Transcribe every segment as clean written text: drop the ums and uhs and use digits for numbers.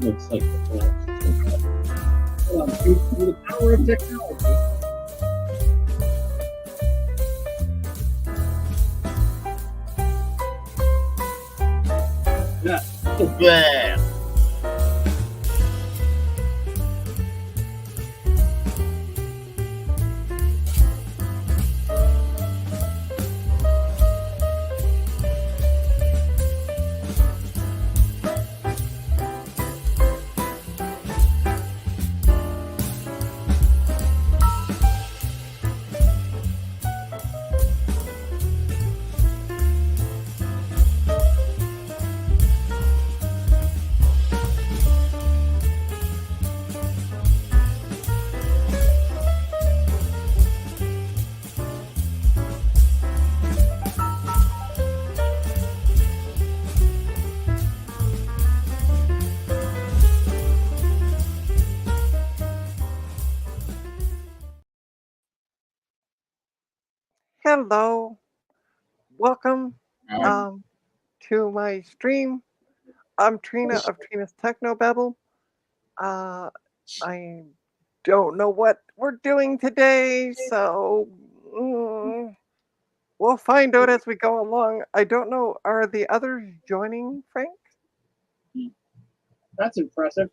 looks like the through the power of technology. Yeah. Bam. Hello, welcome Alright. to my stream. I'm Trina of Trina's Technobabble. I don't know what we're doing today, so we'll find out as we go along. I don't know, are the others joining, Frank? That's impressive.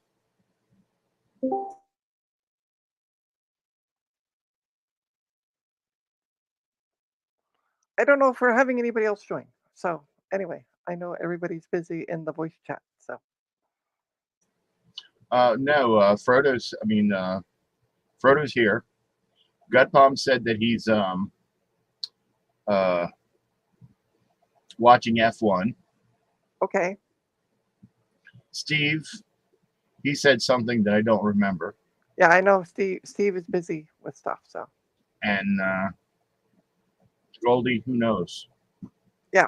I don't know if we're having anybody else join. So anyway, I know everybody's busy in the voice chat. So No, Frodo's here. Gutpalm said that he's watching F1. okay, Steve, he said something that I don't remember. yeah, I know Steve is busy with stuff. So And Goldie, who knows? yeah.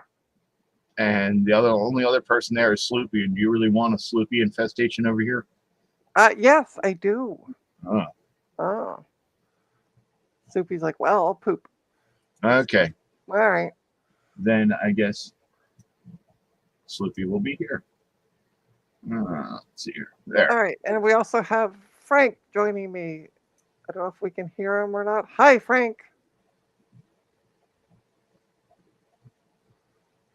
And the only other person there is Sloopy. And do you really want a Sloopy infestation over here? Yes, I do. Oh. Oh. Soupy's like, well, I'll poop. Okay. All right. Then I guess Sloopy will be here. Let's see here. There. All right. And we also have Frank joining me. I don't know if we can hear him or not. Hi, Frank.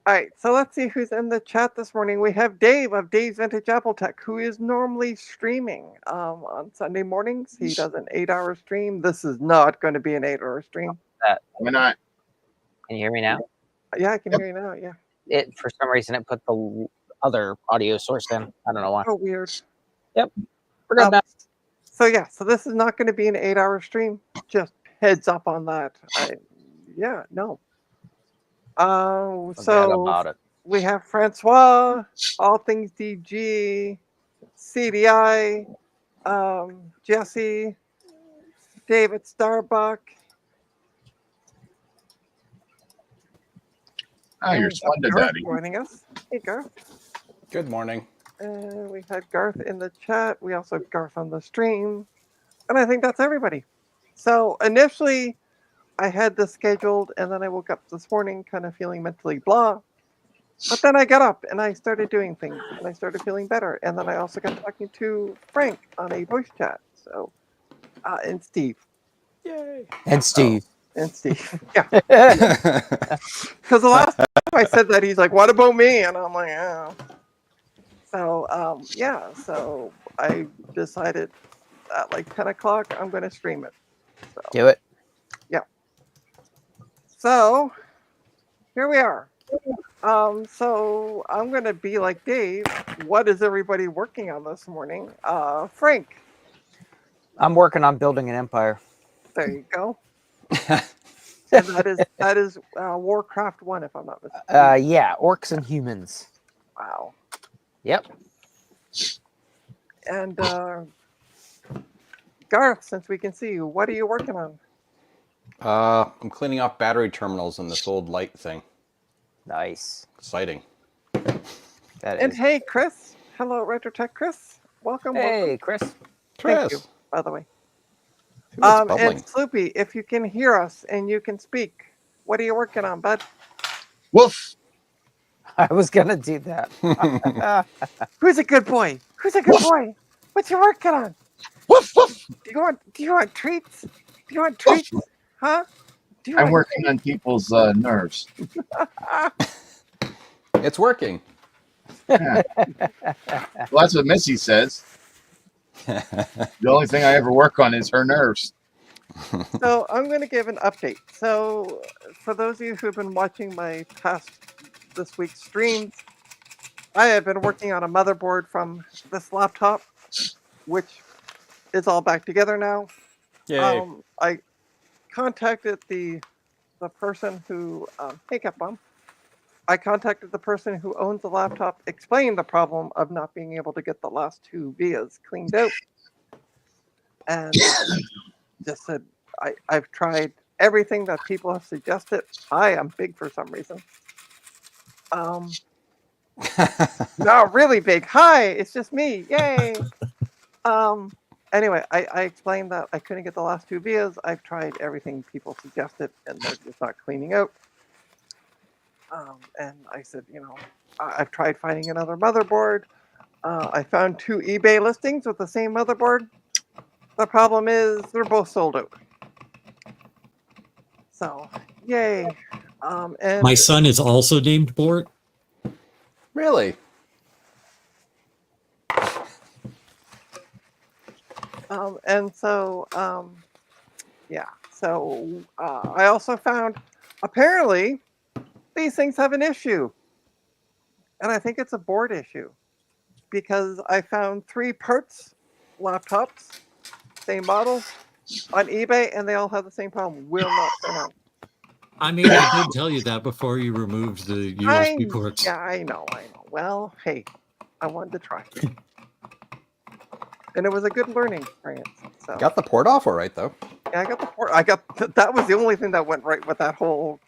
All right. So let's see who's in the chat this morning. We have Dave of Dave's Vintage Apple Tech, who is normally streaming on Sunday mornings. He does an 8-hour stream. This is not going to be an 8-hour stream. Why not? Can you hear me now? Yeah, I can hear you now. Yeah. It for some reason it put the other audio source in. I don't know why. Oh, weird. Yep. We're good now. So yeah, so this is not going to be an 8-hour stream. Just heads up on that. Yeah, no. Forget So about it. we have Francois, All Things DG, CDI, Jesse, David Starbuck. Oh, you're and splendid, Garth Daddy. joining us. Hey, Garth. Good morning. We had Garth in the chat. We also have Garth on the stream. And I think that's everybody. So initially, I had this scheduled, and then I woke up this morning kind of feeling mentally blah. But then I got up and I started doing things, and I started feeling better. And then I also got talking to Frank on a voice chat. So, and Steve. Yay. And Steve. And Steve. Yeah. Because the last time I said that, he's like, what about me? And I'm like, oh. So, yeah. So I decided at like 10 o'clock, I'm going to stream it. So, Do it. yeah. So here we are. So I'm going to be like Dave. What is everybody working on this morning? Frank. I'm working on building an empire. There you go. And that is Warcraft 1, if I'm not mistaken. Yeah, orcs and humans. Wow. Yep. And Garth, since we can see you, what are you working on? I'm cleaning off battery terminals in this old light thing. Nice. Exciting. That And is. hey, Chris. Hello, RetroTech Chris. Welcome. Hey, welcome. Chris. Thank you, Chris. by the way. Ooh, it's bubbling. And Sloopy, if you can hear us and you can speak, what are you working on, bud? Woof. I was gonna do that. Who's a good boy? Who's a good boy? What you working on? Woof, woof. Do you want treats? Do you want treats? Huh? Do you I'm want working on people's nerves. It's working. Yeah. Well, that's what Missy says. The only thing I ever work on is her nerves. So I'm going to give an update. So for those of you who've been watching my past this week's streams, I have been working on a motherboard from this laptop, which is all back together now. Yay. I contacted the person who hey Capcom. I contacted the person who owns the laptop, explained the problem of not being able to get the last two vias cleaned out, and just said I've tried everything that people have suggested. Hi, I'm big for some reason. Not really big. Hi, it's just me. Yay. Anyway, I explained that I couldn't get the last two vias. I've tried everything people suggested, and they're just not cleaning out. And I said, you know, I've tried finding another motherboard. I found 2 eBay listings with the same motherboard. The problem is they're both sold out. So, yay. And My son is also named Bort. Really? and so, yeah. So I also found apparently these things have an issue. And I think it's a board issue because I found 3 parts laptops, same model, on eBay, and they all have the same problem. Will not turn on. I mean, I did tell you that before you removed the USB ports. Yeah, I know. Well, hey, I wanted to try. And it was a good learning experience. So Got the port off all right, though. yeah, I got the port. That was the only thing that went right with that whole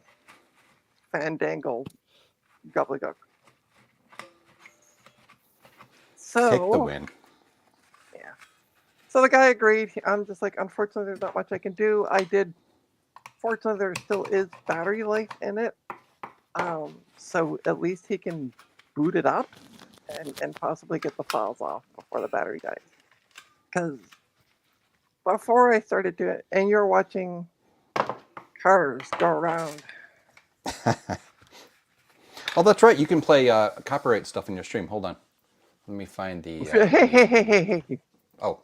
fandangle gobbledygook. So Take the win. yeah. So the guy agreed. I'm just like, unfortunately, there's not much I can do. Fortunately, there still is battery life in it. So at least he can boot it up and possibly get the files off before the battery dies. Because before I started doing it, and you're watching cars go around. Oh, that's right. You can play copyright stuff in your stream. Hold on. Let me find the... Hey. Oh,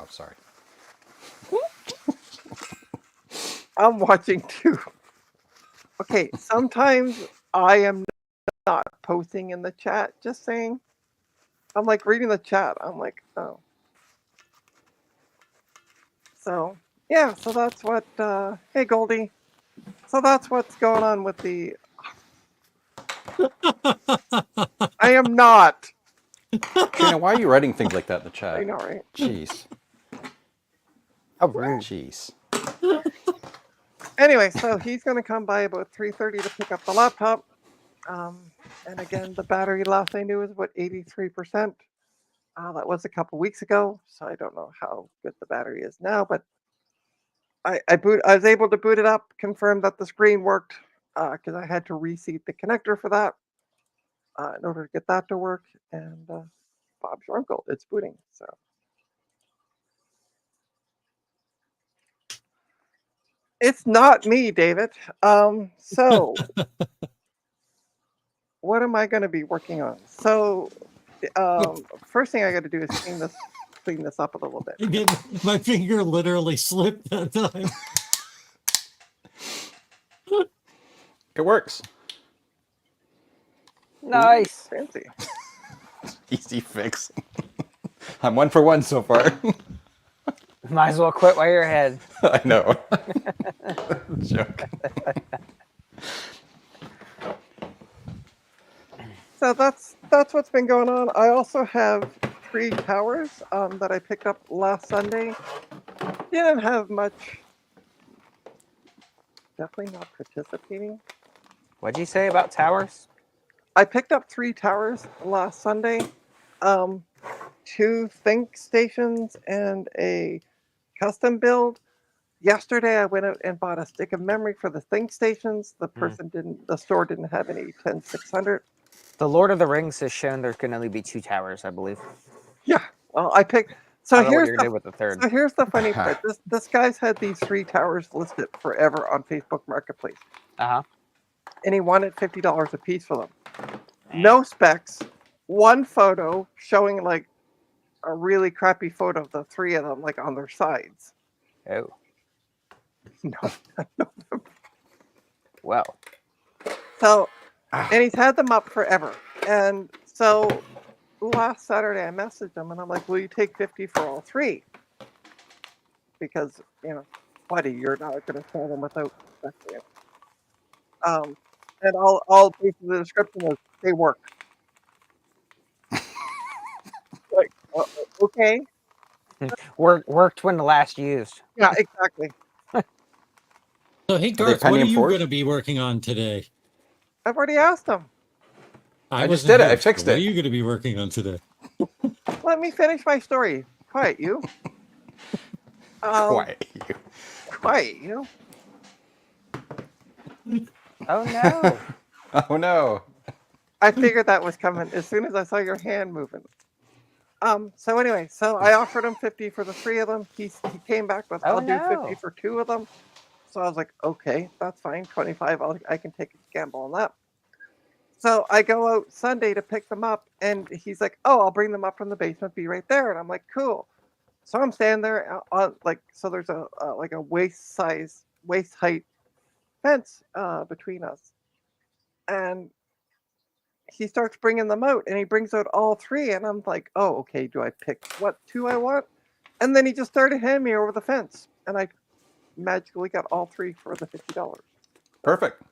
sorry. I'm watching too. Okay, sometimes I am not posting in the chat, just saying. I'm like reading the chat. I'm like, oh. So, yeah, so that's what, hey Goldie. So that's what's going on with the... I am not. Trina, why are you writing things like that in the chat? I know, right? Jeez. Oh, rude. Jeez. Anyway, so he's going to come by about 3:30 to pick up the laptop. And again, the battery last I knew was about 83%. That was a couple weeks ago, so I don't know how good the battery is now, but I was able to boot it up, confirm that the screen worked, because I had to reseat the connector for that in order to get that to work. And Bob's your uncle, it's booting. So it's not me, David. So what am I going to be working on? So first thing I got to do is clean this up a little bit. My finger literally slipped that time. It works. Nice. Fancy. Easy fix. I'm 1 for 1 so far. Might as well quit while you're ahead. I know. Joke. So that's what's been going on. I also have 3 towers that I picked up last Sunday. Didn't have much. Definitely not participating. What'd you say about towers? I picked up 3 towers last Sunday. 2 think stations and a custom build. Yesterday I went out and bought a stick of memory for the think stations. The store didn't have any 10600. The Lord of the Rings has shown there's going to only be 2 towers, I believe. Well, I picked. I So don't know what here's you're the gonna do with the third. so here's the funny part. This guy's had these 3 towers listed forever on Facebook Marketplace, Uh and he wanted $50 a piece for them. huh. No specs, one photo showing like a really crappy photo of the 3 of them, like on their sides. Oh No. well. So, and he's had them up forever. And so last Saturday I messaged him and I'm like, will you take 50 for all 3? Because, buddy, you're not going to sell them without specing it. And all basically the description was, they work. Like, okay. Worked when the last used. Yeah, exactly. So, hey, Garth, what are Pentium you 4s? going to be working on today? I've already asked him. I just wasn't did it. I here, fixed so What it. are you going to be working on today? Let me finish my story. Quiet, you. Quiet. Quiet, you. Oh no. Oh no. I figured that was coming as soon as I saw your hand moving. So anyway, so I offered him 50 for the 3 of them. He came back with, Oh, I'll do 50 no. for 2 of them. So I was like, okay, that's fine. 25, I can take a gamble on that. So I go out Sunday to pick them up, and he's like, oh, I'll bring them up from the basement, be right there. And I'm like, cool. So I'm standing there on so there's a like a waist height fence between us. And he starts bringing them out, and he brings out all 3, and I'm like, oh, okay, do I pick what 2 I want? And then he just started handing me over the fence, and I magically got all 3 for the $50. Perfect.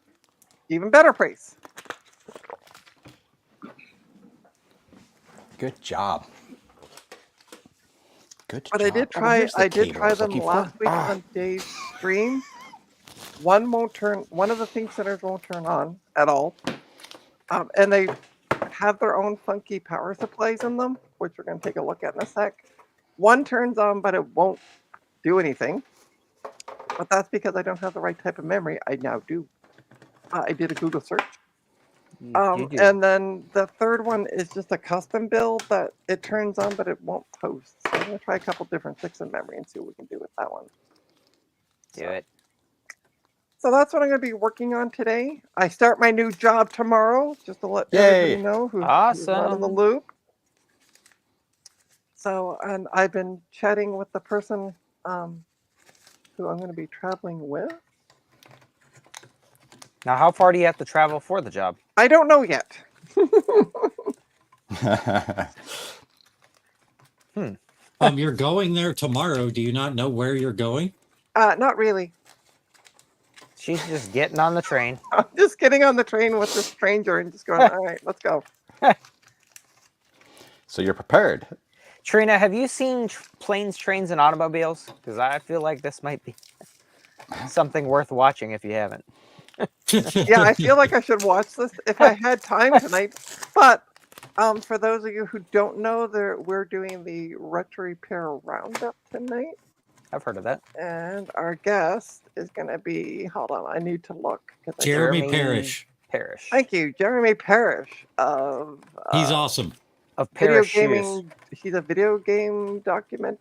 Even better price. Good job. Good But job. I did Oh, try here's the I did cable try was them looking for. last week on Dave's stream. One of the think centers won't turn on at all. And they have their own funky power supplies in them, which we're going to take a look at in a sec. One turns on, but it won't do anything. But that's because I don't have the right type of memory. I now do. I did a Google search. You do. And then the third one is just a custom build that it turns on, but it won't post. So I'm going to try a couple different sticks of memory and see what we can do with that one. Do it. So that's what I'm going to be working on today. I start my new job tomorrow, just to let Yay. everybody know who's not in the Awesome. loop. So, and I've been chatting with the person who I'm going to be traveling with. Now, how far do you have to travel for the job? I don't know yet. You're going there tomorrow. Do you not know where you're going? Not really. She's just getting on the train. I'm just getting on the train with this stranger and just going, all right, let's go. So you're prepared. Trina, have you seen planes, trains, and automobiles? Because I feel like this might be something worth watching if you haven't. Yeah, I feel like I should watch this if I had time tonight. But for those of you who don't know, we're doing the Retro Repair Roundup tonight. I've heard of that. And our guest is going to be, hold on, I need to look. Jeremy Jeremy Parrish. Parrish. Thank you, Jeremy Parrish of He's awesome. Of video Parrish shoes. gaming. He's a video game document.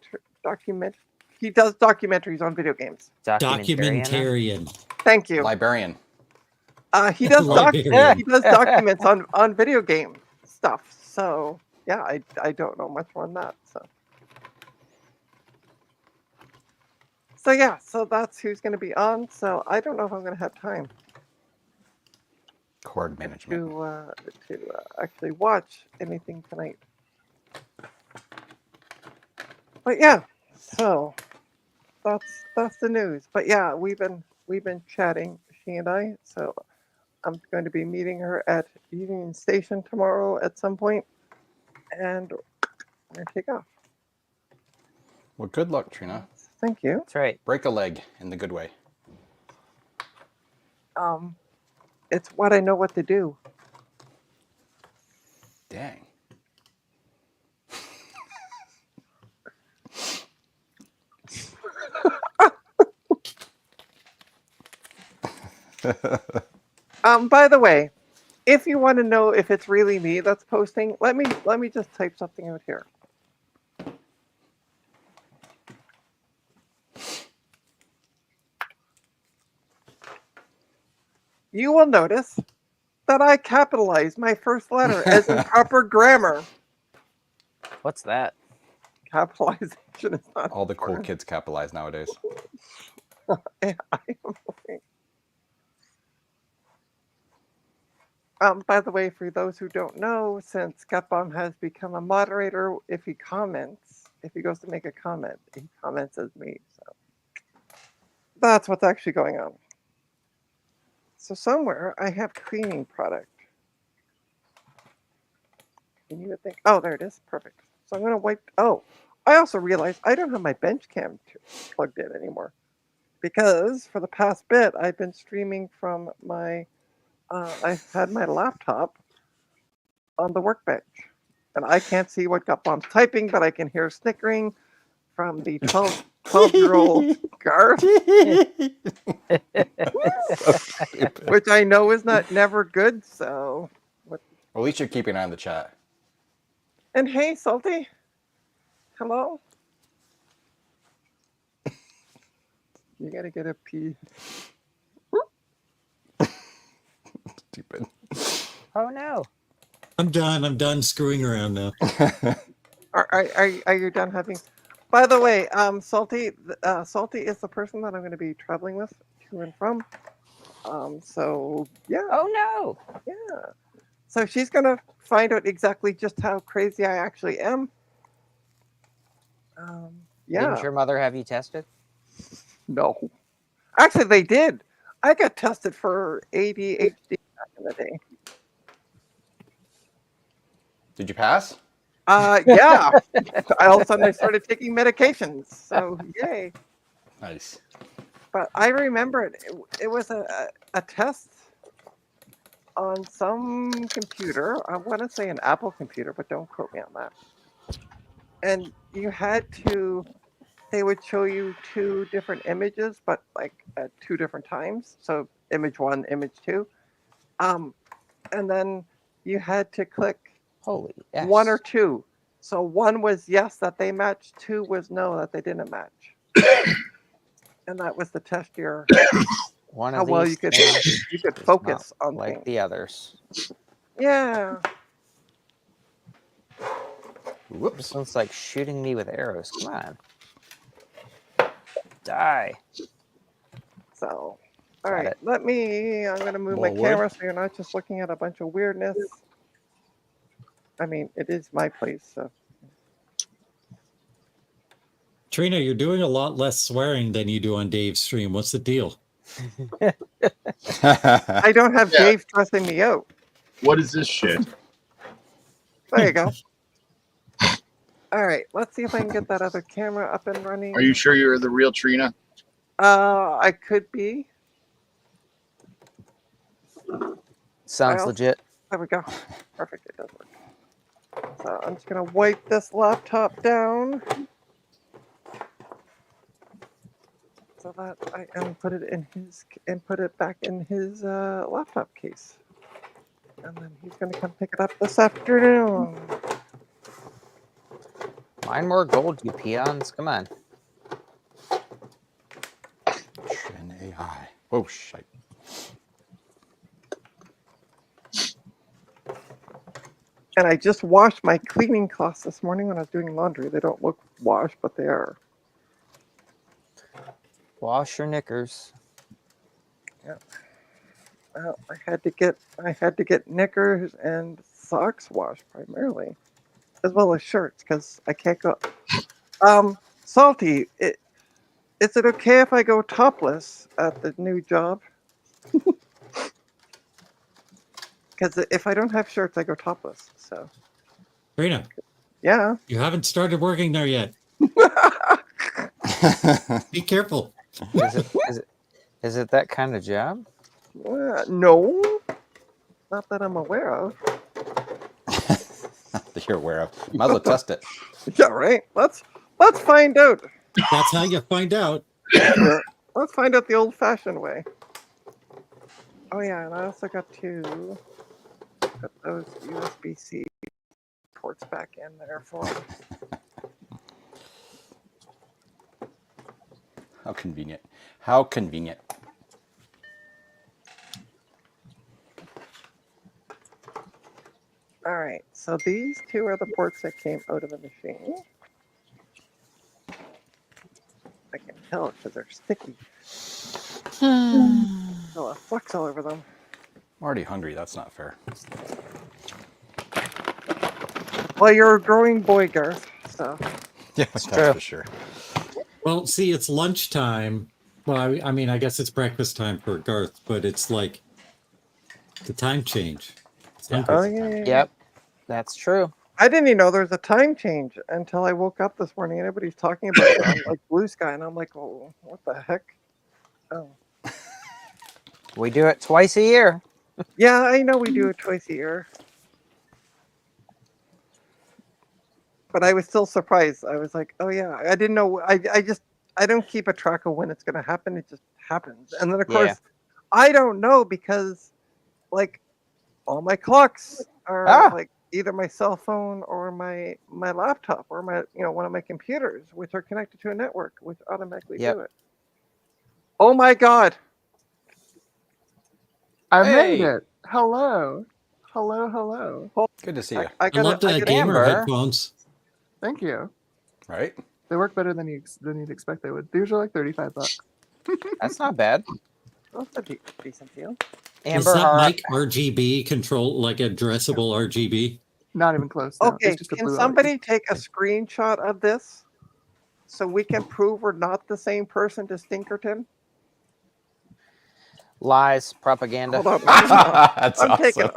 He does documentaries on video games. Documentarian. Thank you. Librarian. He does Librarian. he does documents on video game stuff. So yeah, I don't know much more than that. So yeah, so that's who's going to be on. So I don't know if I'm going to have time Cord management. to actually watch anything tonight. But yeah, so that's the news. But yeah, we've been chatting, she and I. So I'm going to be meeting her at Union Station tomorrow at some point, and we're going to take off. Well, good luck, Trina. Thank you. That's right. Break a leg in the good way. It's what I know what to do. Dang. By the way, if you want to know if it's really me that's posting, let me just type something out here. you will notice that I capitalize my first letter as in proper grammar. What's that? Capitalization is not All the cool important. kids capitalize nowadays. I am like- by the way, for those who don't know, since Gutbomb has become a moderator, if he goes to make a comment, he comments as me. So that's what's actually going on. So somewhere I have cleaning product. And you would think, oh, there it is. Perfect. So I'm going to wipe. Oh, I also realized I don't have my bench cam plugged in anymore because for the past bit, I've been streaming from my, I had my laptop on the workbench. And I can't see what Gutbomb's typing, but I can hear snickering from the 12-year-old Garth, which I know is never good. So, At least you're keeping an eye on the chat. and hey, Salty, hello. You gotta get a pee. Stupid. Oh no. I'm done. I'm done screwing around now. Are you done having? By the way, Salty is the person that I'm going to be traveling with to and from. So yeah, Oh no. yeah. So she's going to find out exactly just how crazy I actually am. Yeah. Didn't your mother have you tested? No. Actually, they did. I got tested for ADHD back in the day. Did you pass? Yeah. All of a sudden, I started taking medications. So yay. Nice. But I remember it. It was a test on some computer. I want to say an Apple computer, but don't quote me on that. And you had to, they would show you two different images, but like at two different times. So image one, image two. And then you had to click Holy yes. one or two. So one was yes, that they matched. Two was no, that they didn't match. And that was the test year. One How of well these you could things focus on like things. the others. Yeah. Whoops. This one's like shooting me with arrows. Come on. Die. So, all Got right. it. I'm going to move my More wood? camera so you're not just looking at a bunch of weirdness. I mean, it is my place. So, Trina, you're doing a lot less swearing than you do on Dave's stream. What's the deal? I don't have Yeah. Dave stressing me out. What is this shit? There you go. All right. Let's see if I can get that other camera up and running. Are you sure you're the real Trina? I could be. Sounds Well, legit. There we go. Perfect. It does work. So I'm just going to wipe this laptop down. So that I and put it in his and put it back in his laptop case. And then he's going to come pick it up this afternoon. Mine more gold, you peons. Come on. Trin AI. Oh, shite. And I just washed my cleaning cloths this morning when I was doing laundry. They don't look washed, but they are. Wash your knickers. Well, I had to get knickers and socks washed primarily, as well as shirts because I can't go. Salty, is it okay if I go topless at the new job? Because if I don't have shirts, I go topless. So Trina, yeah. you haven't started working there yet. Be careful. Is it that kind of job? No, not that I'm aware of. That you're aware of. Might as well test it. Yeah, right. Let's find out. That's how you find out. Let's find out the old-fashioned way. Oh yeah, and I also got to put those USB-C ports back in there for me. How convenient. How convenient. All right, so these two are the ports that came out of the machine. I can tell because they're sticky. Still a flux all over them. I'm already hungry. That's not fair. Well, you're a growing boy, Garth. So Yeah, It's that's true. for sure. Well, see, it's lunchtime. Well, I mean, I guess it's breakfast time for Garth, but it's like the time change. It's Yeah. hungry oh time. yeah. Yep, that's true. I didn't even know there was a time change until I woke up this morning. And everybody's talking about it on like Blue Sky, and I'm like, oh, what the heck? Oh, We do it twice a year. yeah, I know we do it twice a year. But I was still surprised. I was like, oh yeah, I didn't know. I don't keep a track of when it's going to happen. It just happens. And then of Yeah. course, I don't know because like all my clocks are Ah. like either my cell phone or my laptop or my one of my computers, which are connected to a network, which automatically Yep. do it. Oh my god! I Hey. made it. Hello. Hello. Good to see you. I love that gamer Amber. headphones. Thank you. Right? They work better than you'd expect they would. These are like $35. That's not bad. That's a decent deal. Is Amber that Heart. mic RGB control, like addressable RGB? Not even close. No. Okay, It's just a can blue somebody take a screenshot of this so we can prove we're not the same person to Stinkerton? Lies, propaganda. Hold on, That's I'm awesome. taking a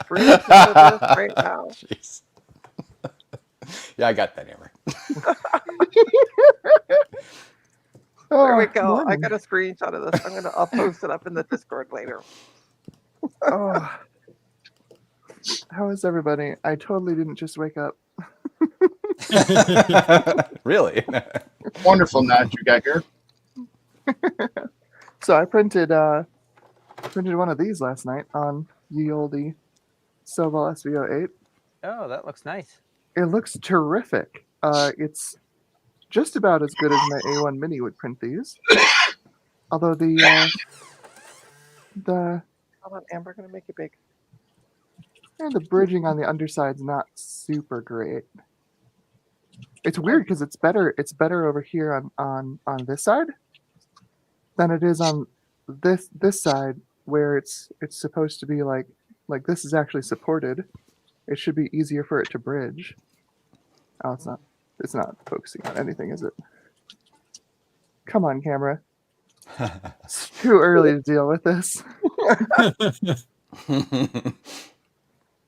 screenshot of this right now. Jeez. Yeah, I got that, Amber. There we Oh, go. I morning. got a screenshot of this. I'll post it up in the Discord later. Oh. How is everybody? I totally didn't just wake up. Really? Wonderful, Nat, you got here. So I printed one of these last night on ye olde Soval SVO8. Oh, that looks nice. It looks terrific. It's just about as good as my A1 Mini would print these. Although the Hold on, Amber, gonna make it big. the bridging on the underside's not super great. It's weird because it's better over here on this side than it is on this side where it's supposed to be like this is actually supported. It should be easier for it to bridge. Oh, it's not focusing on anything, is it? Come on, camera. It's too early to deal with this.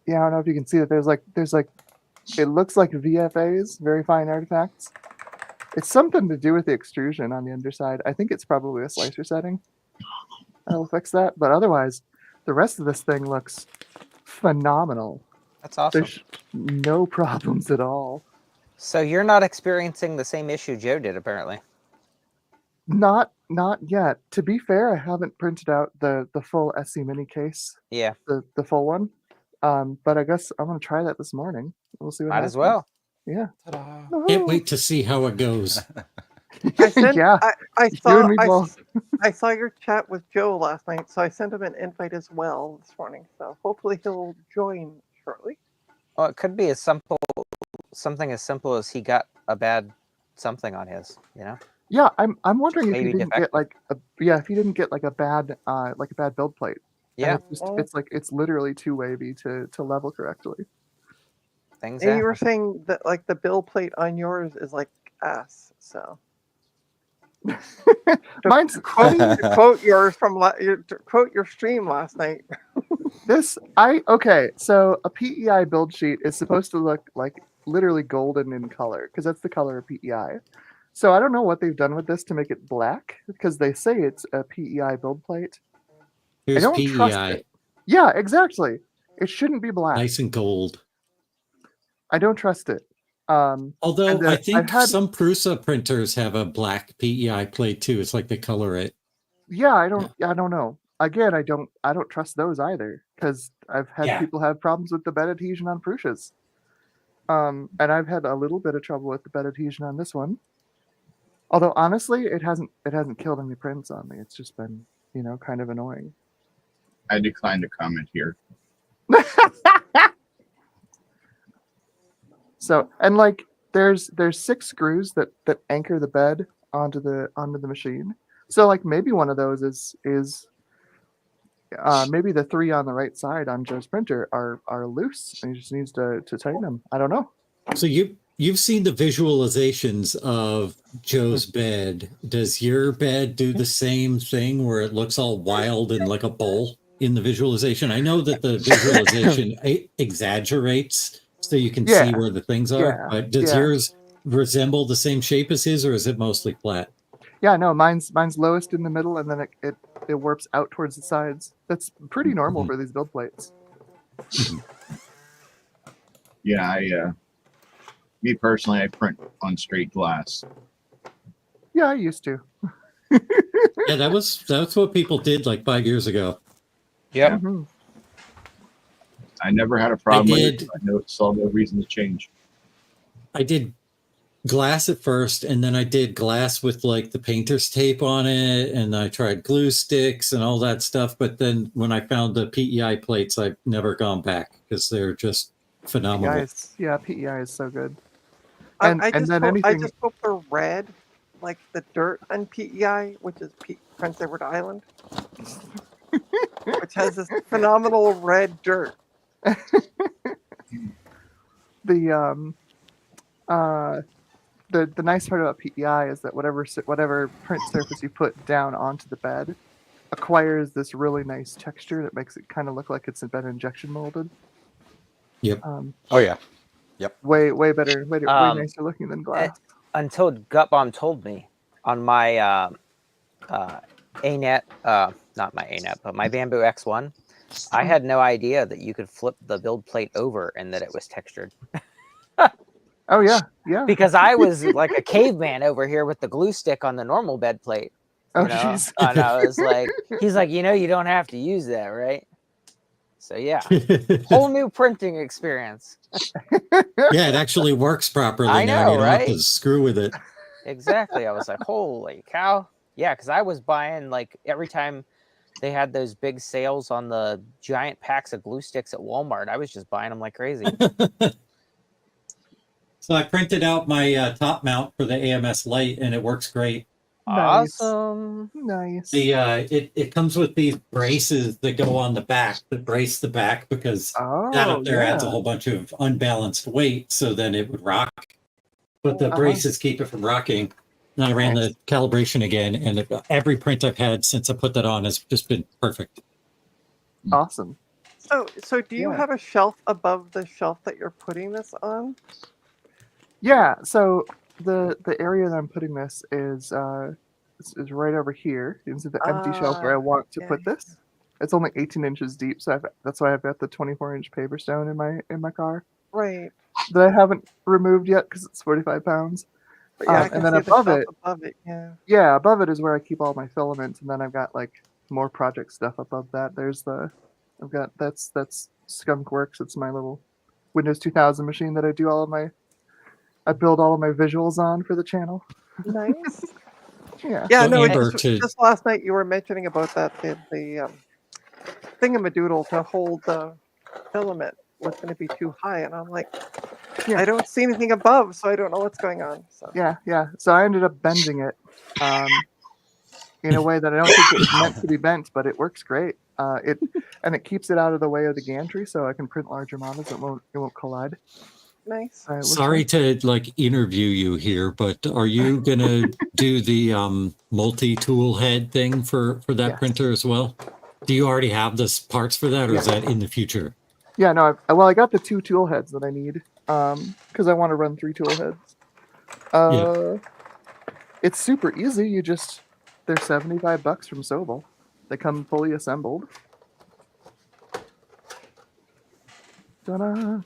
Yeah, I don't know if you can see that there's like it looks like VFAs, very fine artifacts. It's something to do with the extrusion on the underside. I think it's probably a slicer setting. That'll fix that. But otherwise, the rest of this thing looks phenomenal. That's awesome. There's no problems at all. So you're not experiencing the same issue Joe did, apparently. Not yet. To be fair, I haven't printed out the full SC Mini case, Yeah, the full one. But I guess I'm gonna try that this morning. We'll see what might happens. as well. Yeah. Ta-da. Can't wait to see how it goes. I sent, Yeah. I You and me saw both. I saw your chat with Joe last night, so I sent him an invite as well this morning. So hopefully he'll join shortly. Well, it could be something as simple as he got a bad something on his, Yeah, I'm wondering if Maybe he didn't get like if he didn't get like a bad build plate. And Yeah, it's literally too wavy to level correctly. things And you were happen. saying that like the bill plate on yours is like ass. So Mine's to quote yours from to quote your stream last night. so a PEI build sheet is supposed to look like literally golden in color because that's the color of PEI. So I don't know what they've done with this to make it black because they say it's a PEI build plate. Here's I don't trust PEI, it. Yeah, exactly. It shouldn't be black. nice and gold. I don't trust it. Although And, I I've think had- some Prusa printers have a black PEI plate too. It's like they color it. Yeah, I don't know. Again, I don't trust those either because I've had Yeah. people have problems with the bed adhesion on Prussias. And I've had a little bit of trouble with the bed adhesion on this one. Although honestly, it hasn't killed any prints on me. It's just been, kind of annoying. I declined to comment here. So and like there's 6 screws that anchor the bed onto the machine. So like maybe one of those is maybe the 3 on the right side on Joe's printer are loose and he just needs to tighten them. I don't know. So you've seen the visualizations of Joe's bed. Does your bed do the same thing where it looks all wild and like a bowl in the visualization? I know that the visualization exaggerates so you can see Yeah. where the things are, Yeah. but does Yeah. yours resemble the same shape as his, or is it mostly flat? Yeah, no, mine's lowest in the middle and then it warps out towards the sides. That's pretty normal for these build plates. Yeah, me personally, I print on straight glass. Yeah, I used to. Yeah, that's what people did like 5 years ago. Yep. Mhm. I never had a problem with did. it. I saw no reason to change. I did glass at first, and then I did glass with like the painter's tape on it, and I tried glue sticks and all that stuff. But then when I found the PEI plates, I've never gone back because they're just phenomenal. PEI is so good. I And just then hope, I anything just hope they're red, like the dirt on PEI, which is Prince Edward Island, which has this phenomenal red dirt. The nice part about PEI is that whatever print surface you put down onto the bed acquires this really nice texture that makes it kind of look like it's been injection molded. Yep. Oh yeah. Way better, way nicer looking than glass. Until Gutbomb told me on my ANET, not my ANET, but my Bamboo X1, I had no idea that you could flip the build plate over and that it was textured. Oh yeah, yeah. Because I was like a caveman over here with the glue stick on the normal bed plate. Oh You know? jeez. And I was like, he's like, you don't have to use that, right? So yeah, whole new printing experience. Yeah, it actually works properly I now. know, You don't have right? to screw with it. Exactly. I was like, holy cow. Yeah, because I was buying like every time they had those big sales on the giant packs of glue sticks at Walmart, I was just buying them like crazy. So I printed out my top mount for the AMS Lite, and it works great. Nice. Awesome. Nice. The it comes with these braces that go on the back that brace the back because Oh, that up there adds a yeah. whole bunch of unbalanced weight, so then it would rock. But the Uh-huh. braces keep it from rocking. And I ran the calibration again, and every print I've had since I put that on has just been perfect. Awesome. So do you Yeah. have a shelf above the shelf that you're putting this on? Yeah, so the area that I'm putting this is right over here. You can see the empty shelf where I want to yeah, put this. It's only 18 inches deep, so that's why I've got the 24-inch paper stone in my car Right. that I haven't removed yet because it's 45 pounds. But yeah, I And can then see the above shelf it- above it, yeah. Yeah, above it is where I keep all my filaments, and then I've got like more project stuff above that. That's Skunk Works. It's my little Windows 2000 machine that I build all of my visuals on for the channel. Nice. Yeah. Yeah, So no, Amber, just last night you were mentioning about that the thingamadoodle to hold the filament was going to be too high, and I'm like, Yeah. I don't see anything above, so I don't know what's going on. So Yeah. So I ended up bending it in a way that I don't think it was meant to be bent, but it works great. It keeps it out of the way of the gantry, so I can print larger models. It won't collide. nice. It looks Sorry nice. to like interview you here, but are you gonna do the multi-tool head thing for that Yes. printer as well? Do you already have the parts for that, or is that in the future? Yeah, no. I got the 2 tool heads that I need because I want to run 3 tool heads. It's super easy. They're $75 from Sobel. They come fully assembled. Ta-da.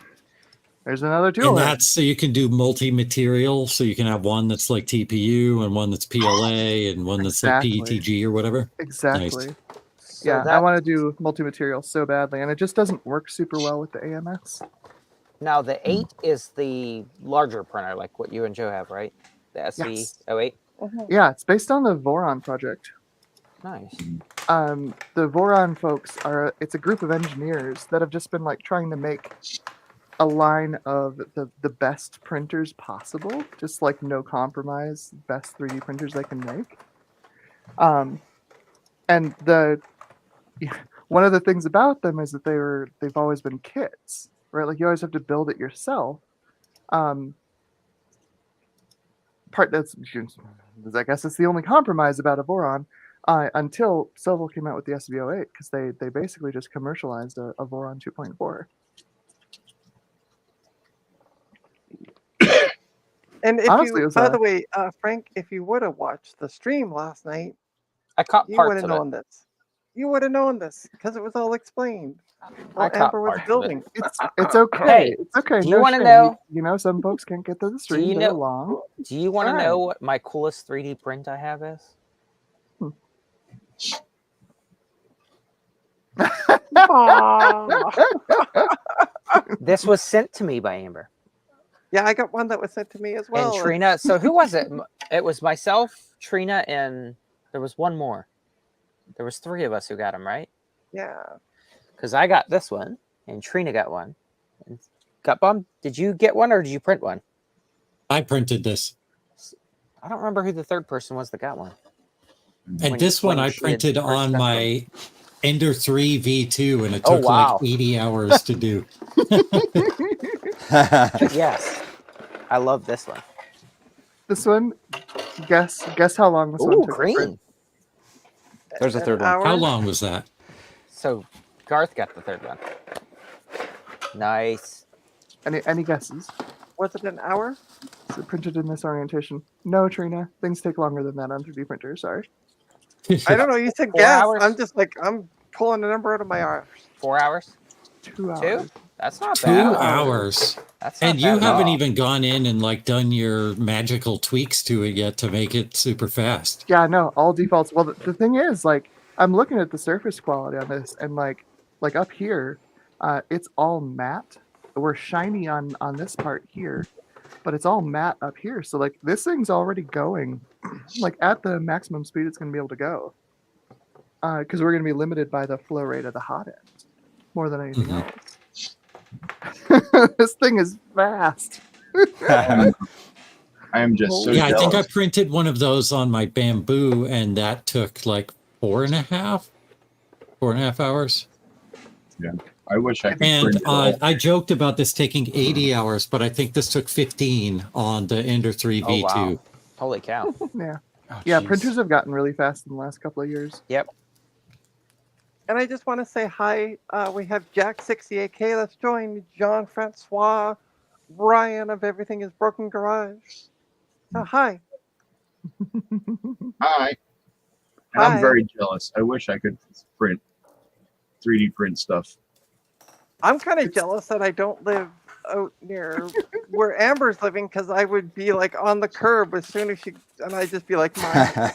There's another tool And head. that's so you can do multi-material, so you can have one that's like TPU and one that's PLA and one that's Exactly. like PETG or whatever. Exactly. So Yeah, I that- want to do multi-material so badly, and it just doesn't work super well with the AMS. Now the 8 is the larger printer, like what you and Joe have, right? The SC08. Mhm. Yeah, it's based on the Voron project. Nice. The Voron folks it's a group of engineers that have just been like trying to make a line of the best printers possible, just like no compromise, best 3D printers they can make. And one of the things about them is that they've always been kits, right? Like you always have to build it yourself. I guess it's the only compromise about a Voron until Silval came out with the SVO8, because they basically just commercialized a Voron 2.4. And if Honestly, it you, was by a- the way, Frank, if you would have watched the stream last night, I caught you would parts have of it. known this. You would have known this because it was all explained. I While caught Amber was parts of it. building. It's okay. Hey, It's okay. do you no wanna shame. know- You know, some folks can't get to the stream. you They're know- long. Do you want to Alright. know what my coolest 3D print I have is? This was sent to me by Amber Yeah, I got one that was sent to me as well. and Trina. So who was it? It was myself, Trina, and there was one more. There was 3 of us who got them, right? Yeah. Because I got this one and Trina got one. And Gutbomb, did you get one or did you print one? I printed this. I don't remember who the third person was that got one. And When- this one when I she had printed first on sent my Ender 3 V2, and it Oh, took wow. like 80 hours to do. But yes, I love this one. This one, guess how long this one Ooh, took to print? green. There's a An third one. hour? How long was that? So Garth got the third one. Nice. Any guesses? Was it an hour? Is it printed in this orientation? No, Trina. Things take longer than that on 3D printers. Sorry. I don't know. You said 4 guess. hours? I'm just like, I'm pulling a number out of my arse. 4 hours? 2 hours. 2? That's not 2 bad. hours. That's not And you bad at haven't all. even gone in and like done your magical tweaks to it yet to make it super fast. Yeah, no, all defaults. Well, the thing is, like, I'm looking at the surface quality on this, and like up here, it's all matte. We're shiny on this part here, but it's all matte up here. So like this thing's already going, like at the maximum speed it's going to be able to go, because we're going to be limited by the flow rate of the hot end more than anything Mhm. else. This thing is fast. I am just so Yeah, I think I jealous. printed one of those on my Bamboo, and that took like 4.5 hours. I wish I could And print it all. I joked about this taking 80 hours, but I think this took 15 on the Ender 3 Oh, V2. wow. Holy cow. Yeah, Oh, yeah. jeez. Printers have gotten really fast in the last couple of years. Yep. And I just want to say hi. We have Jack68K that's joined, Jean Francois, Brian of Everything is Broken Garage. So hi. Hi. And Hi. I'm very jealous. I wish I could print 3D print stuff. I'm kind of jealous that I don't live out near where Amber's living, because I would be like on the curb as soon as she, and I'd just be like, mine.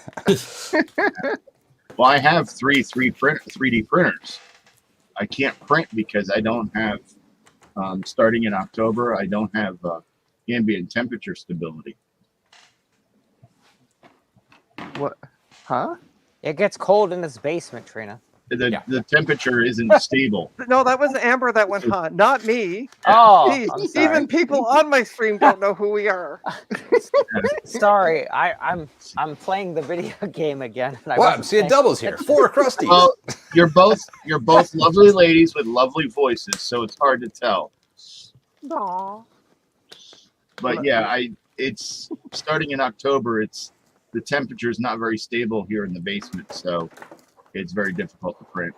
Well, I have 3D printers. I can't print because I don't have, starting in October, I don't have ambient temperature stability. What? Huh? It gets cold in this basement, Trina. The temperature isn't stable. No, that was Amber that went, huh? Not me. Oh, Jeez, I'm sorry. even people on my stream don't know who we are. Sorry, I'm playing the video game again. And I Wow, I'm wasn't seeing paying doubles here. 4 crusties. Well, you're both lovely ladies with lovely voices, so it's hard to tell. Aw. But yeah, it's starting in October. The temperature is not very stable here in the basement, so it's very difficult to print.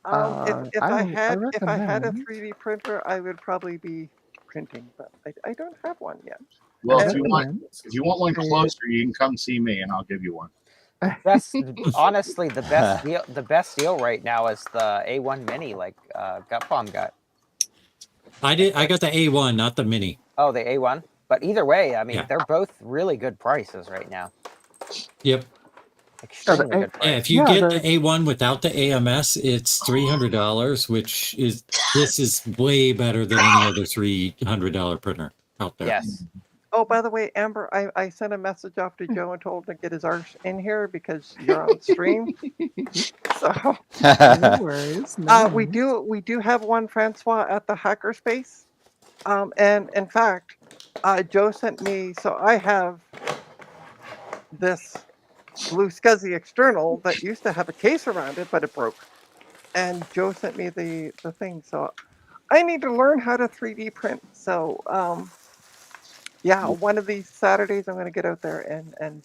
If I had a recommend- 3D printer, I would probably be printing, but I don't have one yet. Well, And- if you want one closer, you can come see me, and I'll give you one. Best, honestly, the best deal right now is the A1 Mini, like Gutbomb got. I got the A1, not the Mini. Oh, the A1. But either way, I mean, Yeah. they're both really good prices right now. Yep. Extremely A- good Yeah, prices. if you Yeah, get the- the A1 without the AMS, it's $300, which is way better than any other $300 printer out there. Yes. Oh, by the way, Amber, I sent a message off to Joe and told him to get his arse in here because you're on stream. So No worries. No we worries. do have one Francois at the hackerspace. And in fact, Joe sent me, so I have this Blue Scuzzy external that used to have a case around it, but it broke. And Joe sent me the thing, so I need to learn how to 3D print. So yeah, one of these Saturdays I'm going to get out there and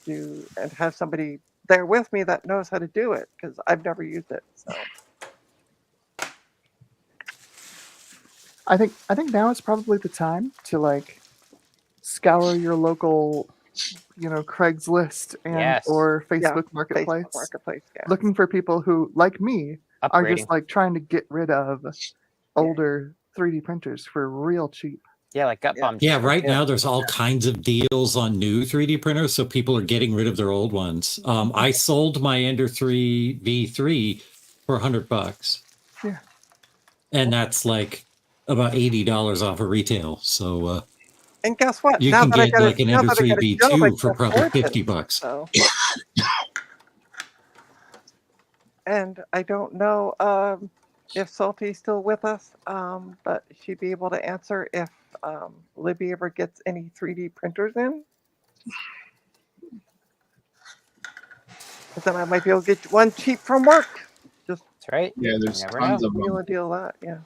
have somebody there with me that knows how to do it because I've never used it. So I think now is probably the time to like scour your local, Craigslist and Yes. or yeah, Facebook Marketplace, Facebook Marketplace, yeah. looking for people who, like me, are just Upgrading. like trying to get rid of older 3D printers for real cheap. Yeah, like Gut Yeah. Bomb. Yeah, Jam. right now there's all kinds of deals on new 3D printers, so people are getting rid of their old ones. I sold my Ender 3 V3 for $100. Yeah. And that's like about $80 off of retail. So And guess what? you Now can that I get got like an Ender 3 job, I V2 for can probably afford it. $50. So, and I don't know if Salty's still with us, but she'd be able to answer if Libby ever gets any 3D printers in. But then I might be able to get one cheap from work. That's right. Yeah, there's You never tons know. of Deal them. a deal that, yeah.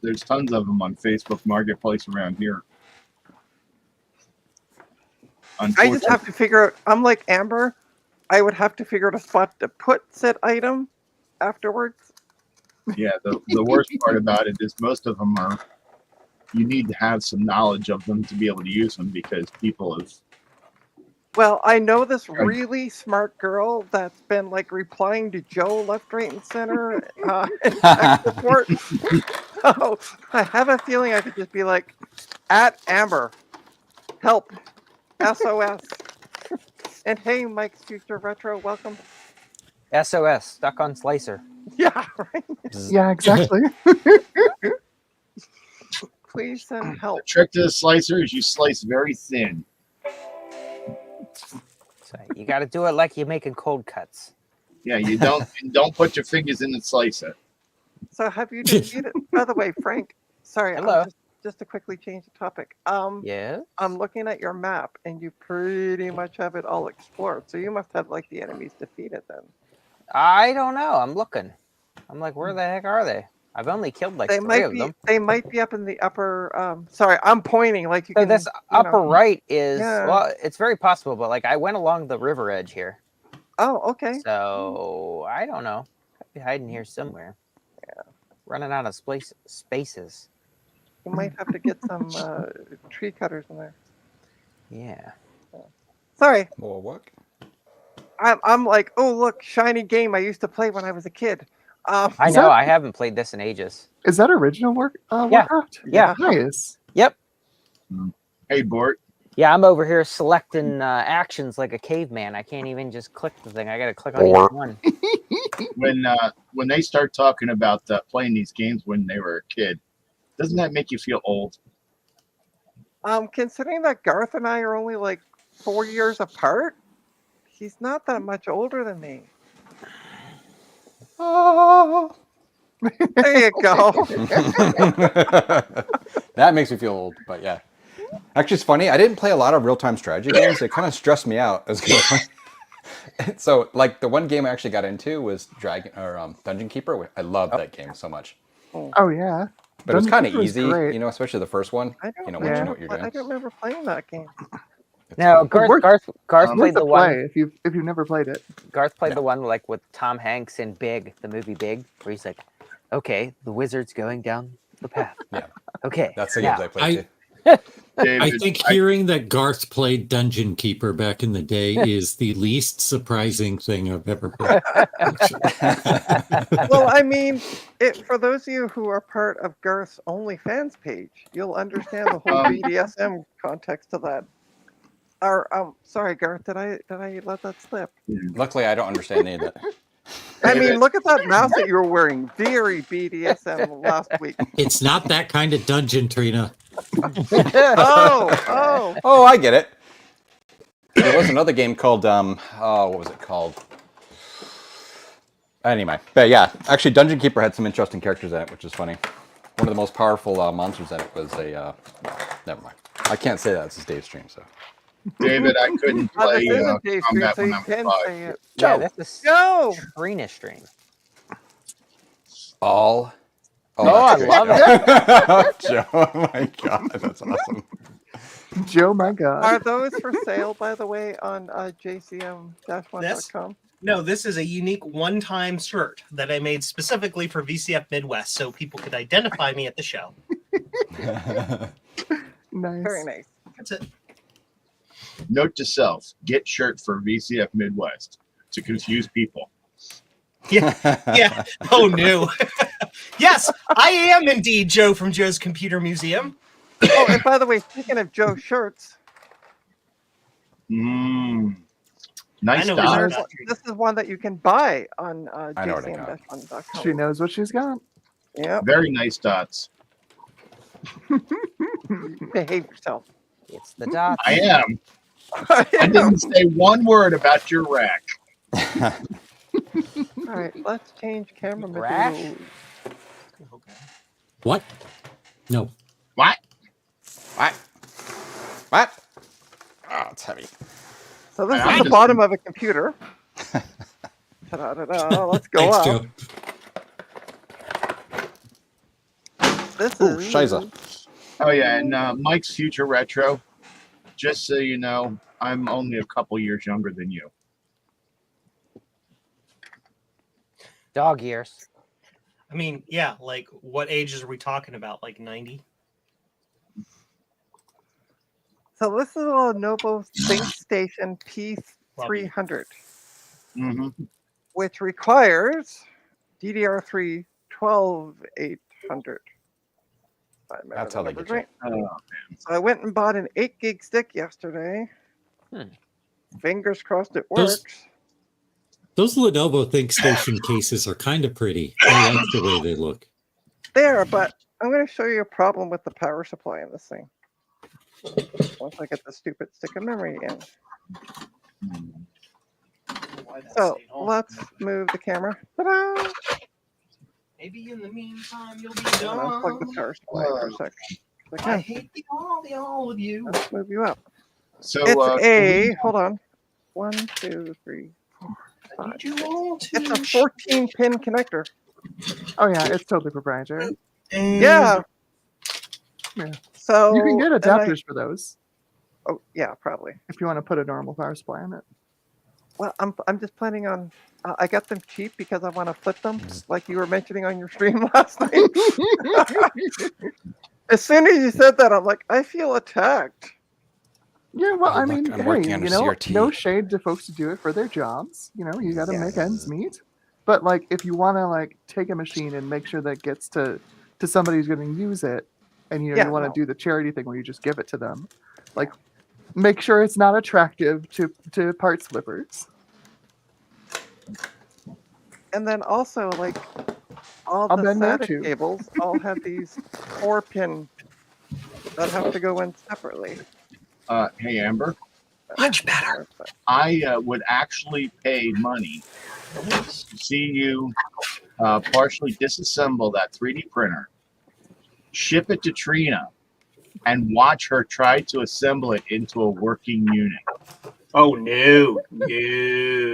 There's tons of them on Facebook Marketplace around here. I just have to figure out. I'm like Amber. I would have to figure out a spot to put said item afterwards. Yeah, the worst part about it is most of them are, you need to have some knowledge of them to be able to use them because people have, Well, I know this really smart girl that's been like replying to Joe left, right, and center in tech support. So I have a feeling I could just be like, at Amber, help, SOS. And hey, Mike's Future Retro, welcome. SOS, stuck on Slicer. Yeah, right. Yeah, exactly. Please send the help. trick to the slicer is you slice very thin. So you got to do it like you're making cold cuts. Yeah, you don't put your fingers in the slicer. So have you defeated? By the way, Frank. Sorry, Hello. Just to quickly change the topic. Yeah. I'm looking at your map, and you pretty much have it all explored. So you must have like the enemies defeated then. I don't know. I'm looking. I'm like, where the heck are they? I've only killed like They 3 might of be. them. They might be up in the upper. Sorry, I'm pointing like you So can. this you upper know. right is Yeah. well, it's very possible, but like I went along the river edge here, Oh, okay. so I don't know. Could be hiding here somewhere. Yeah, running out of spaces. You might have to get some tree cutters in there. Yeah. Sorry, Well, what? I'm like, oh look, shiny game I used to play when I was a kid. I Is know. that- I haven't played this in ages. Is that original Warcraft? Yeah. Nice. Yep. Hey, Bort. Yeah, I'm over here selecting actions like a caveman. I can't even just click the thing. I got to click on each one. When they start talking about playing these games when they were a kid, doesn't that make you feel old? Considering that Garth and I are only like 4 years apart, he's not that much older than me. Oh. There you go. That makes me feel old, but yeah. Actually, it's funny. I didn't play a lot of real-time strategy games. It kind of stressed me out. So, like, the one game I actually got into was Dungeon Keeper. I love that game so much. Oh yeah. But it was Dungeon kind of Keeper is easy, great. especially the first one. I don't, Once you Yeah. know what you're I doing. don't remember playing that game. Now, worth- Garth worth played Worth the a one. play if you've never played it. Garth played Yeah. the one like with Tom Hanks in Big, the movie Big, where he's like, "Okay, the wizard's going down the path." Yeah. Okay. That's the now. games I played too. David, I think hearing that Garth played Dungeon Keeper back in the day is the least surprising thing I've ever heard. Well, I mean, for those of you who are part of Garth's OnlyFans page, you'll understand the whole BDSM context of that. Or, sorry, Garth, did I let that slip? Luckily, I don't understand any of that. I David. mean, look at that mouse that you were wearing. Very BDSM last week. It's not that kind of dungeon, Trina. Oh, Oh, Oh, I get it. There was another game called what was it called? Anyway, but yeah, actually, Dungeon Keeper had some interesting characters in it, which is funny. One of the most powerful monsters in it was a. Never mind. I can't say that. This is Dave's stream, so. David, I couldn't play this isn't Dave's stream, combat so when you I was can 5. say it. Yeah, Joe. this is Go! Trina stream. Oh, I that's love it. Joe, oh my god, that's awesome. Joe, my God. Are those for sale, by the way, on jcm-1.com? No, this is a unique one-time shirt that I made specifically for VCF Midwest so people could identify me at the show. Nice. Very nice. That's it. Note to self: get shirt for VCF Midwest to confuse people. Yeah. Oh, no. Yes, I am indeed Joe from Joe's Computer Museum. Oh, and by the way, speaking of Joe shirts, Nice I know what you're dots. about. this is one that you can buy on I know what I got. jcm-1.com. She knows what she's got. Yep, Very nice dots. behave yourself. It's the dots. I am. I didn't say one word about your rack. All right, let's change camera Rash? materials. Okay. What? No. What? What? What? Oh, it's heavy. So this I is the just- bottom of a computer. Ta-da-da-da, let's go Thanks, up. Joe. This Ooh, is Shiza. Oh yeah, and Mike's Future Retro. Just so you know, I'm only a couple years younger than you. Dog ears. I mean, yeah, like what ages are we talking about? Like 90? So this is a Lenovo ThinkStation P300, Mm-hmm. which requires DDR3 12800. That's how they get you. Right. Oh, So I went and bought an 8 gig stick yesterday. Hmm. Fingers crossed it Those- works. Those Lenovo ThinkStation cases are kind of pretty. I like the way they look. There, but I'm going to show you a problem with the power supply in this thing. Once I get the stupid stick of memory in. Why that So stayed on? let's move the camera. Ta-da! Maybe in the meantime you'll be And unplug the done. power supply for a sec. I Okay, hate all of you. let's move you up. So It's can we- hold on. 1, 2, 3. I need you all to It's a 14 pin connector. Oh yeah, it's totally proprietary. And Yeah. Yeah. So You can get and I- adapters for those oh yeah, probably. if you want to put a normal power supply on it. Well, I'm just planning on. I got them cheap because I want to flip them, like you were mentioning on your stream last night. As soon as you said that, I'm like, I feel attacked. Yeah, well, Oh, I look, mean, I'm hey, working on you a know, CRT. no shade to folks who do it for their jobs. You know, you got to make Yes. ends meet. But like, if you want to like take a machine and make sure that it gets to somebody who's going to use it, and you know Yeah, you want to no. do the charity thing where you just give it to them, like, make sure it's not attractive to part flippers. And then also, like, all I'll the bend there, SATA too. cables all have these 4-pin that have to go in separately. Hey Amber, much better. I would actually pay money to see you partially disassemble that 3D printer, ship it to Trina, and watch her try to assemble it into a working unit. Oh no, no.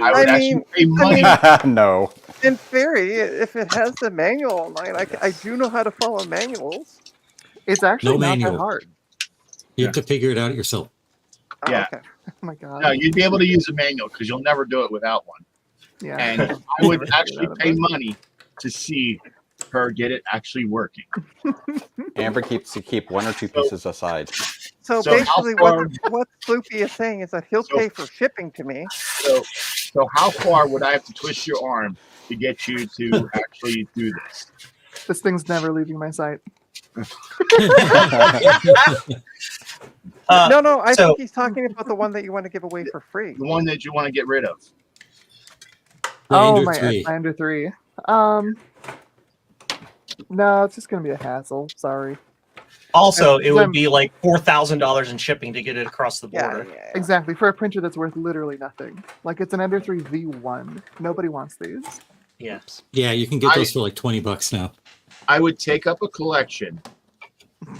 I would I actually mean- pay money. No. In theory, if it has the manual online, I do know how to follow manuals. It's actually No not that manual. hard. You have to figure it out yourself. Oh, Yeah. okay. Oh my god. No, you'd be able to use a manual because you'll never do it without one. Yeah. And I would Never actually figured that pay out. money to see her get it actually working. Amber keeps to keep one or two pieces aside. So, So how basically, far- what Sloopy is saying is that he'll So- pay for shipping to me. So how far would I have to twist your arm to get you to actually do this? This thing's never leaving my sight. No, I so- think he's talking about the one that you want to give away for free. The one that you want to get rid of. Oh Lander my 3. Lander 3. No, it's just gonna be a hassle. Sorry. Also, it would Them- be like $4,000 in shipping to get it across the Yeah, border. yeah. Exactly, for a printer that's worth literally nothing. Like it's an Ender 3 V1. Nobody wants these. Yeah. Yeah, you can get I- those for like $20 now. I would take up a collection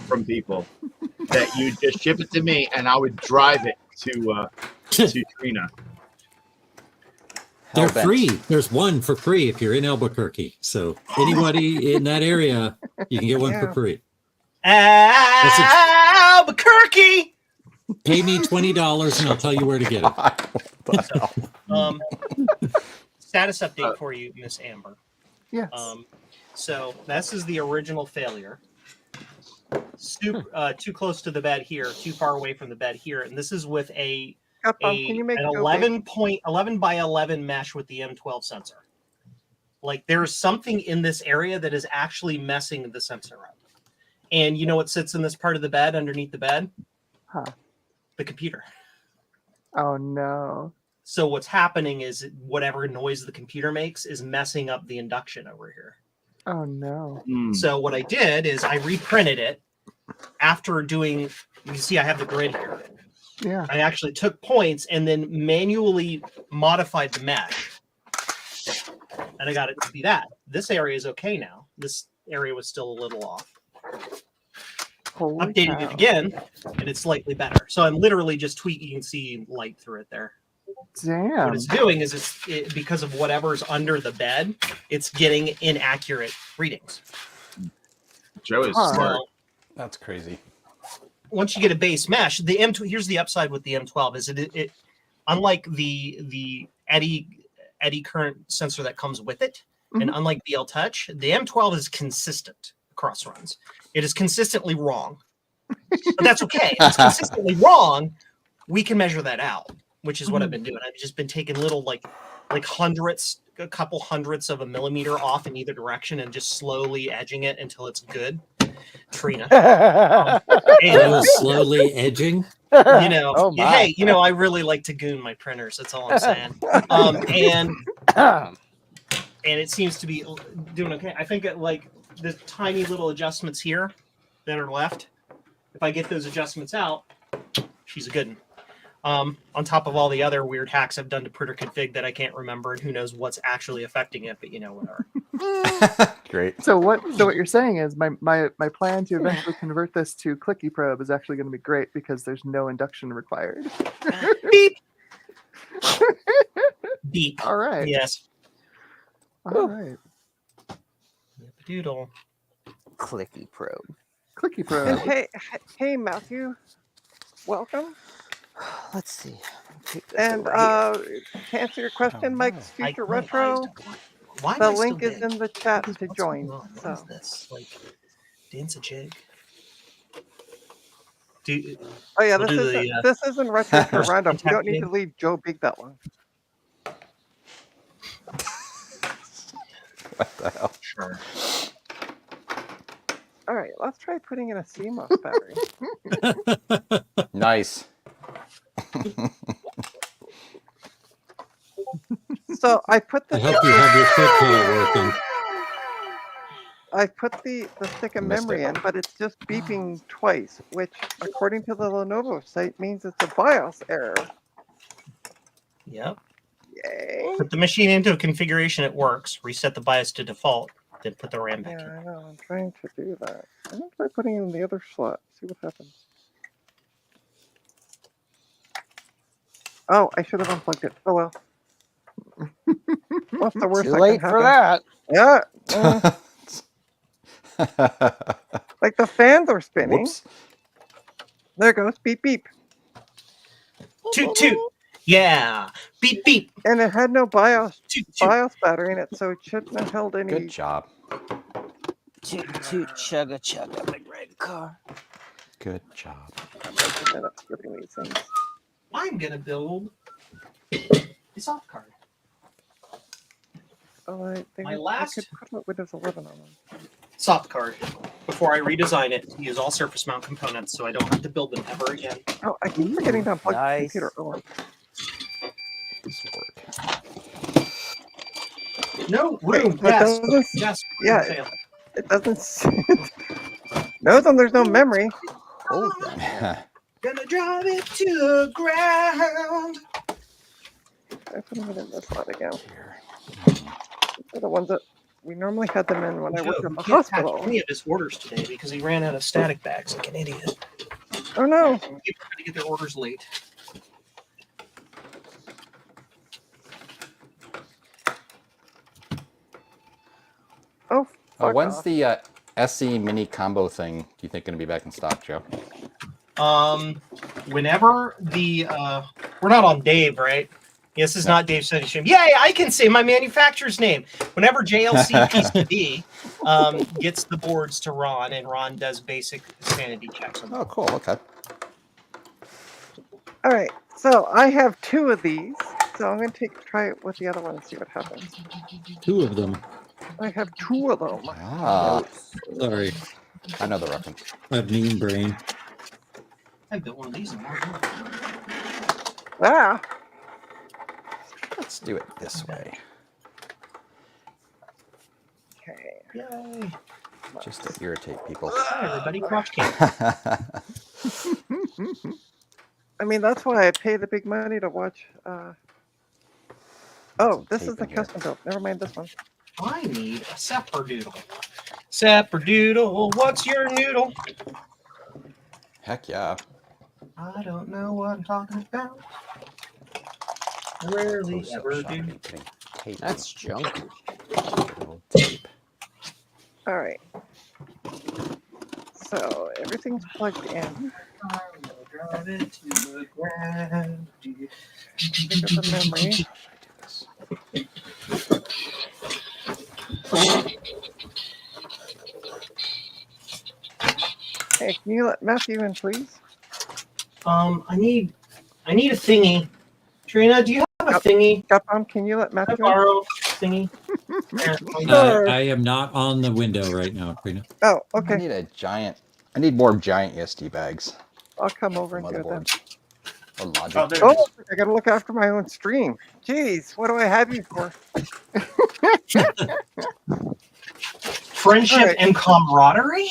from people that you just ship it to me, and I would drive it to Trina. They're Hellbent. free. There's one for free if you're in Albuquerque. So anybody in that area, you can get one for Yeah. free. Albuquerque. Pay me $20 and I'll tell you where to get it. Status update for you, Miss Amber. Yes. So this is the original failure. Too close to the bed here, too far away from the bed here, and this is with can you make an an 11 by 11 mesh with the M12 sensor. Like there's something in this area that is actually messing the sensor up. And you know what sits in this part of the bed, underneath the bed? Huh. The computer. Oh no. So what's happening is whatever noise the computer makes is messing up the induction over here. Oh no. So what I did is I reprinted it after doing, you see I have the grid here. Yeah. I actually took points and then manually modified the mesh. And I got it to be that. This area is okay now. This area was still a little off. Holy Updated cow. it again, and it's slightly better. So I'm literally just tweaking and seeing light through it there. Damn. What it's doing is because of whatever's under the bed, it's getting inaccurate readings. Joe is Huh. smart. So That's crazy. once you get a base mesh, the M2 here's the upside with the M12 is it unlike the eddy current sensor that comes with it, and unlike BL Touch, the M12 is consistent across runs. It is consistently wrong, but that's okay. If it's consistently wrong, we can measure that out, which is what I've been doing. I've just been taking little like hundredths, a couple hundredths of a millimeter off in either direction, and just slowly edging it until it's good. Trina. Oh, slowly edging. You know, Oh, my. hey, you know, I really like to goon my printers. That's all I'm saying. And it seems to be doing okay. I think that like the tiny little adjustments here that are left, if I get those adjustments out, she's a good one. On top of all the other weird hacks I've done to printer config that I can't remember, and who knows what's actually affecting it, but you know, whatever. Great. So what you're saying is my plan to eventually convert this to Clicky Probe is actually going to be great because there's no induction required. Beep. Beep. All right. Yes. All right. Doodle. Clicky probe. Clicky And Probe. hey, Matthew, welcome. Let's see. Take this And over here. to answer your question, Mike's Future My Retro, eyes don't- Why am the I still link is dead? in the chat What's to going join. on? What is So, this? Like, dance a jig? Do, oh yeah, We'll this do isn't the, this isn't Retro to Roundup. You don't need to Kentucky. leave Joe Big that long. What the hell? sure. All right, let's try putting in a CMOS battery. Nice. So I put I the hope you have your foot pedal working. I put the stick of Missed memory it. in, but it's just beeping twice, which according to the Lenovo site means it's a BIOS error. Yep. Yay! Put the machine into a configuration, it works. Reset the BIOS to default, then put the RAM back Yeah, in. I know. I'm trying to do that. I'm gonna try putting it in the other slot. See what happens. Oh, I should have unplugged it. Oh well. What's the worst Too that late can for happen? that. Yeah. Like the fans are spinning. Whoops. There it goes. Beep beep. Toot toot. Yeah. Beep beep. And it had no BIOS Toot toot. battery in it, so it shouldn't have held any. Good job. Toot toot chugga chugga big red car. Good job. I'm making up scripting these things. I'm gonna build a soft card. Oh, I think My I last- could put Windows 11 on them. Soft card. Before I redesign it to use all surface mount components so I don't have to build them ever again. Oh, I keep forgetting to unplug Nice. the computer. Oh, well. This will work. No Wait, room. that Yes. doesn't- Yes. Yeah. Fail. It doesn't. Knows them there's no memory. Oh, Gonna drive it to the ground. I put them in this slot again. They're the ones that we normally had them in when I worked Joe, at the he can't patch hospital. any of his orders today because he ran out of static bags like an idiot. Oh no. People are gonna get their orders late. Oh, fuck When's off. the SE mini combo thing? Do you think going to be back in stock, Joe? Whenever the we're not on Dave, right? Yes, this is not Dave Sunny Stream. Yay, I can say my manufacturer's name. Whenever JLC PCB gets the boards to Ron, and Ron does basic sanity checks on them. Oh, cool. Okay. All right. So I have 2 of these. So I'm going to try it with the other one and see what happens. 2 of them. I have 2 of them. Ah, Sorry, I know the reference. I have mean brain. I built one of these. Ah. Let's do it this way, Okay. Yay! just to irritate people. Hi, everybody, crotch cam. I mean, that's why I pay the big money to watch. Oh, this is tape the in here. custom built. Never mind this one. I need a Sapperdoodle. Sapperdoodle, what's your noodle? Heck yeah. I don't know what I'm talking about. I rarely Close-up ever shot do. of me putting tape that's junk. little tape. All right. So everything's plugged in. I will drive it to the ground. Think of the memory. Hey, can you let Matthew in, please? I need a thingy. Trina, do you have a thingy? Gapon, can you let Can I Matthew in? borrow a thingy? Sure. I am not on the window right now, Trina. Oh, I okay. need a giant. I need more giant ESD bags. I'll come over For and do it then. motherboards. Or logic. Oh, there it Oh, is. I gotta look after my own stream. Jeez, what do I have you for? Friendship Alright. and camaraderie?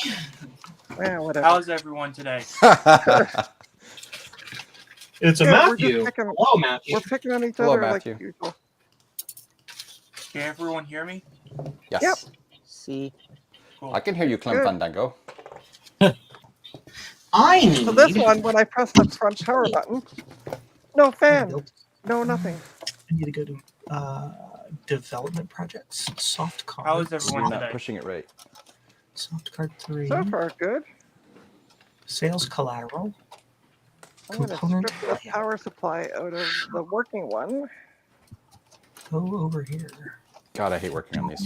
Well, whatever. How's everyone today? It's a Yeah, we're just Matthew. picking- Hello, Matthew. We're picking on each Hello, other Matthew. like usual. Can everyone hear me? Yes. Yep. See, Cool. I can hear you, Clem Good. Fandango. I need. So this one, when I press the front power button, no fan, no nothing. I need to go to development projects, soft card. How is everyone You're not today? pushing it right. Soft card 3. So far, good. Sales collateral. I'm gonna Component strip the layout. power supply out of the working one. Go over here. God, I hate working on these.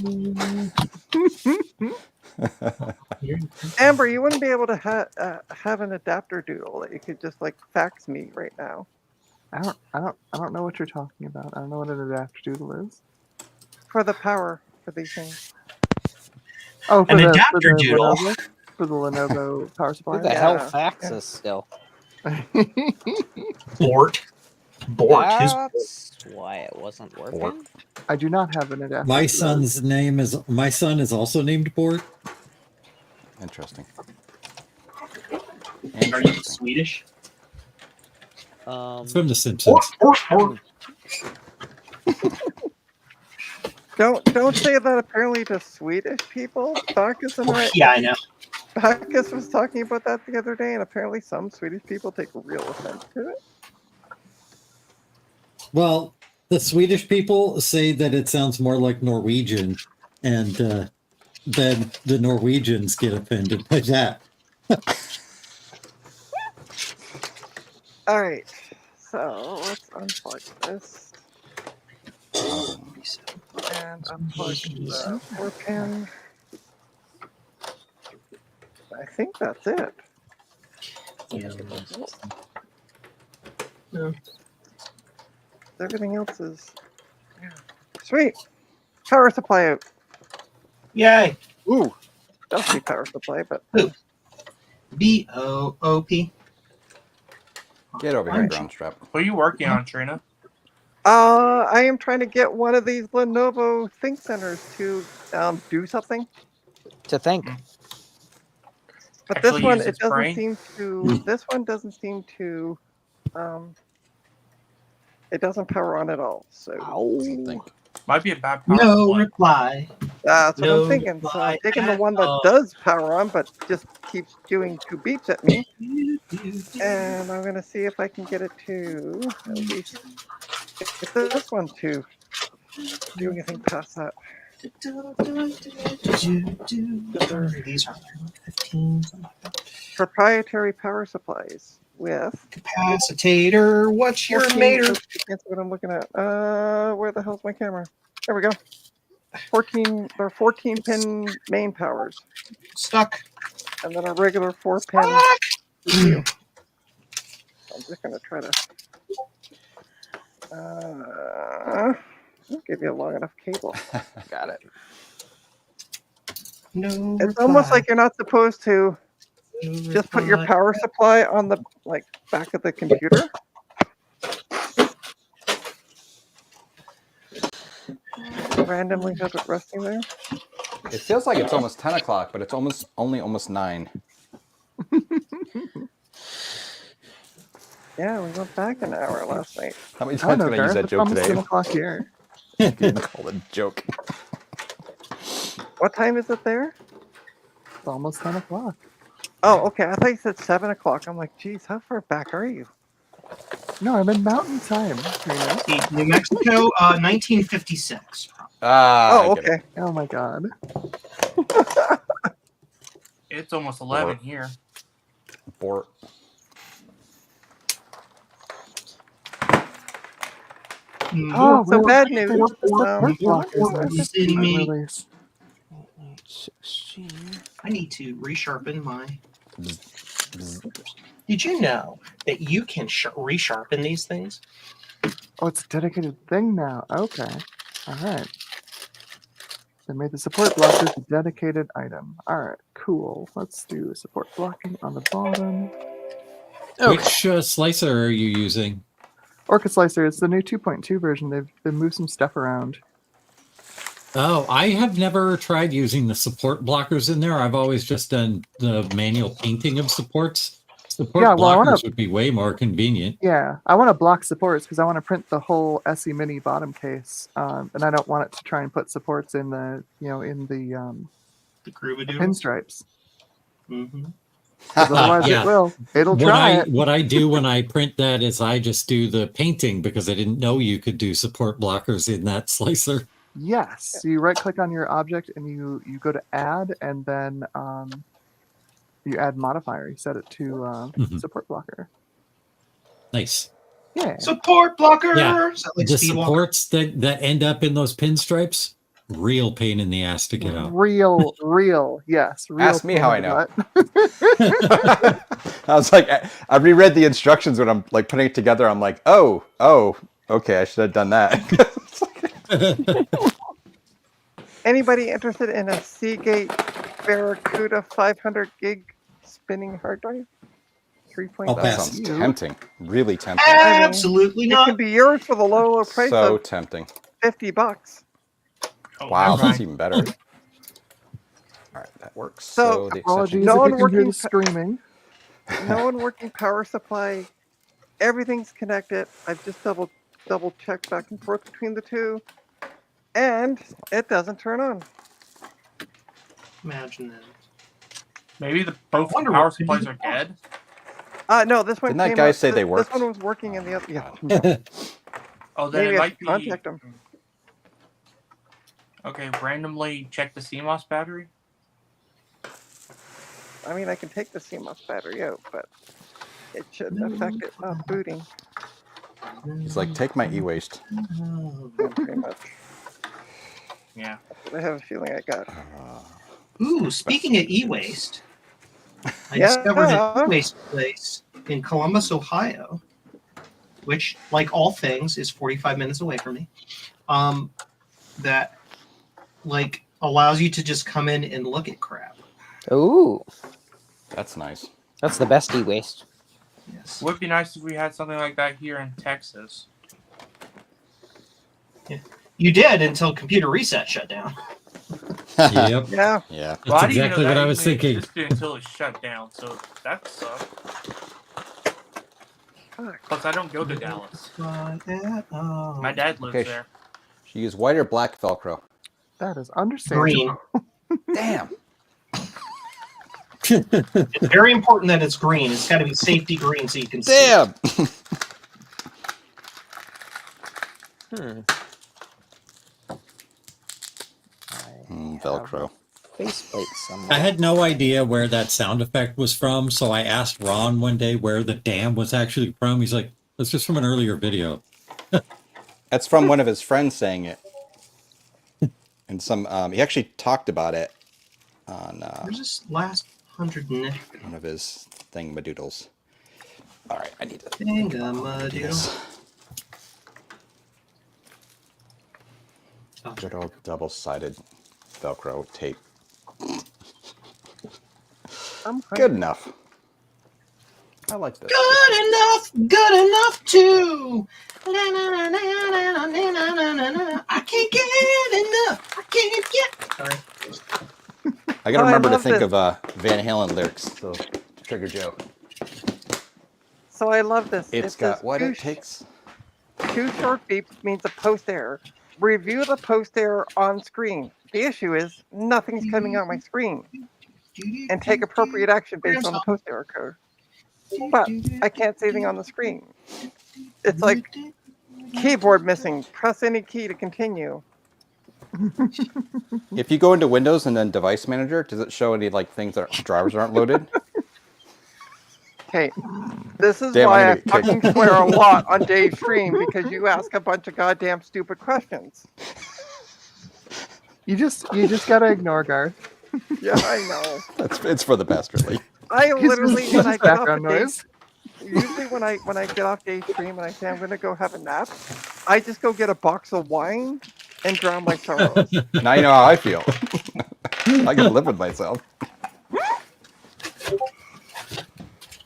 Here. Amber, you wouldn't be able to have an adapter doodle that you could just like fax me right now. I don't know what you're talking about. I don't know what an adapter doodle is. For the power for these things. Oh, for An the, adapter doodle. Lenovo, for the Lenovo power who supply. the hell Yeah. faxes still? Bort. Bort. Who's That's why it wasn't working. I do not have an adapter. My doodle. my son is also named Bort. Interesting. Are you Interesting. Swedish? From The Simpsons. Bort. Don't say that apparently to Swedish people. Bacchus and I, Yeah, I know. Bacchus was talking about that the other day, and apparently some Swedish people take real offense to it. Well, the Swedish people say that it sounds more like Norwegian, and then the Norwegians get offended by that. All right, so let's unplug this and unplug the 4-pin. I think that's it. Yeah. Everything else is sweet. Power supply out. Yay. Ooh, that's the power supply, but BOOP. Get over here, ground strap. What are you working on, Trina? I am trying to get one of these Lenovo Think Centers to do something. To think. But Actually this one, use it its doesn't brain? seem to. This one doesn't seem to. It doesnesn't power on at all. So Doesn't think. Might be a bad power No supply. reply. that's what No I'm thinking. So I'm reply taking the at one that all. does power on, but just keeps doing 2 beeps at me. And I'm gonna see if I can get it to at least get this one to do anything past that. These are 15. Proprietary power supplies with Capacitator, what's your 14 mater? oops, I can't see what I'm looking at. Where the hell's my camera? There we go. 14. There are 14 pin main powers, Stuck. and then a regular 4-pin Stuck. EQ. I'm just gonna try to. I'll give you a long enough cable. Got it. No It's almost reply. like you're not supposed to No just put your reply. power supply on the back of the computer. Randomly have it resting there. It feels like it's almost 10 o'clock, but it's almost 9. Yeah, we went back an hour last night. How many I don't times know, can I use Garth. that It's joke almost 10 today? o'clock here. Call it a joke. What time is it there? It's almost 10 o'clock. Oh, okay. I thought you said 7 o'clock. I'm like, geez, how far back are you? No, I'm in mountain time. Trina. New Mexico, 1956. Ah. Oh, I get it. okay. Oh my god. It's almost 11 here. Bort. Oh, so well, bad news. Port block is Are you this kidding me? release. I need to resharpen my. Did you know that you can resharpen these things? Oh, it's a dedicated thing now. Okay. All right. They made the support blockers a dedicated item. All right, cool. Let's do support blocking on the bottom. Which slicer are you using? Orca Slicer, it's the new 2.2 version. They've moved some stuff around. Oh, I have never tried using the support blockers in there. I've always just done the manual painting of supports. Support Yeah, well, I blockers wanna- would be way more convenient. Yeah, I want to block supports because I want to print the whole SE Mini bottom case, and I don't want it to try and put supports in the The Groovadoodles. pinstripes. Mm-hmm. 'Cause otherwise, Yeah. it will. It'll What try I it. what I do when I print that is I just do the painting because I didn't know you could do support blockers in that slicer. Yes. So you right click on your object and you go to add, and then you add modifier. You set it to Mhm. support blocker. Nice. Yeah. Support blocker. Yeah. Is that like The Speedwalker? supports that end up in those pinstripes, real pain in the ass to get out. Real. Yes. Real Ask me pain how in I the butt. I was like, I reread the instructions when I'm like putting it together. I'm like, oh, okay, I should have done that. Anybody interested in a Seagate Barracuda 500 gig spinning hard drive? 3.0. I'll That pass. sounds tempting. Really tempting. Absolutely It not. can be yours for the low price So of tempting. $50. Oh, Wow, never that's mind. even better. All right, that works. So, the Apologies extension. No if one you can hear working the screaming. No one working power supply. Everything's connected. I've just double checked back and forth between the two, and it doesn't turn on. Imagine that. Maybe both wonder power what- supplies are dead. No, this one. Didn't that came guy up- say they this worked? one was working in the other. Yeah. Oh, then Maybe it I might should be. contact them. Okay, randomly check the CMOS battery. I mean, I can take the CMOS battery out, but it shouldn't affect it not booting. He's like, take my e-waste. Yeah, pretty much. Yeah. That's what I have a feeling I got. Ooh, speaking of e-waste, I Yeah. discovered an e-waste place in Columbus, Ohio, which, like all things, is 45 minutes away from me. That like allows you to just come in and look at crap. Ooh, That's nice. that's the best e-waste. Yes. Would be nice if we had something like that here in Texas. You did until Computer Reset shut down. Yep. Yeah. Yeah. Well, I That's didn't even know exactly that what I was even thinking. existed until it shut down, so that sucks. Fuck. Plus, I don't go to Dallas. My dad lives Okay. there. Should you use white or black Velcro? That is understandable. Green. Damn. It's very important that it's green. It's got to be safety green so you can see. Damn. Velcro. Faceplate somewhere. I had no idea where that sound effect was from, so I asked Ron one day where the damn was actually from. He's like, "That's just from an earlier video." That's from one of his friends saying it. And some he actually talked about it on Where's this last 100 nick? one of his thingamadoodles. All right, I need to do Thingamadoodle. this. Oh. Good old double-sided Velcro tape. I'm Good enough. I like this. Good enough too. I can't get enough. I can't get. Sorry. I gotta Oh, I remember to love think this. of Van Halen lyrics. So Trigger Joe. So I love this. It's It got says what two it takes. Two short beeps means a post error. Review the post error on screen. The issue is nothing's coming on my screen. And take appropriate action based on the post error code. But I can't see anything on the screen. It's like keyboard missing. Press any key to continue. If you go into Windows and then Device Manager, does it show any like things that drivers aren't loaded? Okay, this is Damn, why I I'm gonna get fucking kicked. swear a lot on Dave's stream because you ask a bunch of goddamn stupid questions. You just gotta ignore Garth. Yeah, I know. It's for the best, really. I literally His when I get off background of noise. usually when I get off Dave's stream and I say I'm gonna go have a nap, I just go get a box of wine and drown my sorrows. Now you know how I feel. I can live with myself.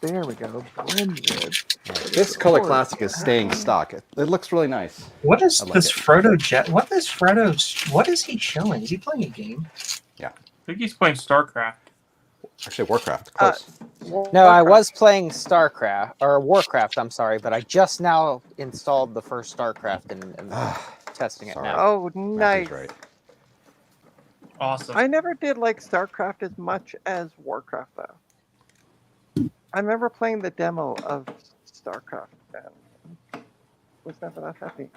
There we go. Blended. This color classic is staying stock. It looks really nice. What is I like this it. Frodo Jet? What is Frodo? What is he showing? Is he playing a game? I think he's playing StarCraft. Actually, Warcraft. Close. No, I was playing StarCraft or Warcraft. I'm sorry, but I just now installed the first StarCraft and testing it Sorry. now. Oh, Matthew's nice. right. Awesome. I never did like StarCraft as much as Warcraft though. I remember playing the demo of StarCraft and was never that happy.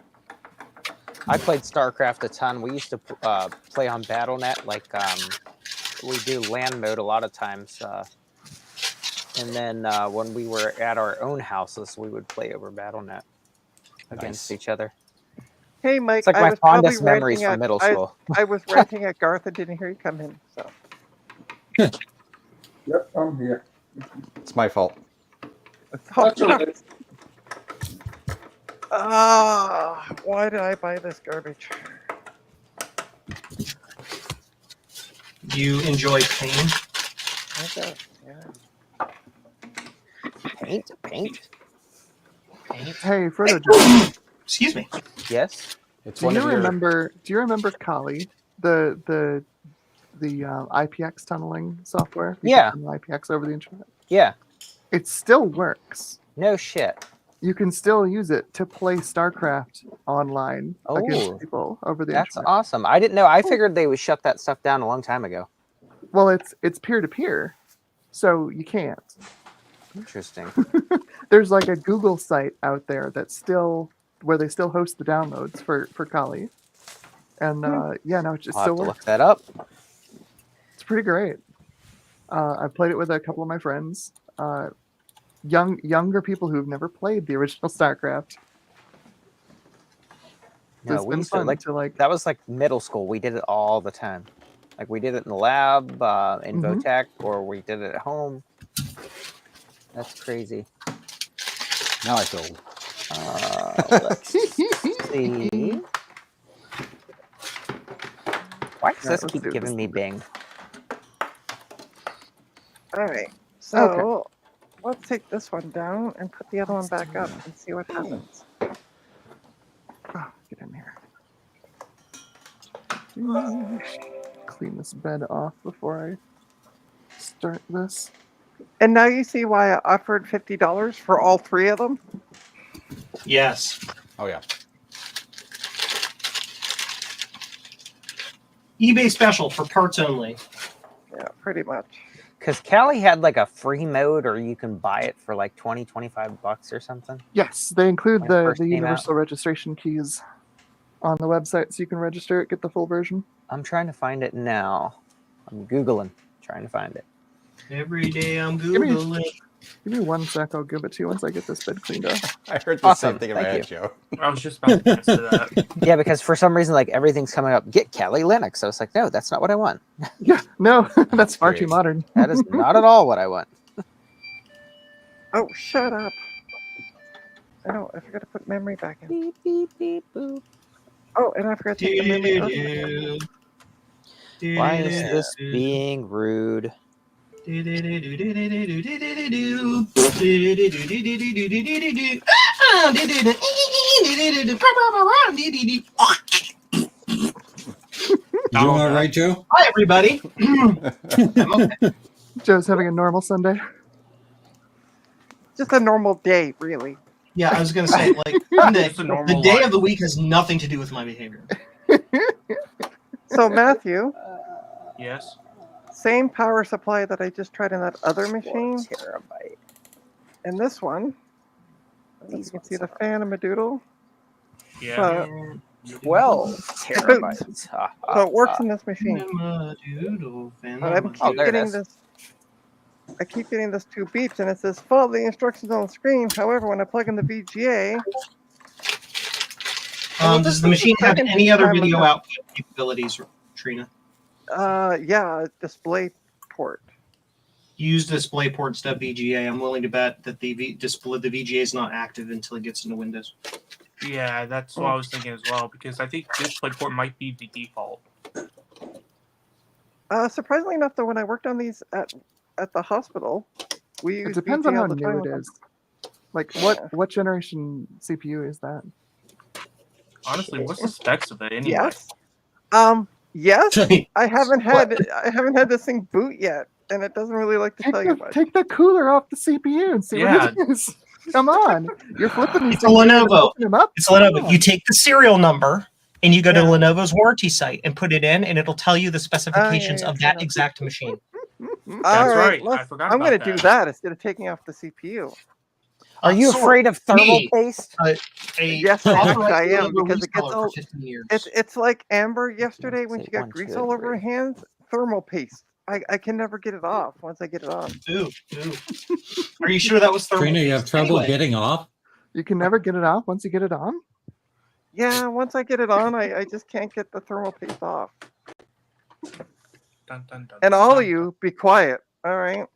I played StarCraft a ton. We used to play on BattleNet, like we do LAN mode a lot of times. And then when we were at our own houses, we would play over BattleNet against Nice. each other. Hey Mike, It's like I my was probably fondest memories ranting from at- middle school. I was ranting at Garth and didn't hear you come in. So Yep, I'm here. It's my fault. That's okay. Why did I buy this garbage? You enjoy pain? I guess, yeah. Paint? Hey, Frodo. Joe, Excuse me. Yes. It's do one you of your. remember? Do you remember Kali, the IPX tunneling software? You Yeah. can tunnel IPX over the internet. Yeah. It still works. No shit. You can still use it to play StarCraft online Oh, against people over the That's internet. awesome. I didn't know. I figured they would shut that stuff down a long time ago. Well, it's peer to peer, so you can't. Interesting. There's like a Google site out there that's still where they still host the downloads for Kali, and yeah, no, it just I'll have still to works. look that up. It's pretty great. I've played it with a couple of my friends, younger people who've never played the original StarCraft. No, It's we been used to fun like to like. that was like middle school. We did it all the time. Like we did it in the lab, in Mhm. Votech, or we did it at home. That's crazy. Now I feel. Let's see. Why does Yeah, this let's keep do giving this me one. bing? All right. So let's take this one down and put the other one back up and see what happens. Oh, get in here. clean this bed off before I start this. And now you see why I offered $50 for all 3 of them. Yes. Oh yeah. eBay special for parts only. Yeah, pretty much. Because Callie had like a free mode, or you can buy it for like 20, 25 bucks or something. Yes, they include When it the first came universal registration keys on the website, so you can register it, get the full version. I'm trying to find it now. I'm Googling, trying to find it. Every day I'm me- Googling. Give me 1 sec, I'll give it to you once I get this bed cleaned up. I heard the Awesome, same thing in my thank head, Joe. I was just about to answer that. Yeah, because for some reason, like everything's coming up, get Callie Linux. I was like, no, that's not what I want. Yeah, no, that's far too Great. modern. That is not at all what I want. Oh, shut up. I forgot to put memory back in. Beep, beep, beep, boop. Oh, and I forgot to take the memory out. Why is this being rude? You doing all right, Joe? Hi, everybody. I'm okay. Joe's having a normal Sunday. Just a normal day, really. Yeah, I was gonna say, like, It's a the normal day life. of the week has nothing to do with my behavior. So, Matthew, Yes. same power supply that I just tried in that other machine, 4 terabyte. and this one. You These can ones see the are fan and medulla. Yeah. 12 terabytes. Ha, ha, So it works ha. in this machine. But I keep Oh, there it getting is. this. I keep getting this 2 beeps, and it says follow the instructions on the screen. However, when I plug in the VGA, Does the machine have any other video output capabilities, Trina? yeah, display port. Use DisplayPort instead of VGA. I'm willing to bet that the VGA is not active until it gets into Windows. Yeah, that's what I was thinking as well, because I think DisplayPort might be the default. Surprisingly enough, though, when I worked on these at the hospital, we It used depends VGA on how all the time new with it them. is. Like, what generation CPU is that? Honestly, what's the specs of it anyway? Yes. Yes. I haven't had this thing boot yet, and it doesn't really like to tell you much. Take the cooler off the CPU and see Yeah. what it is. Come on, you're flipping these It's a things around and Lenovo. open them up. It's Lenovo. You take the serial number and you go to Yeah. Lenovo's warranty site and put it in, and it'll tell you the specifications yeah, of that yeah. exact machine. All That's right. let's- I forgot I'm about going to do that. that instead of taking off the CPU. Are you Sword, afraid of thermal me, paste? A Yes, I authorized actually am, Lenovo because it gets reseller all. for 15 years. It's like Amber yesterday when Say she got 1, grease 2, all over her 3. hands. Thermal paste. I can never get it off once I get it on. Ooh. Are you sure that was thermal? Trina, you have paste? trouble Anyway, getting off? You can never get it off once you get it on. Yeah, once I get it on, I just can't get the thermal paste off. Dun, dun, dun, And all dun. of you, be quiet. All right.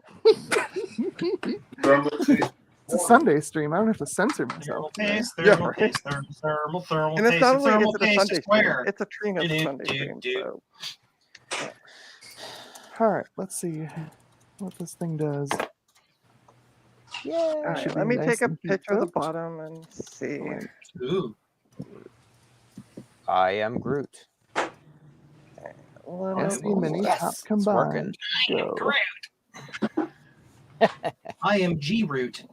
It's a Sunday stream. I don't have to censor myself. Thermal paste, Yeah, thermal right. paste, thermal And it's paste. not only Thermal is it a paste Sunday is stream, where? it's a Trina Do, Sunday do, stream. do. So All right, let's see what this thing does. all right, should let be me nice take a and picture of the heat bottom and see. Ooh. I am Groot. SE Mini Yes, top it's combined. working. Go. I am Groot.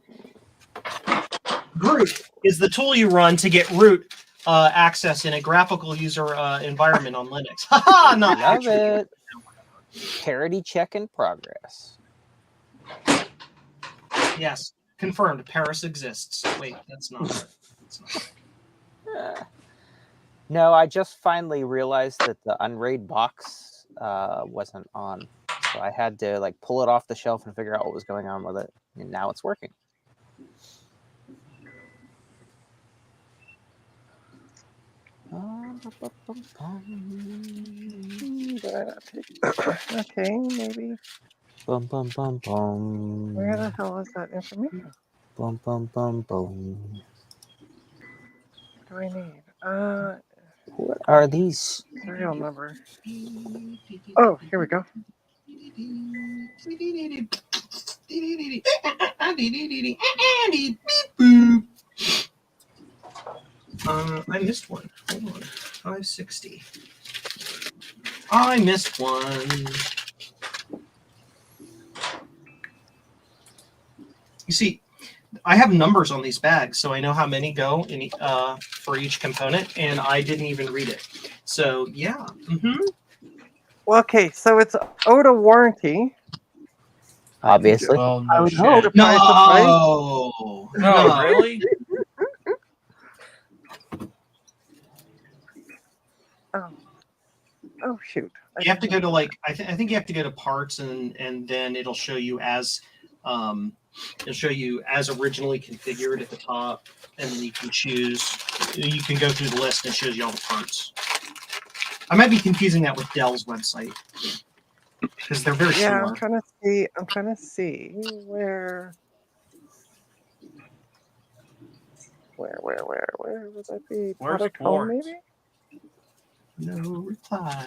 Groot is the tool you run to get root access in a graphical user environment on Linux. Haha, not Love actually. it. Parity check in progress. Yes, confirmed. Paris exists. Wait, that's not right. That's not right. No, I just finally realized that the Unraid box wasn't on. So I had to like pull it off the shelf and figure out what was going on with it. And now it's working. Okay, maybe. Bum bum bum bum. Where the hell is that information? Bum bum bum bum. What do I need? What are these? Serial number. Oh, here we go. I missed one. Hold on. 560. I missed one. You see, I have numbers on these bags, so I know how many go in for each component, and I didn't even read it. So yeah. Well, okay, so it's OTA warranty. Obviously. Well, I no would shit. hope. The price of price. No, really? Oh shoot! You have to go to like I think you have to go to parts and then it'll show you as originally configured at the top, and then you can choose. You can go through the list and it shows you all the parts. I might be confusing that with Dell's website because they're very Yeah, similar. I'm trying to see where would that be? Where's Product home, Florence? maybe? No reply.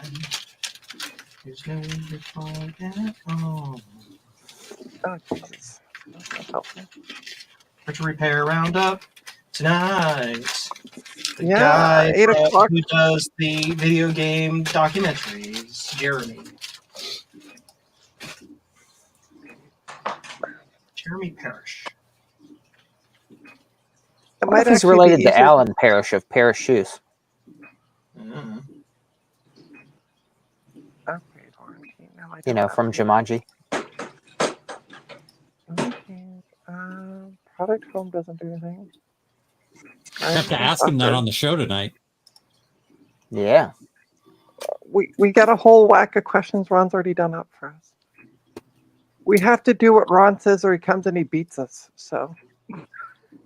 There's no reply at all. Oh Jesus! That's not helpful. Virtual Repair Roundup tonight. The Yeah, guy 8 o'clock. who does the video game documentaries, Jeremy Parrish. It What if he's actually be related easier to Alan Parrish of Parrish Shoes? Upgrade warranty. No, I You don't know, have from it. Jumanji. Okay. Product home doesn't do anything. I have to ask him that on the show tonight. Yeah. We got a whole whack of questions Ron's already done up for us. We have to do what Ron says or he comes and he beats us. So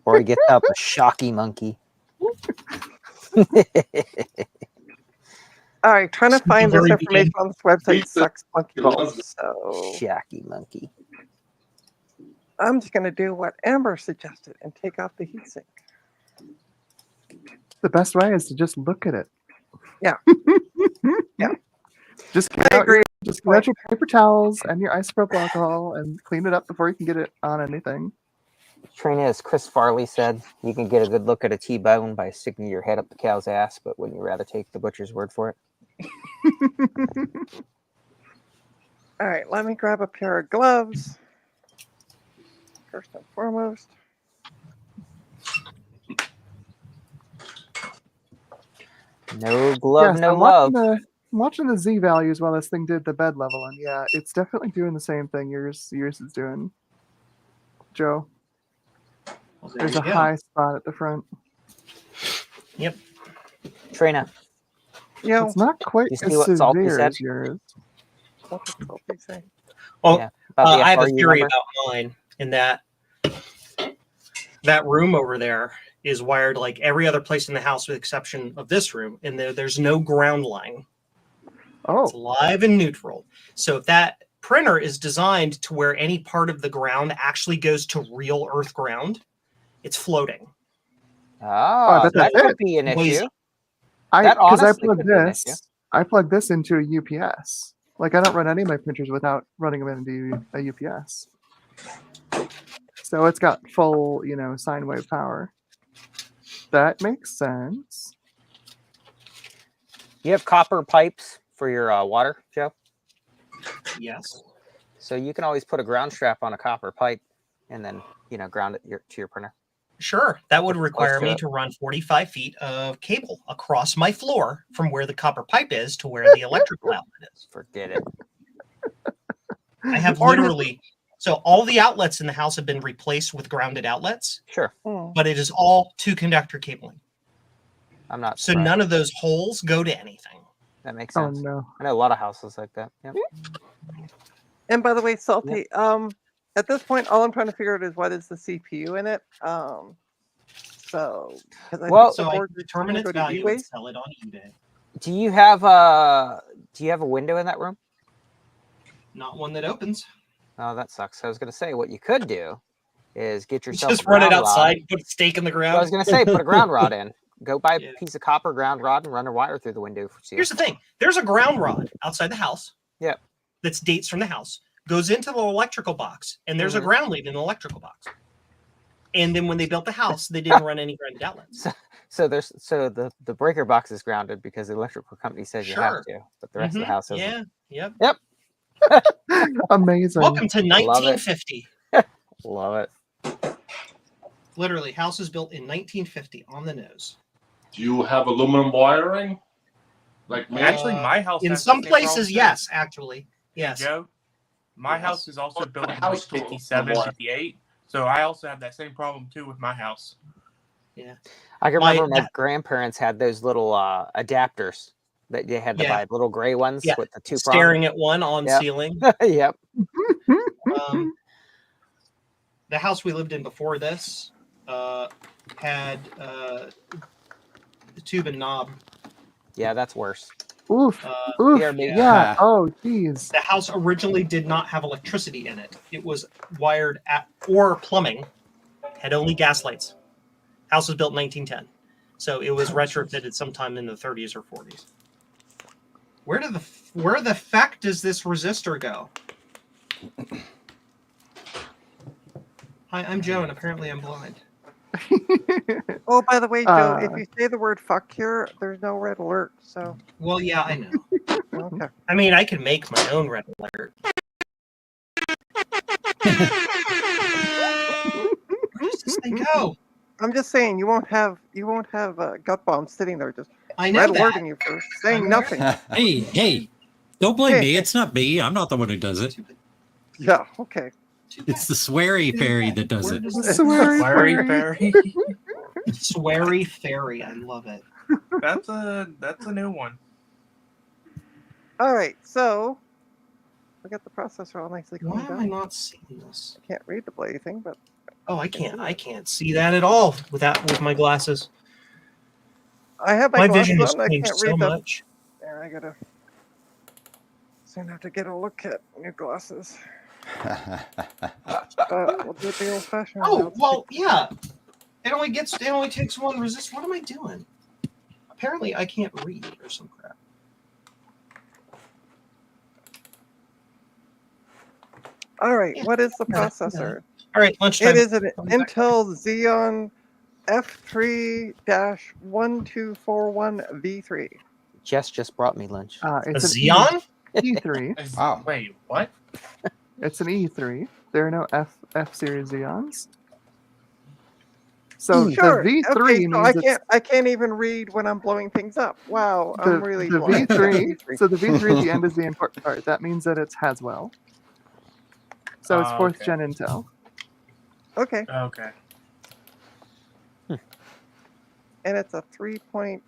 Or he gets up a shocky monkey. all right, trying to find this Very information on this website Beats it. sucks monkey He loves balls. it. So Shocky monkey. I'm just gonna do what Amber suggested and take off the heatsink. The best way is to just look at it. Yeah. Yeah. Just get I out, agree. just get out your paper towels and your isopropyl alcohol and clean it up before you can get it on anything. Trina, as Chris Farley said, you can get a good look at a T-bone by sticking your head up the cow's ass, but wouldn't you rather take the butcher's word for it? All right, let me grab a pair of gloves. First and foremost. No glove, Yes, no I'm love. watching the Z values while this thing did the bed level, and yeah, it's definitely doing the same thing yours is doing. Joe, Well, there there's you a go. high spot at the front. Trina, You know, It's not quite You see as what Salty severe said? as yours. what the fuck they say? Well, Yeah, about the I have a FRU theory number. about mine in that that room over there is wired like every other place in the house with the exception of this room, and there's no ground line. It's Oh, live and neutral. So if that printer is designed to where any part of the ground actually goes to real earth ground, it's floating. Ah, bet that that's could it. be an Noisy. issue. I That because I honestly plugged could be an this. I plugged this into a UPS. Like I don't run any of my printers without running them into a UPS. So it's got full, sine wave power. That makes sense. You have copper pipes for your water, Joe? Yes. So you can always put a ground strap on a copper pipe and then, ground it to your printer. Sure. That would Close require to me it. to run 45 feet of cable across my floor from where the copper pipe is to where the electrical outlet is. Forget it. I have Or just- literally, so all the outlets in the house have been replaced with grounded outlets, Sure. but it is all two conductor cabling. I'm not So surprised. none of those holes go to anything. That makes Oh sense. no. I know a lot of houses like that. Yep. And by the way, Salty, at this point, all I'm trying to figure out is what is the CPU in it. So, because I Well- think the So I board can determine its go to value eBay. and sell it on eBay. Do you have a window in that room? Not one that opens. Oh, that sucks. I was gonna say what you could do is get yourself Just a run it ground rod. outside, put a stake in the I ground. was gonna say put a ground rod in. Go buy Yeah. a piece of copper ground rod and run a wire through the window for seal. Here's the thing. There's a ground rod outside the house. Yep. That's dates from the house. Goes into the electrical box, and there's a Mhm. ground lead in the electrical box. And then when they built the house, they didn't run any grounded outlets. So the breaker box is grounded because the electrical company says you have Sure. to, but the rest of the house isn't. Yeah. Yep. Amazing. Welcome to Love it. 1950. Love it. Literally, house was built in 1950 on the nose. Do you have aluminum wiring? Like me? Actually, my house In has the some same places, problem, too. yes. Actually, yes. Joe, my Yes. house is also built in like House tool. 57, 58. So I also have that same problem too with my house. I can My- remember my grandparents had those little adapters that you had to Yeah. buy, little gray ones Yeah. with the two Staring at one on Yep. ceiling. Yep. The house we lived in before this had the tube and knob. Yeah, that's worse. Oof. Uh, Oof. here, maybe- Yeah. Oh, geez. the house originally did not have electricity in it. It was wired at or plumbing, had only gas lights. House was built in 1910, so it was retrofitted sometime in the 30s or 40s. Where the feck does this resistor go? Hi, I'm Joe, and apparently I'm blind. Oh, by the way, Joe, if Uh, you say the word "fuck" here, there's no red alert. So Well, yeah, I know. okay. I mean, I can make my own red alert. Where does this thing go? I'm just saying you won't have gut bomb sitting there just I know red that. alerting you for saying I'm nothing. Hey, don't blame Hey, me. hey. It's not me. I'm not the one who does it. Yeah. Okay. It's the sweary fairy that does Where it. does The this- sweary Sweary fairy. fairy. Sweary fairy. I love it. That's a new one. All right. So we got the processor all nicely Why cleaned am up. I not seeing this? I can't read the bloody thing, but Oh, I can't see that at all with my glasses. I have My my glasses vision has on. I changed can't so read the. much. There, I gotta soon have to get a look at new glasses. We'll do it the old-fashioned. Oh, well, yeah. It only takes one resist. What am I doing? Apparently, I can't read or some crap. All right. Yeah. What is the Yeah. processor? All right, lunchtime. It is an I'll be back. Intel Xeon F3-1241V3. Jess just brought me lunch. A It's an Xeon? E3. Wow. Wait, what? It's an E3. There are no F series Xeons. So Sure. the V3 okay, so means I can't even read when I'm blowing things up. Wow, the, I'm really the blind. V3. So the V3 at the end is the important part. That means that it's Haswell. So it's fourth Okay. gen Intel. Okay, Okay. and it's a 3.50.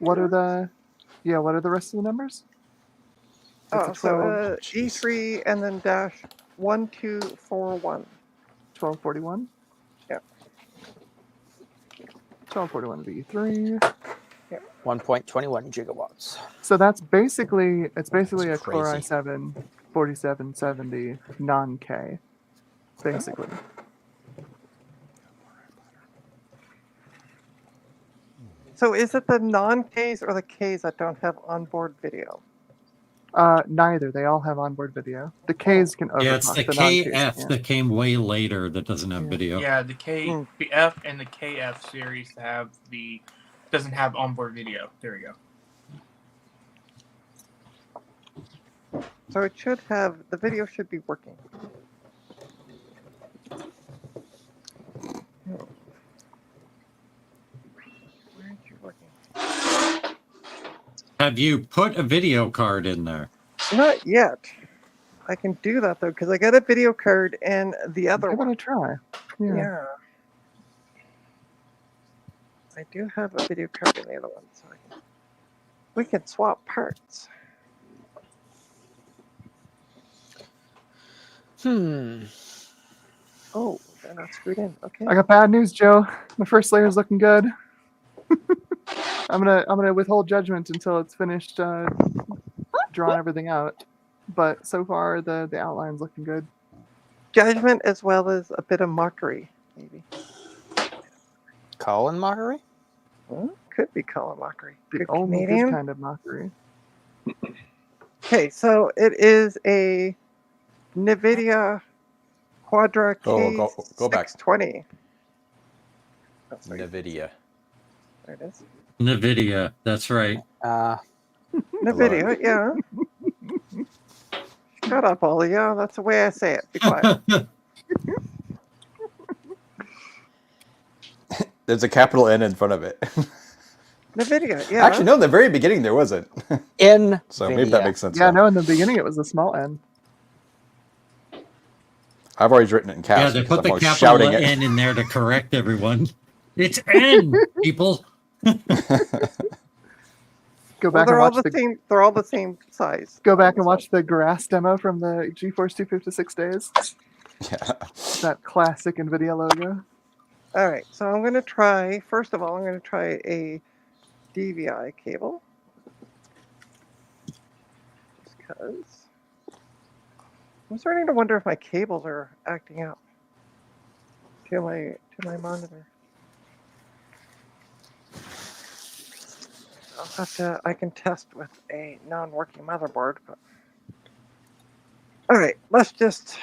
What are the rest of the numbers? Oh, It's a so 12, E3 and then dash 1241. 1241. Yep. 1241 V3. 1.21 gigawatts. So that's basically a That's Core crazy. i7 4770 non-K, basically. So is it the non-Ks or the Ks that don't have onboard video? Neither. They all have onboard video. The Ks can overclock. Yeah, it's the non-Ks KF can't. that came way later that doesn't have Yeah. video. Yeah, the F and the KF series doesn't have onboard video. There we go. So it should have, the video should be working. Where is you working? Have you put a video card in there? Not yet. I can do that though, because I got a video card and the other Give one. it a try. Yeah. Yeah. I do have a video card in the other one, so we can swap parts. Oh, they're not screwed in. Okay. I got bad news, Joe. My first layer is looking good. I'm gonna withhold judgment until it's finished drawing everything out. But so far the outline's looking good. Judgment as well as a bit of mockery, maybe. Colin Mockery? Could be Colin mockery. The Good only Canadian. good kind of mockery. Okay, so it is a NVIDIA Quadra Go back. K620. Oh, sorry. NVIDIA. There it is. NVIDIA. That's right. NVIDIA, yeah. Shut up, Ollie. Yeah, that's the way I say it. Be quiet. There's a capital N in front of it. NVIDIA, yeah. Actually, no, in the very beginning there wasn't. In So maybe that makes sense. Yeah, now. no, in the beginning it was a small N. I've always written it in caps. Yeah, they because put I'm the always capital shouting it. N in there to correct everyone. It's N, people. Go Well, back and they're all watch the the same. They're all the same size. go back and watch the grass demo from the GeForce 256 days. Yeah. That classic NVIDIA logo. All right, so I'm going to try. First of all, I'm going to try a DVI cable. Just because I'm starting to wonder if my cables are acting up to my monitor. I'll have to. I can test with a non-working motherboard, but all right. We're just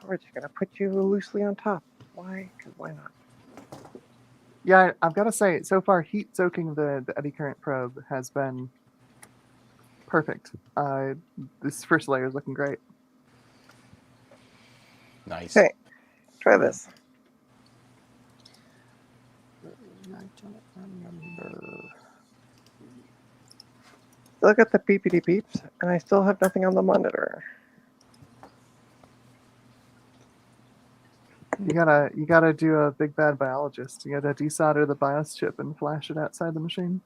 gonna put you loosely on top. Why? 'Cause why not? Yeah, I've got to say, so far, heat soaking the eddy current probe has been perfect. This first layer is looking great. Nice. Okay, try this. I don't remember. Still got the beepity beeps, and I still have nothing on the monitor. You gotta do a big bad biologist. You gotta desolder the BIOS chip and flash it outside the machine.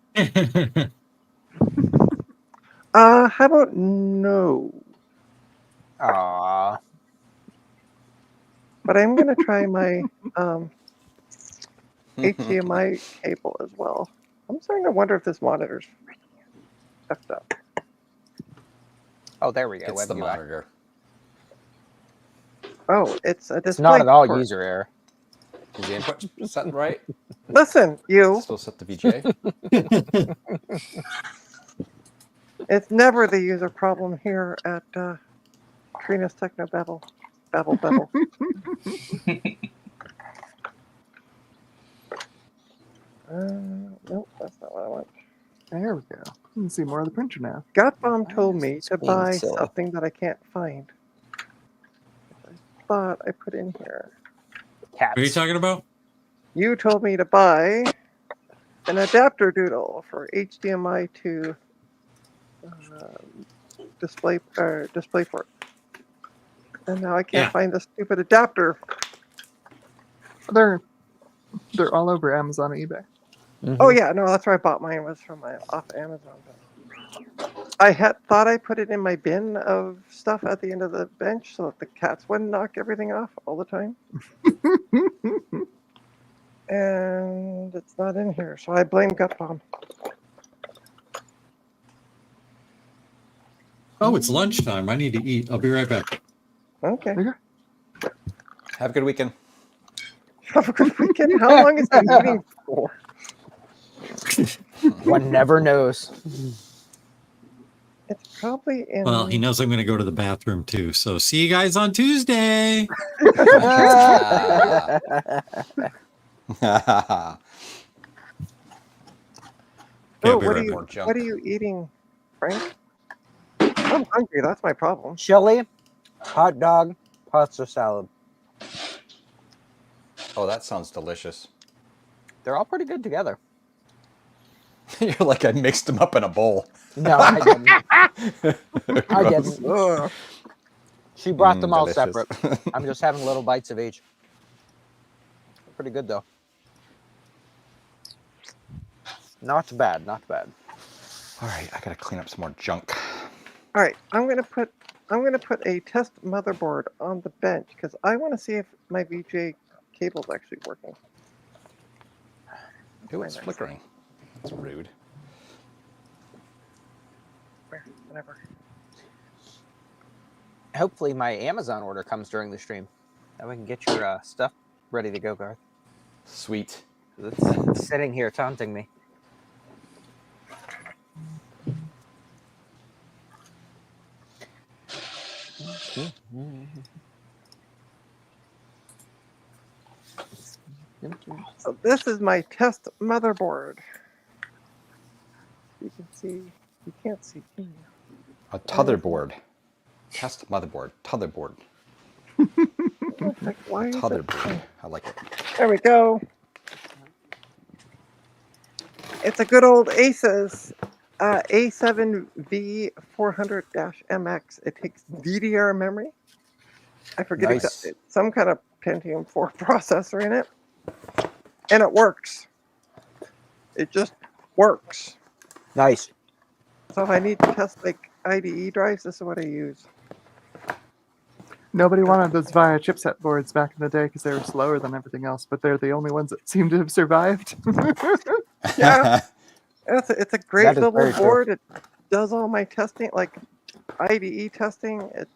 How about no? Aw. But I'm gonna try my HDMI cable as well. I'm starting to wonder if this monitor's effed up. Oh, there we go. It's the WebUI. monitor. Oh, it's a display. It's not at all port. user error. Is the input set right? Listen, you. Still set to VGA? It's never the user problem here at Trina's Techno Babble. Babble. Nope, that's not what I want. There we go. You can see more of the printer now. Gotbomb told Why is me this to being buy silly? something that I can't find. I thought I put in here. What are you Cats. talking about? You told me to buy an adapter doodle for HDMI to DisplayPort, and now I can't Yeah. find the stupid adapter. They're all over Amazon and eBay. Oh yeah, no, that's where I bought mine. Was from off Amazon. I had thought I put it in my bin of stuff at the end of the bench so that the cats wouldn't knock everything off all the time. And it's not in here, so I blame Gutbomb. Oh, it's lunchtime. I need to eat. I'll be right back. Okay. Have a good weekend. Have a good weekend. How long is the meeting for? One never knows. It's probably in. Well, he knows I'm going to go to the bathroom too. So see you guys on Tuesday. Oh, Okay, what are right you? More junk. What are you eating, Frank? I'm hungry. That's my problem. Chili, hot dog, pasta salad. Oh, that sounds delicious. They're all pretty good together. You're like, I mixed them up in a bowl. No, I didn't. I didn't. Ugh. She brought them all delicious. separate. I'm just having little bites of each. Pretty good though. Not bad, not bad. All right, I gotta clean up some more junk. All right, I'm gonna put a test motherboard on the bench because I want to see if my VGA cable's actually working. Ooh, it's flickering. That's rude. Whatever. Hopefully my Amazon order comes during the stream. Then we can get your stuff ready to go, Garth. Sweet. It's sitting here taunting me. So this is my test motherboard. You can see, you can't see. Can you? A totherboard. Test motherboard. Totherboard. It's like, why is it? Totherboard. I like it. There we go. It's a good old Asus A7V 400-MX. It takes DDR memory. I forget Nice. exactly. Some kind of Pentium 4 processor in it. And it works. It just works. Nice. So if I need to test like IDE drives, this is what I use. Nobody wanted those VIA chipset boards back in the day because they were slower than everything else, but they're the only ones that seem to have survived. Yeah. It's a great That is little very true. board. It does all my testing, like IDE testing. It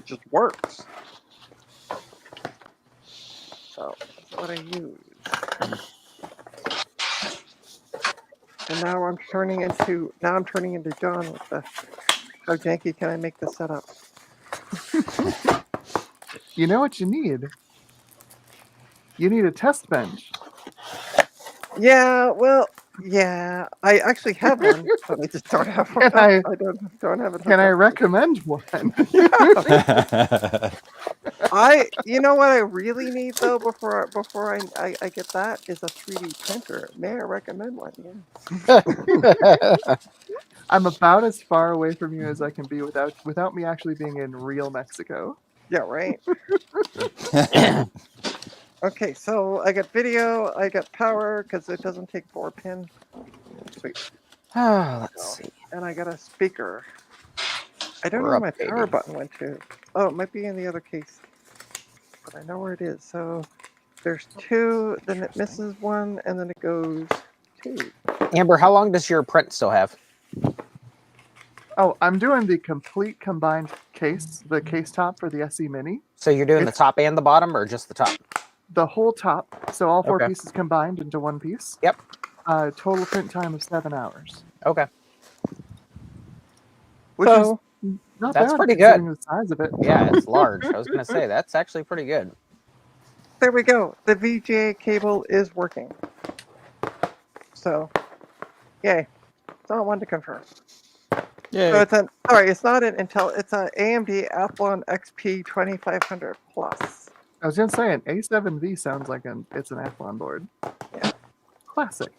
just works. So that's what I use. And now I'm turning into John with the how janky can I make this setup? You know what you need? You need a test bench. Yeah, well, yeah, I actually have one, but I just don't have one. Can I- don't have it. Can I hooked up. recommend one? You know what I really need though before I get that is a 3D printer. May I recommend one? Yeah. I'm about as far away from you as I can be without me actually being in real Mexico. Yeah, right. Okay, so I got video, I got power because it doesn't take 4-pin. Sweet. Let's see. And I got a speaker. I don't know We're where my power updating. button went to. Oh, it might be in the other case. But I know where it is. So there's 2, then it misses 1, and then it goes 2. Amber, how long does your print still have? Oh, I'm doing the complete combined case, the case top for the SE Mini. So you're doing the It's- top and the bottom, or just the top? The whole top, so all 4 Okay. pieces combined into one piece. Yep. Total print time of 7 hours. Okay. Which So- is not That's bad pretty considering the size of it. Yeah, it's large. I was gonna say that's actually pretty good. There we go. The VGA cable is working. So, yay. So I wanted to confirm. So it's it's not an Intel, it's an AMD Athlon XP 2500 Plus. I was gonna say an A7V sounds like it's an Athlon board. Yeah. Classic.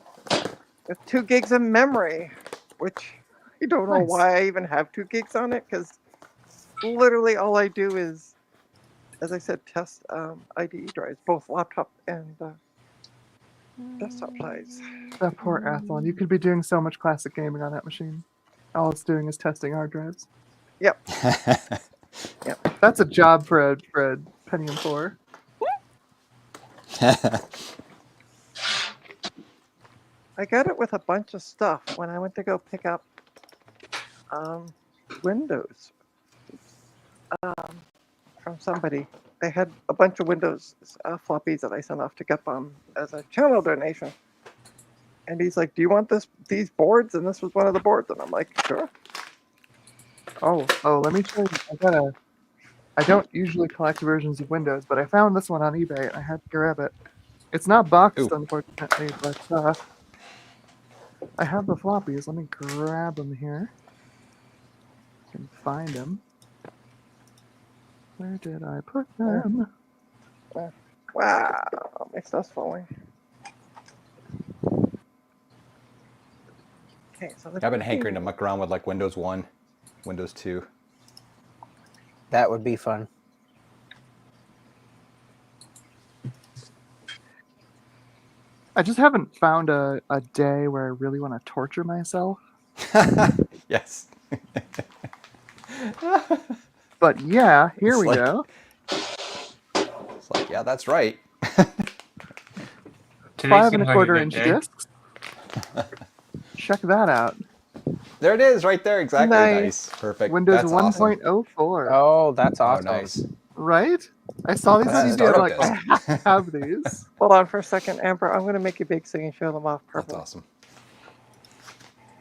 With 2 gigs of memory, which I don't know Nice. why I even have 2 gigs on it, because literally all I do is, as I said, test IDE drives, both laptop and desktop size. That poor Athlon. You could be doing so much classic gaming on that machine. All it's doing is testing hard drives. That's a job for a Pentium 4. I got it with a bunch of stuff when I went to go pick up Windows from somebody. They had a bunch of Windows floppies that I sent off to get them as a channel donation. And he's like, "Do you want these boards?" And this was one of the boards, and I'm like, "Sure." Oh, let me show you. I don't usually collect versions of Windows, but I found this one on eBay and I had to grab it. It's not boxed, Ooh. unfortunately, but I have the floppies. Let me grab them here. I can find them. Where did I put them? Wow, my stuff's falling. Okay, so I've been hankering to muck around with like Windows 1, Windows 2. That would be fun. I just haven't found a day where I really want to torture myself. Yes. But yeah, here It's we like- go. It's like, yeah, that's right. Today 5 seems like a 1/4 good inch day. discs. Check that out. There it is, right there. Exactly. Nice. Nice. Perfect. Windows That's awesome. 1.04. Oh, that's Oh, awesome. nice. Right? I saw these on That's eBay. I'm startup like, disc. I have these. Hold on for a second, Amber. I'm going to make you big so you can show them off That's purple. awesome.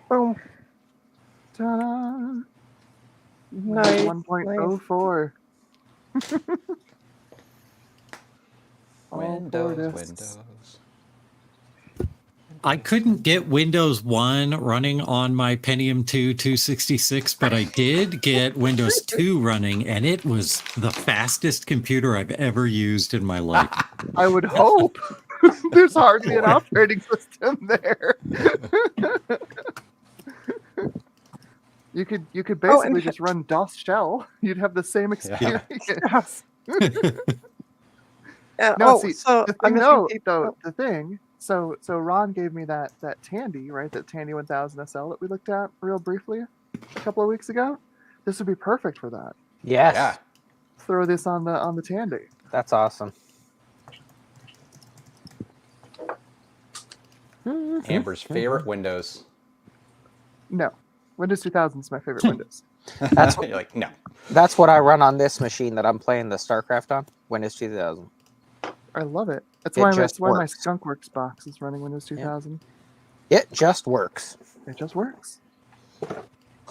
Boom. Ta-da. Nice. 1.04. All for Windows, this. Windows. I couldn't get Windows 1 running on my Pentium 2 266, but I did get Windows 2 running, and it was the fastest computer I've ever used in my life. I would hope. There's hardly an operating system there. You could Oh, and basically just run DOS shell. You'd have the same experience. Yes. No, see, so the I'm thing missing though, the thing. So Ron gave me that Tandy, right? That Tandy 1000 SL that we looked at real briefly a couple of weeks ago. This would be perfect for that. Yes. Yeah. Throw this on the Tandy. That's awesome. Amber's favorite Windows. No, Windows 2000 is my favorite Windows. That's You're like, no. That's what I run on this machine that I'm playing the StarCraft on. Windows 2000. I love it. That's It why just my works. Skunkworks box is running Windows 2000. It just works. It just works.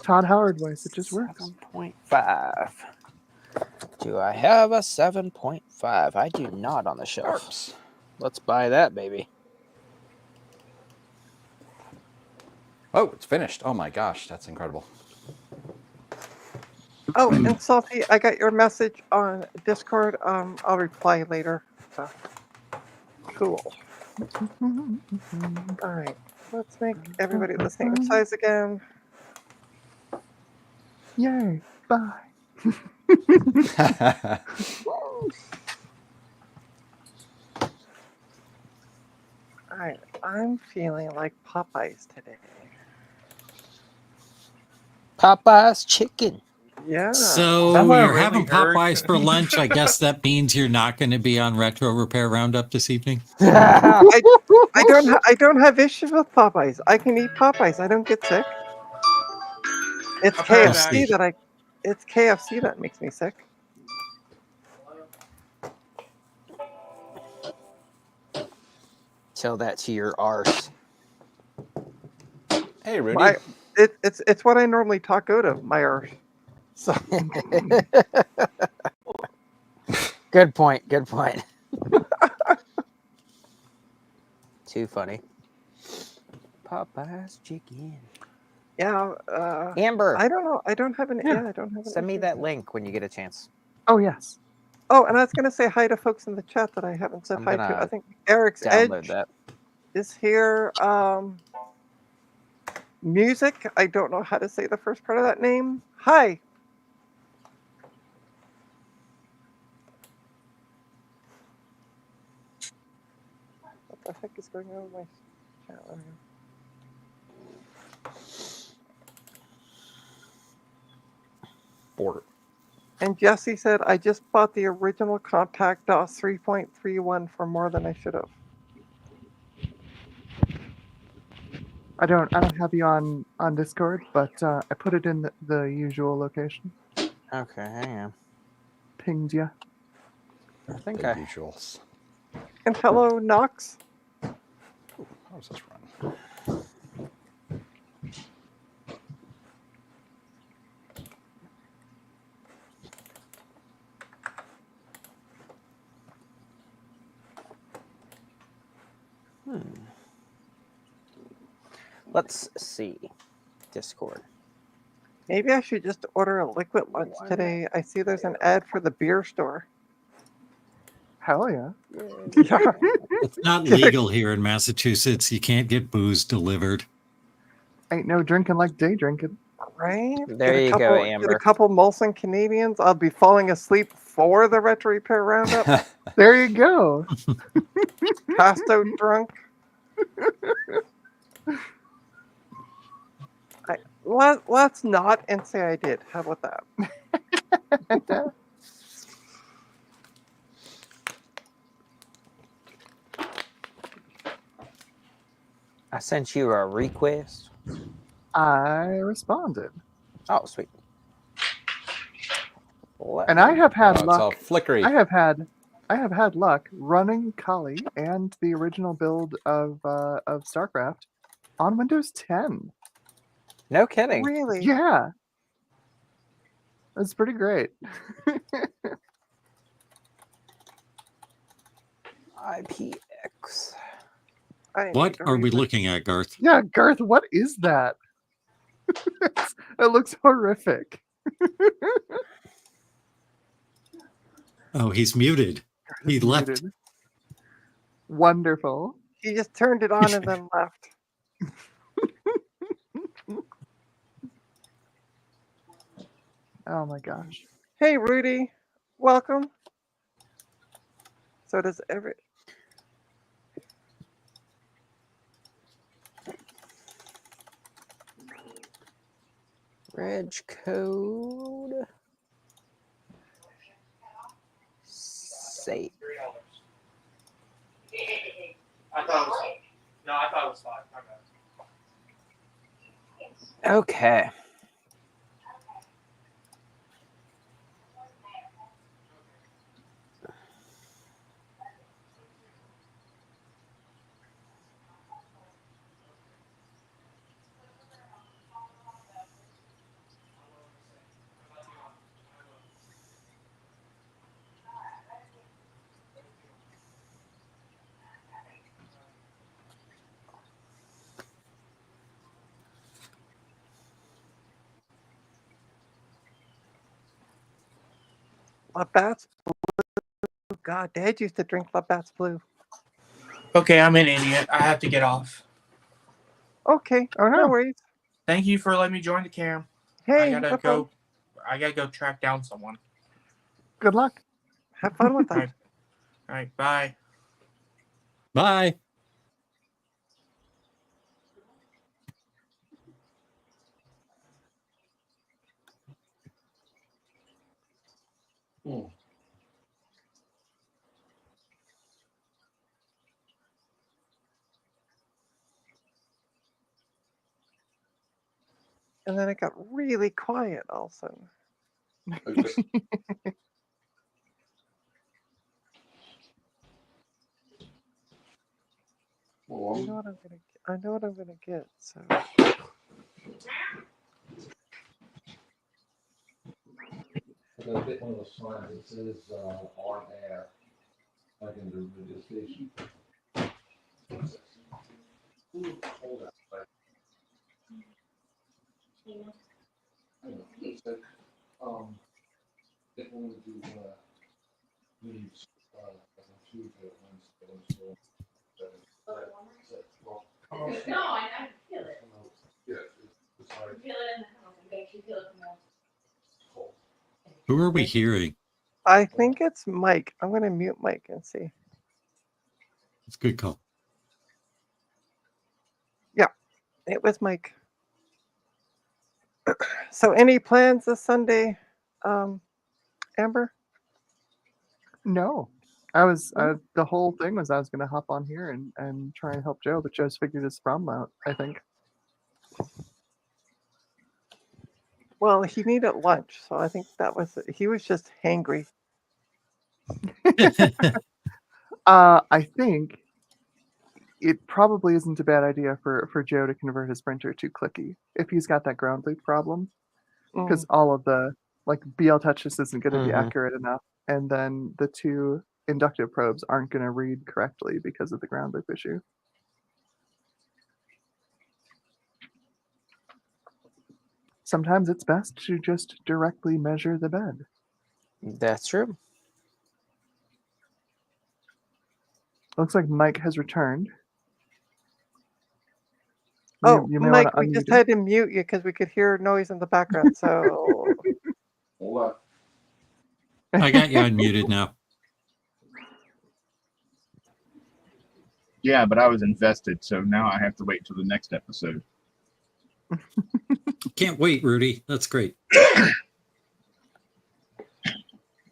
Todd Howard voice. It just works. 7.5. Do I have a 7.5? I do not on the shelf. Sharps. Let's buy that, baby. Oh, it's finished. Oh my gosh, that's incredible. Oh, and Salty, I got your message on Discord. I'll reply later. So. Cool. All right, let's make everybody the same size again. Yay! Bye. All right, I'm feeling like Popeyes today. Popeye's chicken. Yeah. So That one you're really having hurt. Popeyes for lunch. I guess that means you're not going to be on Retro Repair Roundup this evening. I don't have issues with Popeyes. I can eat Popeyes. I don't get sick. It's I've heard KFC that. It's KFC that makes me sick. Tell that to your arse. Hey, Rudy. It's what I normally talk out of, my arse. So Good point. Good point. Too funny. Popeye's chicken. yeah, Amber, I don't know. I don't have an Yeah. I don't have an send me issue that with link when you get a chance. Oh yes. Oh, and I was gonna say hi to folks in the chat that I haven't said I'm hi to. gonna I think Eric's Download Edge that. is here. Music. I don't know how to say the first part of that name. Hi. What the heck is going on with my chat? There we go. Border. And Jesse said, I just bought the original compact DOS 3.31 for more than I should have. I don't have you on Discord, but I put it in the usual location. Okay, hang on. Pinged you. I think The I. usuals. And hello, Knox. How does this run? Let's see. Discord. Maybe I should just order a liquid lunch today. I see there's an ad for the beer store. Hell yeah. Yeah. It's not legal here in Massachusetts. You can't get booze delivered. Ain't no drinking like day drinking. Right? There Get a you go, couple- Get Amber. a couple Molson Canadians. I'll be falling asleep for the Retro Repair Roundup. There you go. Passed out drunk. Let's not and say I did. How about that? I sent you a request. I responded. Oh, sweet. And I have had Oh, it's all luck. flickery. I have had luck running Kali and the original build of StarCraft on Windows 10. No kidding. Really? Yeah. That's pretty great. IPX. What are we looking at, Garth? Yeah, Garth, what is that? It looks horrific. Oh, he's muted. He It's left. muted. Wonderful. He just turned it on and then left. Oh my gosh. Hey, Rudy. Welcome. So does every... Reg code. Save. I thought it was no, I thought it was 5. My bad. Okay. Labatt's Blue. God, Dad used to drink Labatt's Blue. Okay, I'm an idiot. I have to get off. Okay, Oh no no. worries. Thank you for letting me join the cam. Hey, I gotta have go. fun. I gotta go track down someone. Good luck. Have fun with All that. right. All right. Bye. Bye. And then it got really quiet all of a sudden. I know what I'm gonna. I know what I'm gonna get. So I got hit one of those signs that says on air, like in the radio station. Hold on. I know, it said, if we would do leaves on Tuesday, Wednesday, and so. No, I feel it. Yeah, it's hard. I feel it in the house. I bet you feel it from the Cold. Who are we hearing? I think it's Mike. I'm gonna mute Mike and see. It's a good call. It was Mike. So, any plans this Sunday, Amber? No. I was the whole thing was I was gonna hop on here and try and help Joe, but Joe's figured his problem out, I think. Well, he needed lunch, so I think that was it. He was just hangry. I think it probably isn't a bad idea for Joe to convert his printer to clicky if he's got that ground loop problem, because all of the BL touch just isn't going to be accurate enough, and then the two inductive probes aren't going to read correctly because of the ground loop issue. Sometimes it's best to just directly measure the bed. That's true. Looks like Mike has returned. Oh, You may Mike, wanna we just unmute him. had to mute you because we could hear noise in the background. So, Hold on. I got you unmuted now. Yeah, but I was invested, so now I have to wait till the next episode. Can't wait, Rudy. That's great.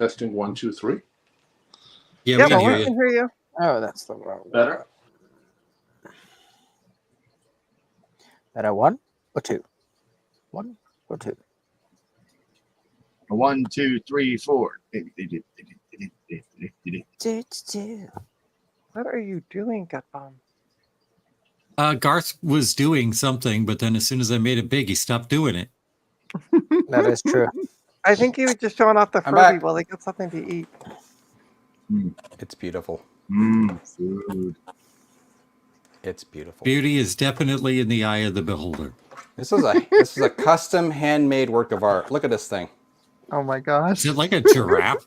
Testing 1, 2, 3. Yeah, yeah, we can well, hear we you. can hear you. Oh, that's the wrong one. Better? Better 1 or 2? 1 or 2? 1, 2, 3, 4. What are you doing, Gut Bomb? Garth was doing something, but then as soon as I made it big, he stopped doing it. That is true. I think he was just showing off the I'm Furby back. while they got something to eat. It's beautiful. Food. It's beautiful. Beauty is definitely in the eye of the beholder. This is a custom handmade work of art. Look at this thing. Oh my gosh. Is it like a giraffe?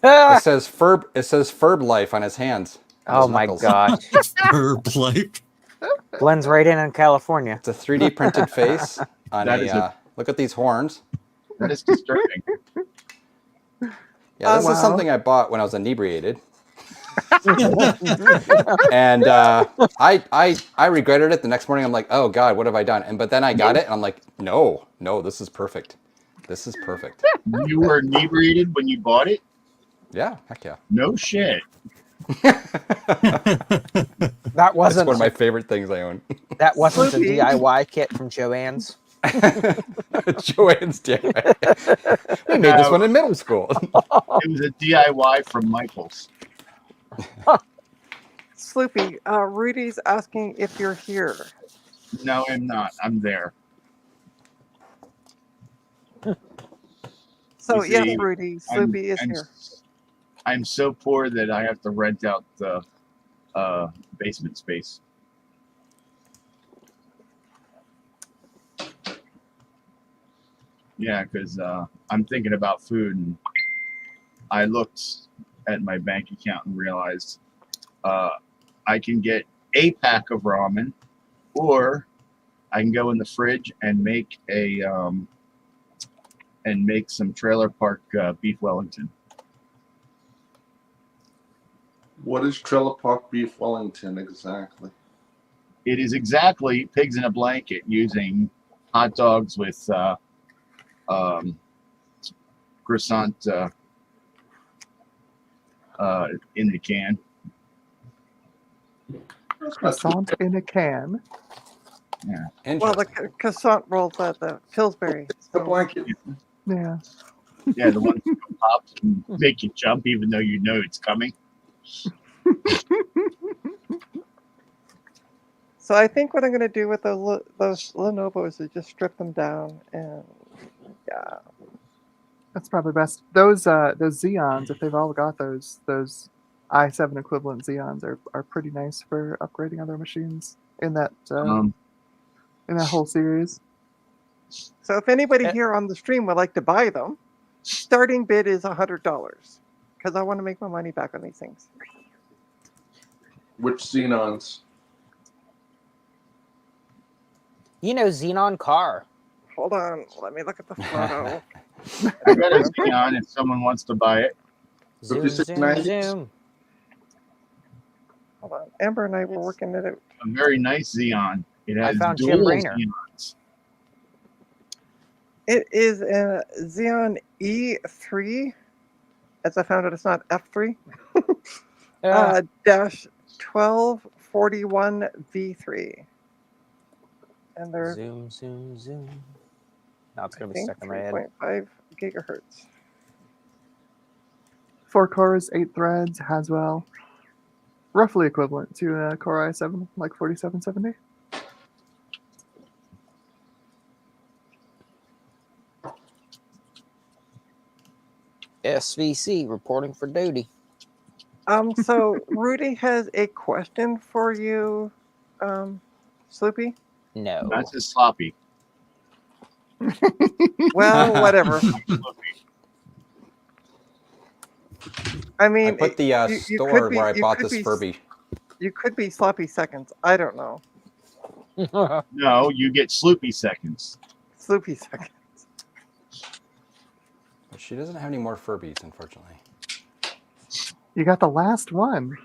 It says Ferb Life on his hands. on Oh his my knuckles. gosh. Herb life. Blends right in California. It's a 3D printed face on That a. is a- Look at these horns. That is disturbing. Yeah, this Wow. is something I bought when I was inebriated. And I regretted it the next morning. I'm like, oh God, what have I done? But then I got it, and I'm like, no, this is perfect. This is perfect. You were inebriated when you bought it? Yeah, heck yeah. No shit. That That's wasn't one of my favorite things I own. that wasn't the Sloopy. DIY kit from Joann's. Joanne's DIY. We made this one in middle school. It was a DIY from Michael's. Sloopy, Rudy's asking if you're here. No, I'm not. I'm there. So You yes, see, Rudy, Sloopy is I'm, here. I'm so poor that I have to rent out the basement space. Yeah, because I'm thinking about food, and I looked at my bank account and realized I can get a pack of ramen, or I can go in the fridge and make some Trailer Park beef Wellington. What is Trailer Park Beef Wellington exactly? It is exactly pigs in a blanket using hot dogs with croissant in the can. Croissant in a can. Well, Interesting. the croissant rolls at the Pillsbury. The So blanket. Yeah. Yeah, the ones that pop and make you jump even though you know it's coming. So I think what I'm going to do with those Lenovo's is just strip them down and yeah. That's probably best. Those Xeons, if they've all got those i7 equivalent Xeons, are pretty nice for upgrading other machines in that whole series. So if anybody Eh. here on the stream would like to buy them, starting bid is $100 because I want to make my money back on these things. Which Xenons? You know, Xenon car. Hold on, let me look at the photo. I got a Xeon if someone wants to buy it. Zoom, 5690s? zoom. Hold on, Amber and I were working it out. A very nice Xeon. It I has found Jim dual Raynor. Xeons. It is a Xeon E3. As I found it, it's not F3. Dash 1241 V3. And they're Zoom, zoom, zoom. Now it's I gonna be think stuck in my head. 3.5 gigahertz. 4 cores, 8 threads, Haswell. Roughly equivalent to a Core i7, like 4770. SVC reporting for duty. So Rudy has a question for you, Sloopy. No. That's just sloppy. Well, whatever. I mean, I put the you store could be- where I you bought could this be- Furby. you could be sloppy seconds. I don't know. No, you get Sloopy seconds. Sloopy seconds. She doesn't have any more Furbies, unfortunately. You got the last one.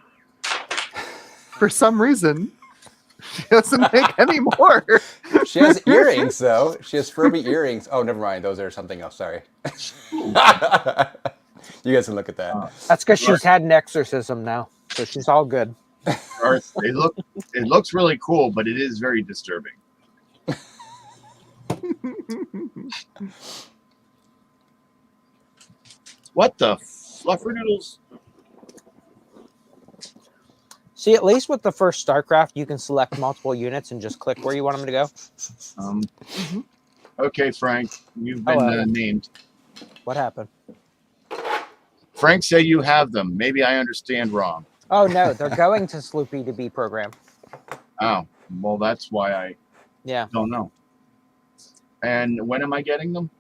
For some reason, she doesn't make any more. She has earrings, though. She has Furby earrings. Oh, never mind. Those are something else. Sorry. You guys can look at that. That's because she's had an exorcism now, so she's all good. Earth, it looks really cool, but it is very disturbing. What the flufferdoodles? See, at least with the first StarCraft, you can select multiple units and just click where you want them to go. Okay, Frank, you've been named. What happened? Frank said you have them. Maybe I understand wrong. Oh no, they're going to Sloopy to be programmed. Oh, well, that's why I Yeah, don't know. And when am I getting them?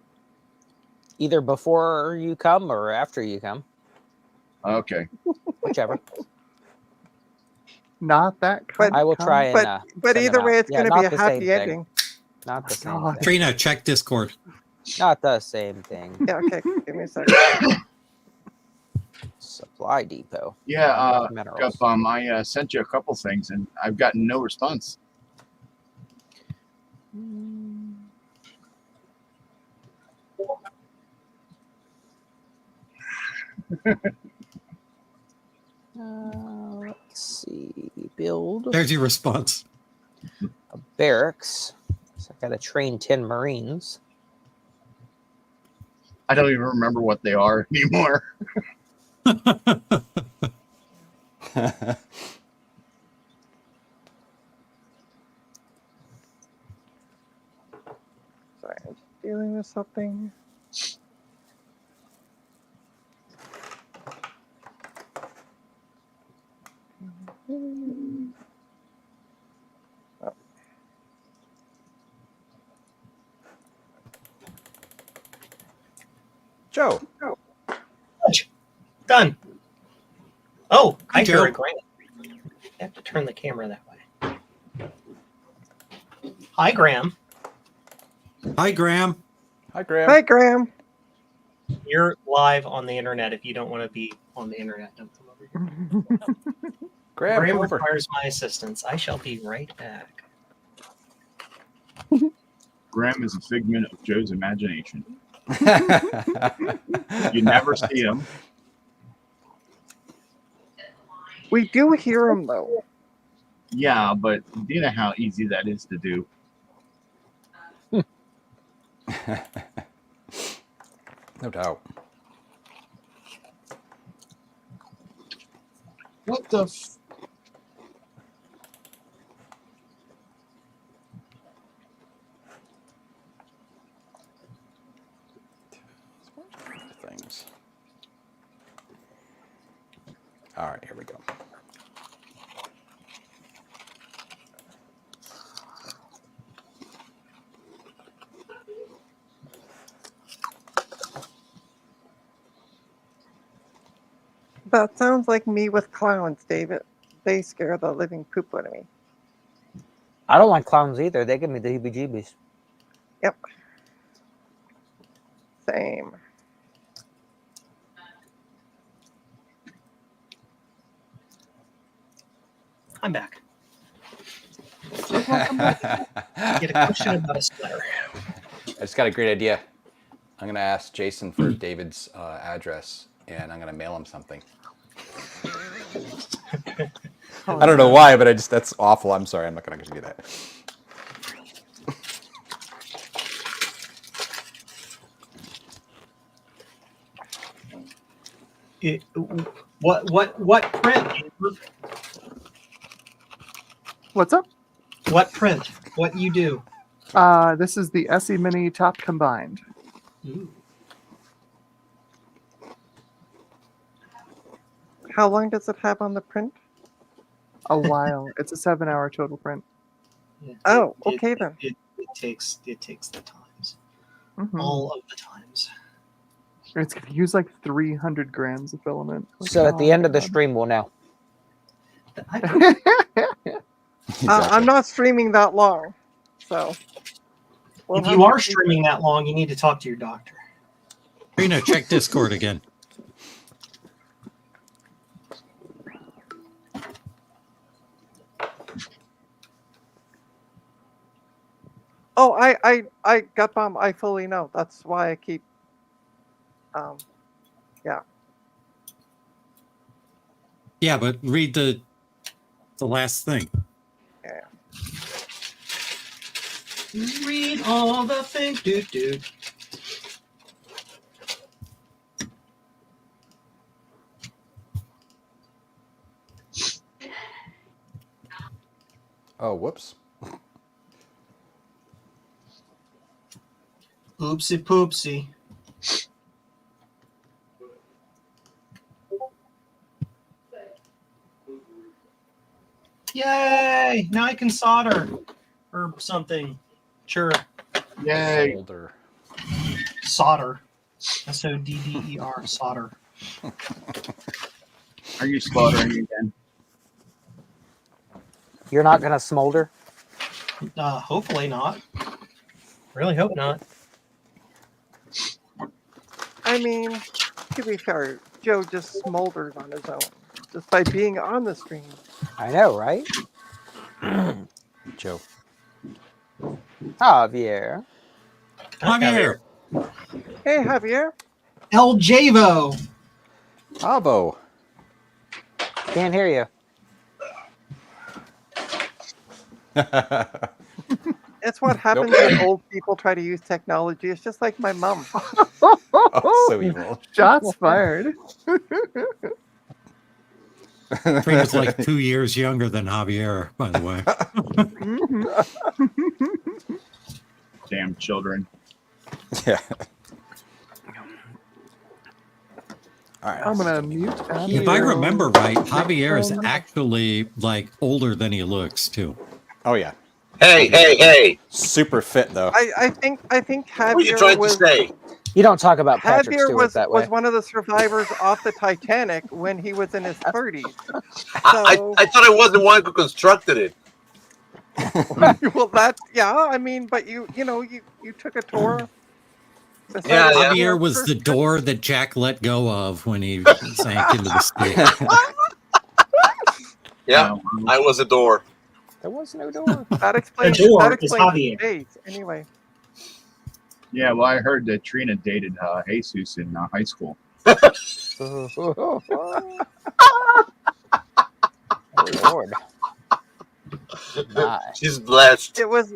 either before you come or after you come, Okay. whichever. Not that But- kind I will of try and. But send either them way, out. it's Yeah, going to not be a the same happy thing. ending. Not the same God. thing. Trina, check Discord. Not the same thing. Yeah, okay. Give me a second. Supply depot. Yeah, Minerals. Gupbum, I sent you a couple things and I've gotten no response. Let's see. Build There's your response. a barracks. So I got to train 10 Marines. I don't even remember what they are anymore. Sorry, I'm just dealing with something. Joe. Done. Oh, Hi, I hear Joe. a Grant. I have to turn the camera that way. Hi, Graham. Hi, Graham. Hi, Graham. Hi, Graham. You're live on the internet. If you don't want to be on the internet, don't come over here. Graham, Graham come over. requires my assistance. I shall be right back. Graham is a figment of Joe's imagination. You never see him. We do hear him, though. Yeah, but do you know how easy that is to do? No doubt. What the f- Things. All right, here we go. That sounds like me with clowns, David. They scare the living poop out of me. I don't like clowns either. They give me the heebie-jeebies. Yep. Same. I'm back. Get a question about a sweater. I just got a great idea. I'm going to ask Jason for David's address, and I'm going to mail him something. I don't know why, but that's awful. I'm sorry. I'm not going to do that. What print? What's up? What print? What you do? This is the SE Mini top combined. Ooh. How long does it have on the print? A while. It's a 7-hour total print. Yeah, Oh, okay then. It takes the times. Mhm. All of the times. It's going to use like 300 grams of filament. Like, So at the oh end of the my stream, we'll know. I, I'm not streaming that long, so. we'll if have you to are keep- streaming that long, you need to talk to your doctor. Trina, check Discord again. Oh, I got bomb. I fully know. That's why I keep. Yeah. Yeah, but read the last thing. Yeah. Read all the things, dude. Oh, whoops. Oopsie poopsie. Yay! Now I can solder or something. Sure. Yay. Older. Solder. SODDER. Solder. Are you slaughtering again? You're not gonna smolder? Hopefully not. Really hope not. I mean, to be fair, Joe just smolders on his own just by being on the stream. I know, right? Joe. Javier. Javier. Hey, Javier. El Javo. Avo. Can't hear you. It's what happens when old people try to use technology. It's just like my mom. Oh, so evil. Shots fired. Trina's like 2 years younger than Javier, by the way. Damn children. Yeah. All right. I'm gonna mute. If I remember right, Javier is Microphone. actually like older than he looks too. Oh yeah. Hey! Super fit though. I think What are you Javier trying to was say? You don't talk about Patrick Javier Stewart that way. was one of the survivors off the Titanic when he was in his 30s. I So, thought I was the one who constructed it. well, that I mean, but you took a tour. Yeah, yeah. Javier was the door that Jack let go of when he sank into the sea. Yeah, I was the door. There was no door. That explains. door That is explains Javier. his age. Anyway, Yeah, well, I heard that Trina dated Jesus in high school. Oh, Lord. My. She's blessed. it was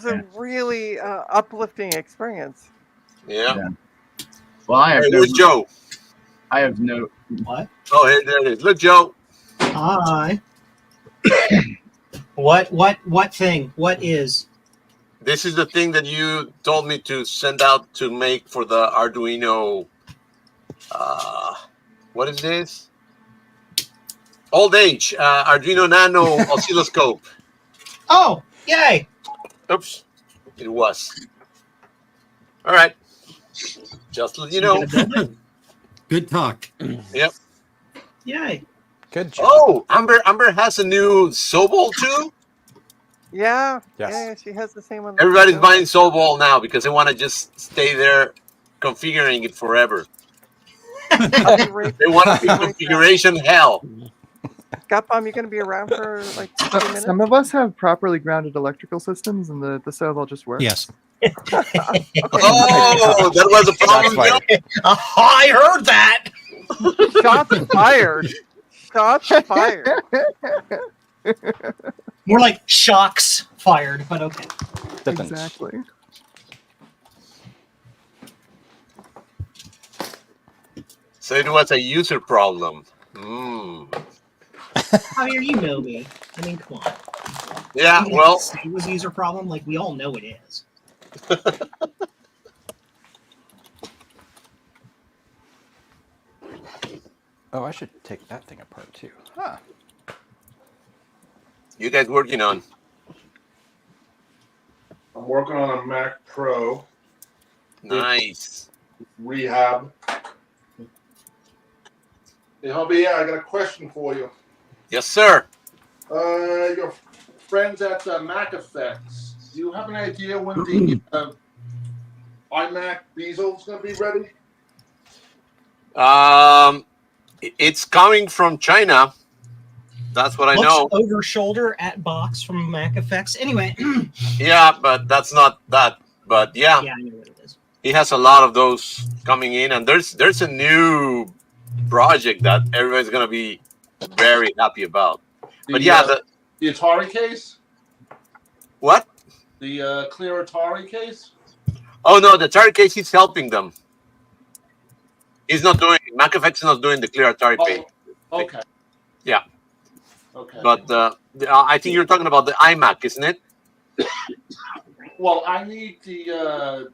a really uplifting experience. Yeah. Well, I have Hey, no. where's Joe? I have no. What? Oh, hey, there it is. Look, Joe. Hi. What thing? What is? This is the thing that you told me to send out to make for the Arduino. What is this? Old age Arduino Nano oscilloscope. Oh, yay! Oops, it was. All right. Just let you know. Good talk. Yep. Yay! Good job. Oh, Amber has a new Sobol too. Yeah. Yes. Yeah, she has the same one. Everybody's buying Sobol now because they want to just stay there configuring it forever. They want to be configuration hell. Gutbomb, you going to be around for like 60 minutes? Some of us have properly grounded electrical systems, and the Sobol just works. Yes. Oh, that was a problem. I heard that. Shots fired. Shots fired. More like shocks fired, but okay. Depends. Exactly. So it was a user problem. Javier, you know me. I mean, come on. Yeah, You well, say it was a user problem. Like we all know it is. Oh, I should take that thing apart too. Huh. you guys working on? I'm working on a Mac Pro Nice. rehab. Hey, hubby, I got a question for you. Yes, sir. Your friends at Mac Effects, do you have an idea when the iMac Beasel's going to be ready? It's coming from China. That's what I Looks know. over shoulder at box from Mac Effects. Anyway, Yeah, but that's not that. But yeah, yeah, I know what it is. he has a lot of those coming in, and there's a new project that everybody's gonna be very happy about. But yeah, The Atari case? what? The clear Atari case? Oh no, the Atari case he's helping them. He's not doing MacFX is not doing the clear Atari page. Okay. Yeah. Okay. But I think you're talking about the iMac, isn't it? Well, I need the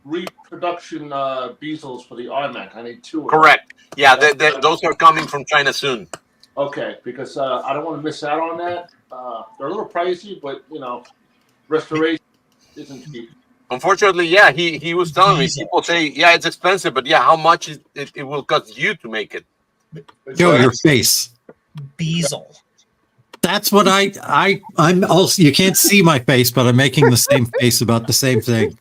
reproduction Beazels for the iMac. I need two of them. Correct. Yeah, those are coming from China soon. Okay, because I don't want to miss out on that. They're a little pricey, but restoration isn't cheap. Unfortunately, yeah, he was telling me. People say, yeah, it's expensive, but yeah, how much it will cost you to make it? Joe, your face. Beazle. That's what I'm also. You can't see my face, but I'm making the same face about the same thing.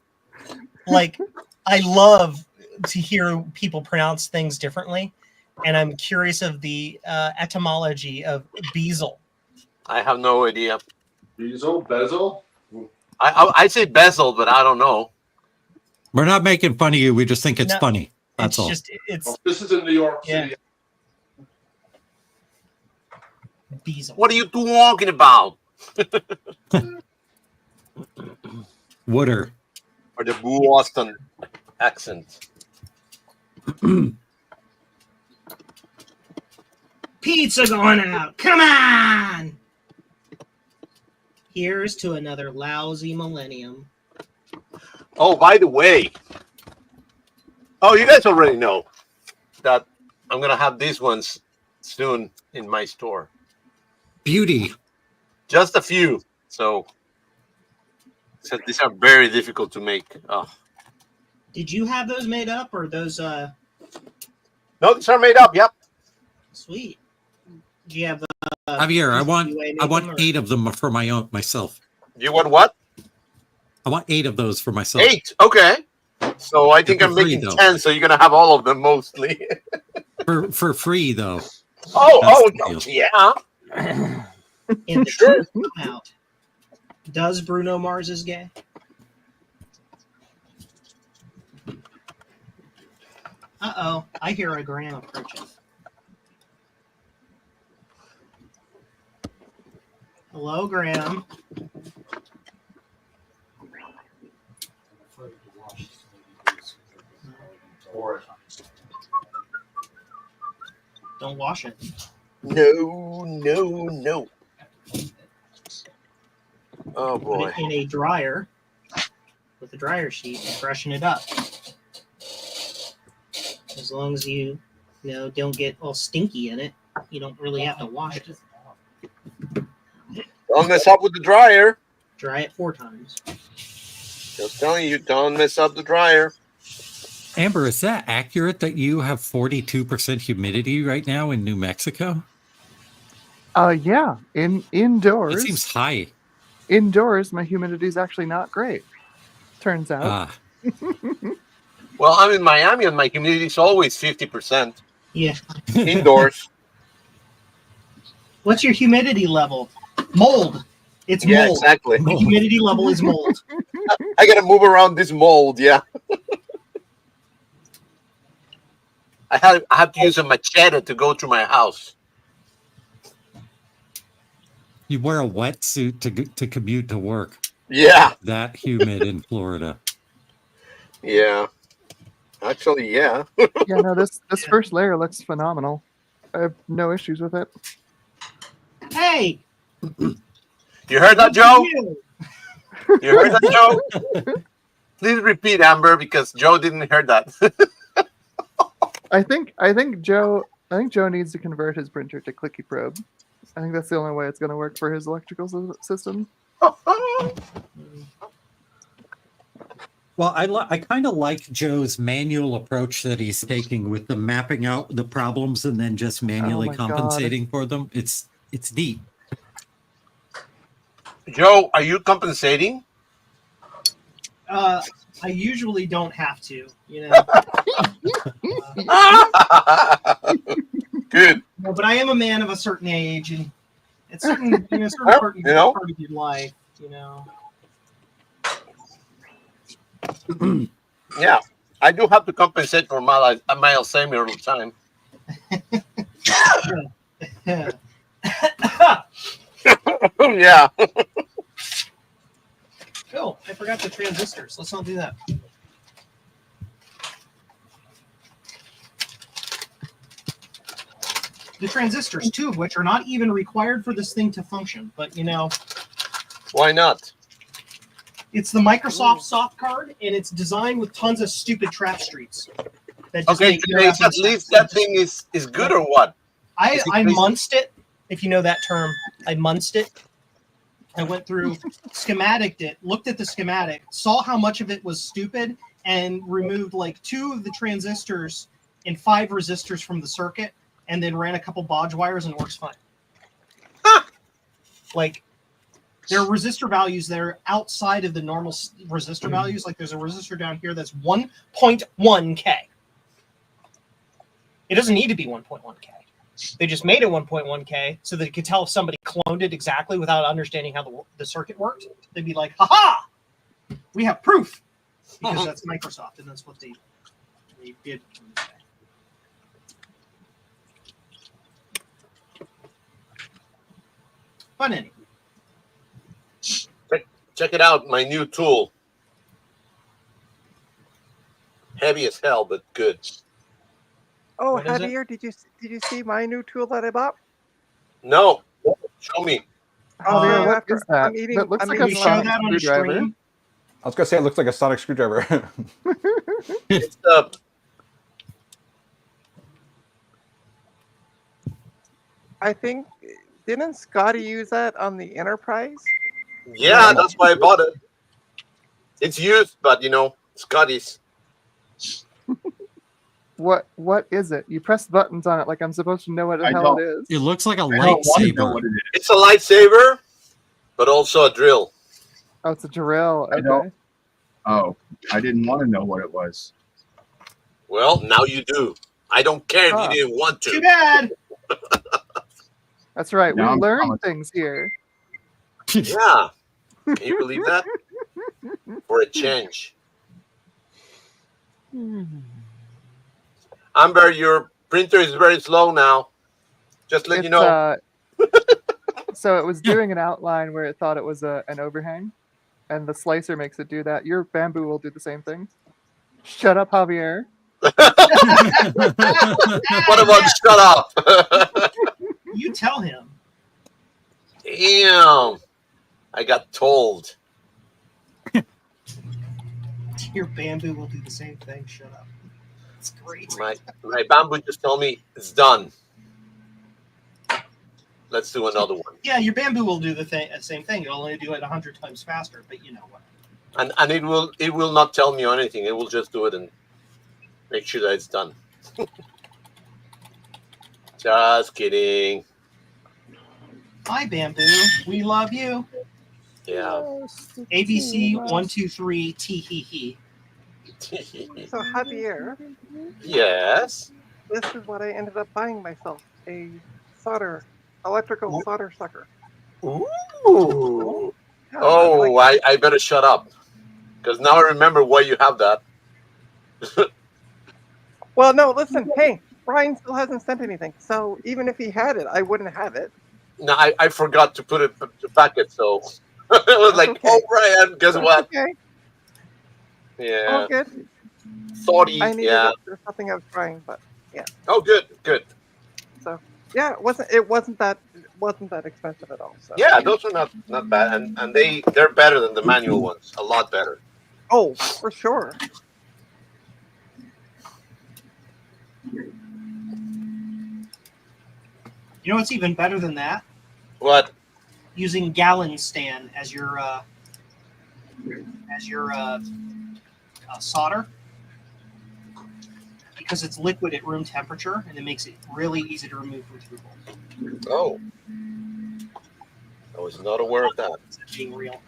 Like, I love to hear people pronounce things differently, and I'm curious of the etymology of Beazle. I have no idea. Bezel? I say bezel, but I don't know. We're not making fun of you. We just think it's No, funny. That's It's all. just it's This is in New York Yeah. City. Beazle. What are you two talking about? Wooder. Or the Boston accent. Pizza going out. Come on. Here's to another lousy millennium. Oh, by the way. Oh, you guys already know that I'm going to have these ones soon in my store. Beauty. Just a few. So these are very difficult to make. Oh. Did you have those made up or those No, these are made up. Yep. sweet? Do you have Javier, I want UA make I want them, or- 8 of them for myself. You want what? I want 8 of those for myself. 8. Okay. So I think For I'm free, making though. 10. So you're going to have all of them mostly. For free though. Oh, That's the yeah. in the Sure. truth come out? Does Bruno Mars is gay? Uh-oh. I hear a Graham approaching. Hello, Graham. Don't wash it. No. Oh, Put boy. it in a dryer with a dryer sheet and freshen it up. As long as you don't get all stinky in it, you don't really have to wash it. Don't mess up with the dryer. Dry it 4 times. Just telling you, don't mess up the dryer. Amber, is that accurate that you have 42% humidity right now in New Mexico? Yeah. Indoors. It seems high. Indoors, my humidity is actually not great. Turns out. Ah, Well, I'm in Miami and my humidity is always 50%. Yeah. Indoors. What's your humidity level? Mold. It's Yeah, mold. exactly. The humidity level is mold. I got to move around this mold, yeah. I have to use a machete to go through my house. you wear a wetsuit to commute to work. Yeah. That humid in Florida. Yeah. Actually, yeah. Yeah, no, this first layer looks phenomenal. I have no issues with it. Hey! You heard that, Joe? You. You heard that, Joe? Please repeat, Amber, because Joe didn't hear that. I think Joe needs to convert his printer to clicky probe. I think that's the only way it's going to work for his electrical system. Well, I kind of like Joe's manual approach that he's taking with the mapping out the problems and then just manually my God. compensating for them. It's neat. Joe, are you compensating? I usually don't have to, Good. No, but I am a man of a certain age, and it's certain, certain part of your life, Yeah, I do have to compensate for my Alzheimer all the time. Yeah. Oh, I forgot the transistors. Let's not do that. The transistors, 2 of which are not even required for this thing to function, but Why not? it's the Microsoft soft card, and it's designed with tons of stupid trap streets. That just Okay, make no Janae, effing at least sense. that thing is good or what? I Is it crazy? munced it, if you know that term. I munced it. I went through, schematiced it, looked at the schematic, saw how much of it was stupid, and removed like 2 of the transistors and 5 resistors from the circuit, and then ran a couple bodge wires, and it works fine. Like, there are resistor values that are outside of the normal resistor values. Like, there's a resistor down here that's 1.1K. It doesn't need to be 1.1K. They just made it 1.1K so that you could tell if somebody cloned it exactly without understanding how the circuit worked. They'd be like, "Ha-ha! We have proof!" Because that's Microsoft, and that's what they did. But anyway. Check it out, my new tool. Heavy as hell, but good. Oh, What is it? Javier, did you see my new tool that I bought? No, show me. Oh, Javier, yeah, what after- is that? I'm eating- That looks I'm like Can a you eating show sonic that on a screwdriver. stream? I was gonna say it looks like a sonic screwdriver. It's I think, didn't Scotty use that on the Enterprise? yeah, that's why I bought it. It's used, but Scotty's. What is it? You press buttons on it like I'm supposed to know what the I hell don't. it is. It looks like a I don't want to know lightsaber. what it is. It's a lightsaber, but also a drill. Oh, it's a drill. I Okay. don't- Oh, I didn't want to know what it was. Well, now you do. I don't care if Ah. you didn't want Too to. bad. That's right. Now We I'm learn coming. things here. Yeah. Can you believe that? For a change. Amber, your printer is very slow now. Just let you know. So it was doing an outline where it thought it was an overhang, and the slicer makes it do that. Your bamboo will do the same thing. Shut up, Javier. What about shut up? You tell him. Damn. I got told. Your bamboo will do the same thing. Shut up. It's great. My bamboo just told me it's done. Let's do another one. Yeah, your bamboo will do the same thing. It'll only do it 100 times faster, but you know what? And it will not tell me anything. It will just do it and make sure that it's done. Just kidding. Hi, bamboo. We love you. Yeah. ABC 123 tee hee hee. So Javier, Yes. this is what I ended up buying myself: a electrical solder sucker. Ooh. Yeah, Oh, like- I better shut up. Because now I remember why you have that. Well, no, listen, hey, Brian still hasn't sent anything, so even if he had it, I wouldn't have it. No, I forgot to put it to packet, so it was like, okay. oh, Brian, guess That's what? Okay, Yeah. all good. Thoughty, I needed yeah. it. There's nothing I was trying, but Oh, good, good. yeah, it wasn't that expensive at all. So Yeah, those are not bad, and they're better than the manual ones, a lot better. oh, for sure. You know what's even better than that? What? Using gallon stand as your solder, because it's liquid at room temperature and it makes it really easy to remove from through hole. Oh, I was not aware of that. It's being real.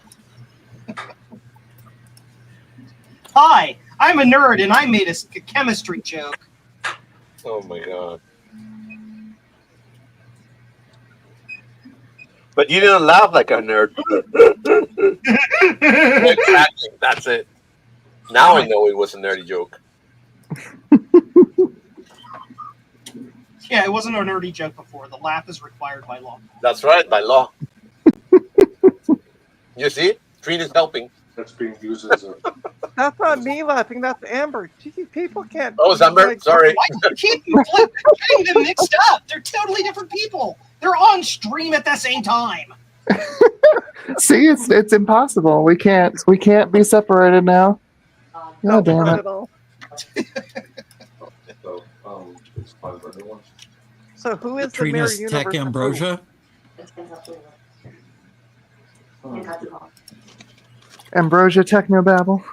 Hi, I'm a nerd and I made a chemistry joke. Oh my god! But you didn't laugh like a nerd. Exactly. That's it. Now I know it was a nerdy joke. Yeah, it wasn't a nerdy joke before. The laugh is required by law. That's right, by law. You see, Trina is helping. That's being used as a. That's not me laughing. That's Amber. Gee, people can't. Oh, it's Amber. like- Sorry. Why do you keep getting them mixed up? They're totally different people. They're on stream at the same time. See, it's impossible. We can't be separated now. No, God damn not it. at all. So, it's fun for everyone. So who is the Mirror Trina's Universe? Tech of who? Ambrosia. Ambrosia Technobabble.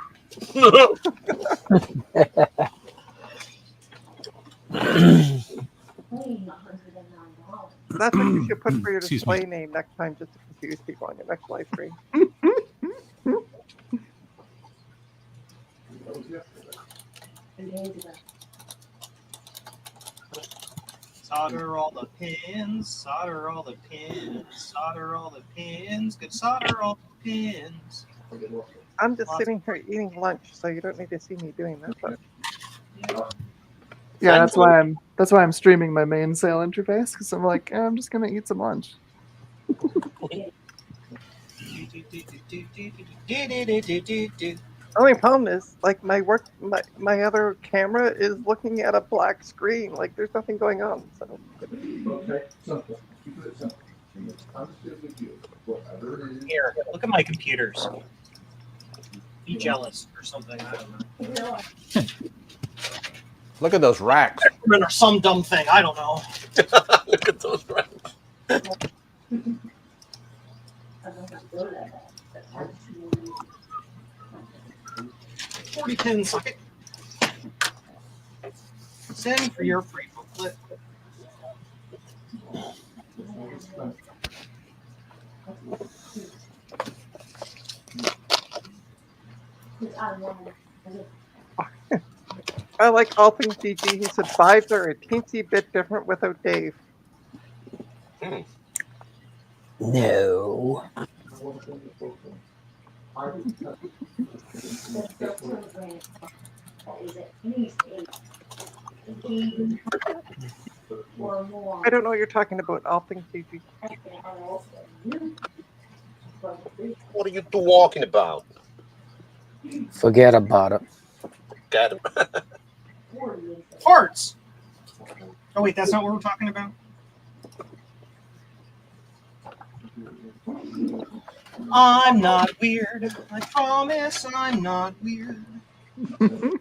That's what you should put for your Excuse display me. name next time, just to confuse people on your next live stream. Solder all the pins, solder all the pins, solder all the pins, good solder all the pins. I'm just sitting here eating lunch, so you don't need to see me doing that. But Yeah, that's why I'm streaming my main sail interface, because I'm like, I'm just gonna eat some lunch. the only problem is, like, my other camera is looking at a black screen. Like, there's nothing going on. So Okay, simple. Keep it simple. Understood with you. Whatever it is. Here, look at my computers. Be jealous or something. I don't know. Look at those racks. Or some dumb thing. I don't know. Look at those racks. 40-pin socket. Send for your free booklet. I like all things GG. He said vibes are a teensy bit different without Dave. No. I don't know what you're talking about. All things GG. What are you two walking about? Forget about it. Got him. Parts. Oh wait, that's not what we're talking about. I'm not weird. I promise I'm not weird. I'm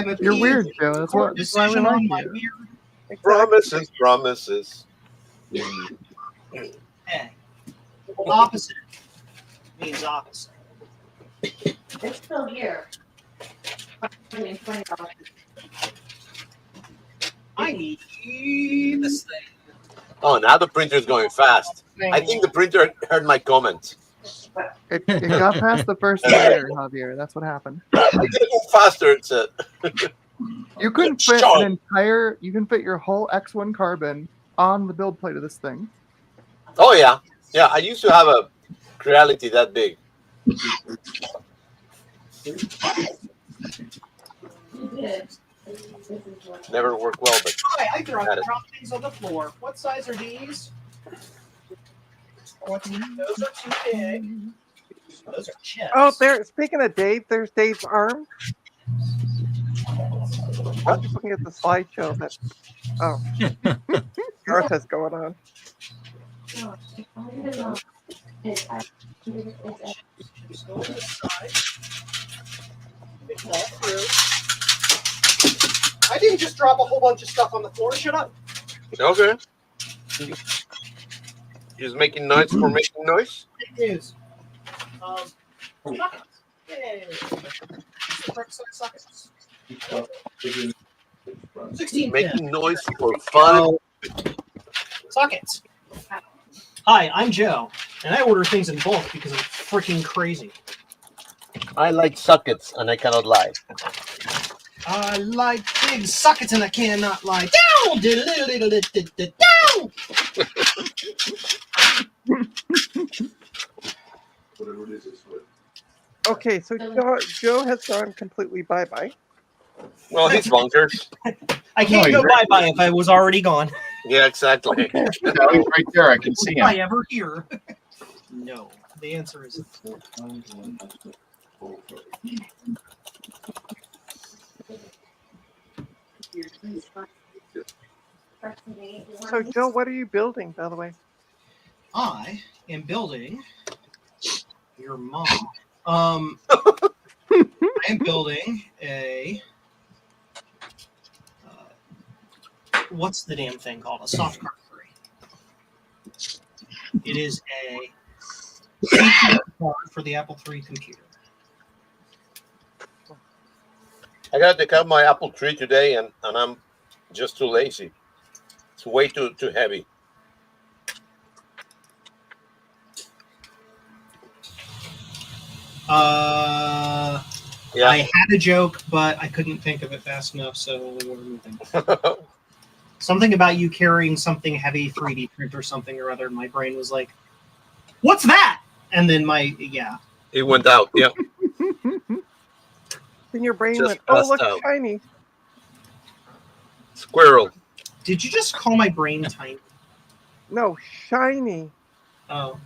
a You're piece weird, Joe. That's why we decision like on my you. weird. Promises, promises. Hey. Opposite means opposite. It's still here. $20. I need this thing. Oh, now the printer's going fast. I think the printer heard my comment. It got past the first layer, Javier. That's what happened. I did it go faster, it said. You couldn't fit Sure. an entire. You can fit your whole X1 carbon on the build plate of this thing. Oh, yeah. Yeah, I used to have a Creality that big. Never worked well, but Hi, I drop Got it. things on the floor. What size are these? Those are too big. Those are chips. Oh, there. Speaking of Dave, there's Dave's arm. I'm just looking at the slideshow. That Garth has going on. Just go to the side. They fall through. I didn't just drop a whole bunch of stuff on the floor. Shut up. okay. Just making noise for making noise? Fake news. Sockets. Yay. Correct size sockets. 16 pin. Making noise for fun. Sockets. Hi, I'm Joe, and I order things in bulk because I'm freaking crazy. I like sockets, and I cannot lie. I like big sockets and I cannot lie. Down! Down! Whatever it is, it's what. Okay, so Joe has gone completely bye-bye. Well, he's bonkers. I can't go bye-bye if I was already gone. Yeah, exactly. No, he's right there. I can see If I him. ever hear. No. The answer is So, Joe, what are you building, by the way? I am building your mom. I am building a what's the damn thing called? A soft card 3. It is a CPU card for the Apple III computer. I got to take out my Apple III today, and I'm just too lazy. It's way too heavy. I had a joke, but I couldn't think of it fast enough, so we're moving. Something about you carrying something heavy, 3D print or something or other. My brain was like, "What's that?" And then it went out. Yeah. Then your brain Just went, "Oh, passed look, out. shiny." Squirrel. Did you just call my brain tiny? No, shiny. Oh,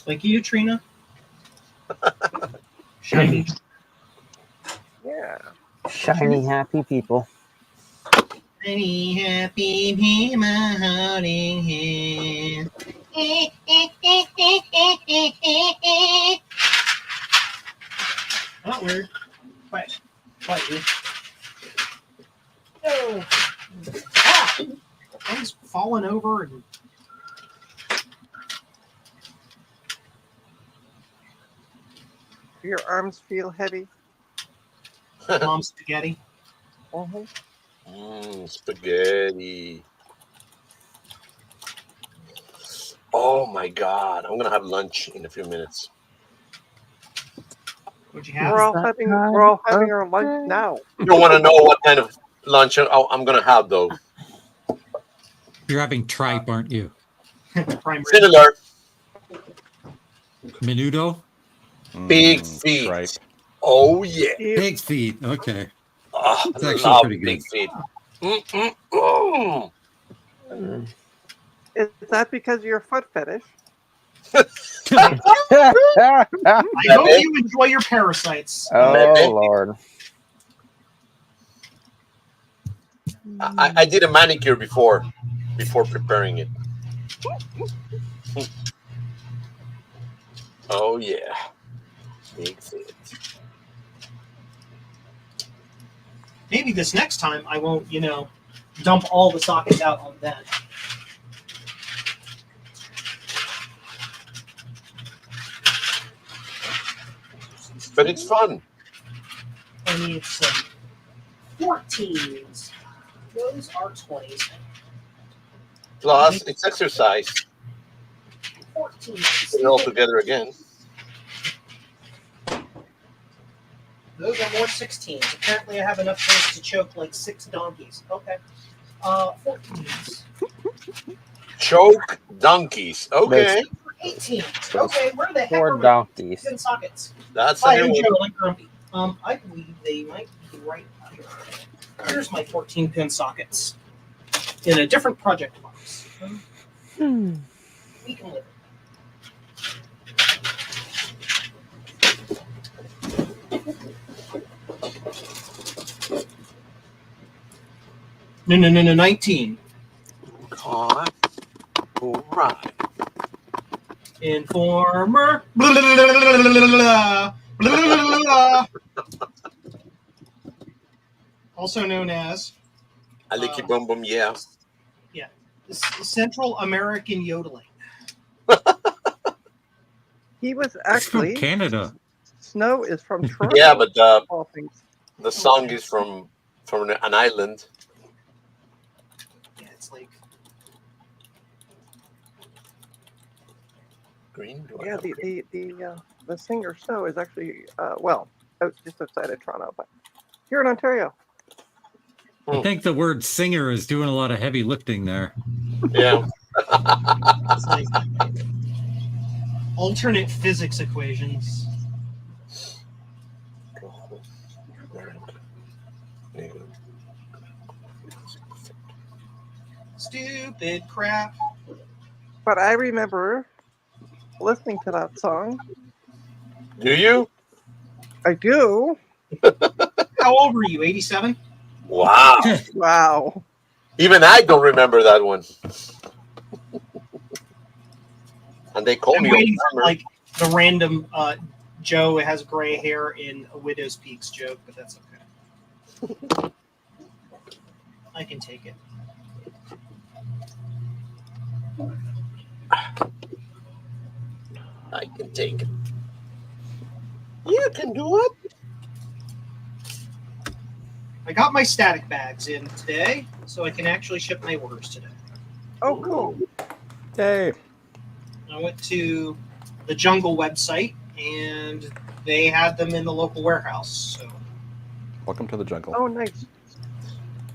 like you, Trina? Shiny. Yeah. Shiny, happy people. Shiny, happy people holding hands. Not weird. Quiet. Quietly. Oh. Ah! Things falling over and Do your arms feel heavy? mom spaghetti. Spaghetti. Oh my God! I'm gonna have lunch in a few minutes. What'd you have? We're all having our lunch now. You don't want to know what kind of lunch I'm gonna have, though. You're having tripe, aren't you? Similar. Menudo? Big feet. Tripe. Oh yeah. Pig feet. Okay. Oh, It's actually love pretty big good. feet. Is that because of your foot fetish? I hope you enjoy your parasites. Oh, Lord. I did a manicure before preparing it. Oh yeah. Big feet. Maybe this next time I won't, dump all the sockets out on that. But it's fun. I need some 14s. Those are 20s. Plus, it's exercise. 14s. Put it all together again. Those are more 16s. Apparently, I have enough space to choke like 6 donkeys. Okay. 14s. Choke donkeys. Okay. 18s. Okay, where the heck Poor are my donkeys. pin sockets? That's Hi, a new Joe, one. like Grumpy. I believe they might be right here. Here's my 14-pin sockets in a different project box. We can live. No, 19. All right. Informer. Also known as Aliki Boom Boom, yeah. Central American yodeling. He was It's from actually. Canada. Snow is from Toronto. Yeah, but all things. the song is from an island. Yeah, it's like Green. Yeah, the singer Snow is actually just outside of Toronto, but here in Ontario. I think the word singer is doing a lot of heavy lifting there. Yeah. it's like alternate physics equations. Stupid crap. But I remember listening to that song. Do you? I do. How old were you? 87? Wow. Wow. Even I don't remember that one. And they call I'm me waiting old for like the random Joe has gray hair in a Widow's Peaks joke, but that's okay. I can take it. I can take it. You can do it. I got my static bags in today, so I can actually ship my orders today. Oh, cool. Yay. I went to the Jungle website, and they had them in the local warehouse. So Welcome to the jungle. Oh, nice.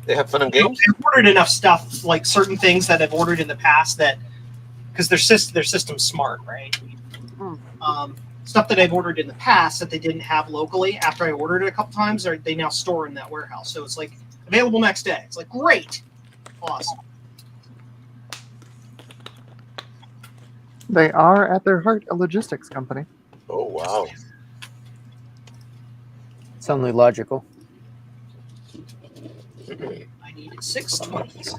They have fun and games. I've ordered enough stuff, like certain things that I've ordered in the past that, because their system's smart, right? Stuff that I've ordered in the past that they didn't have locally, after I ordered it a couple times, they now store in that warehouse. So it's like available next day. It's like, great. Awesome. They are at their heart a logistics company. Oh wow. It's only logical. I needed 6 20s.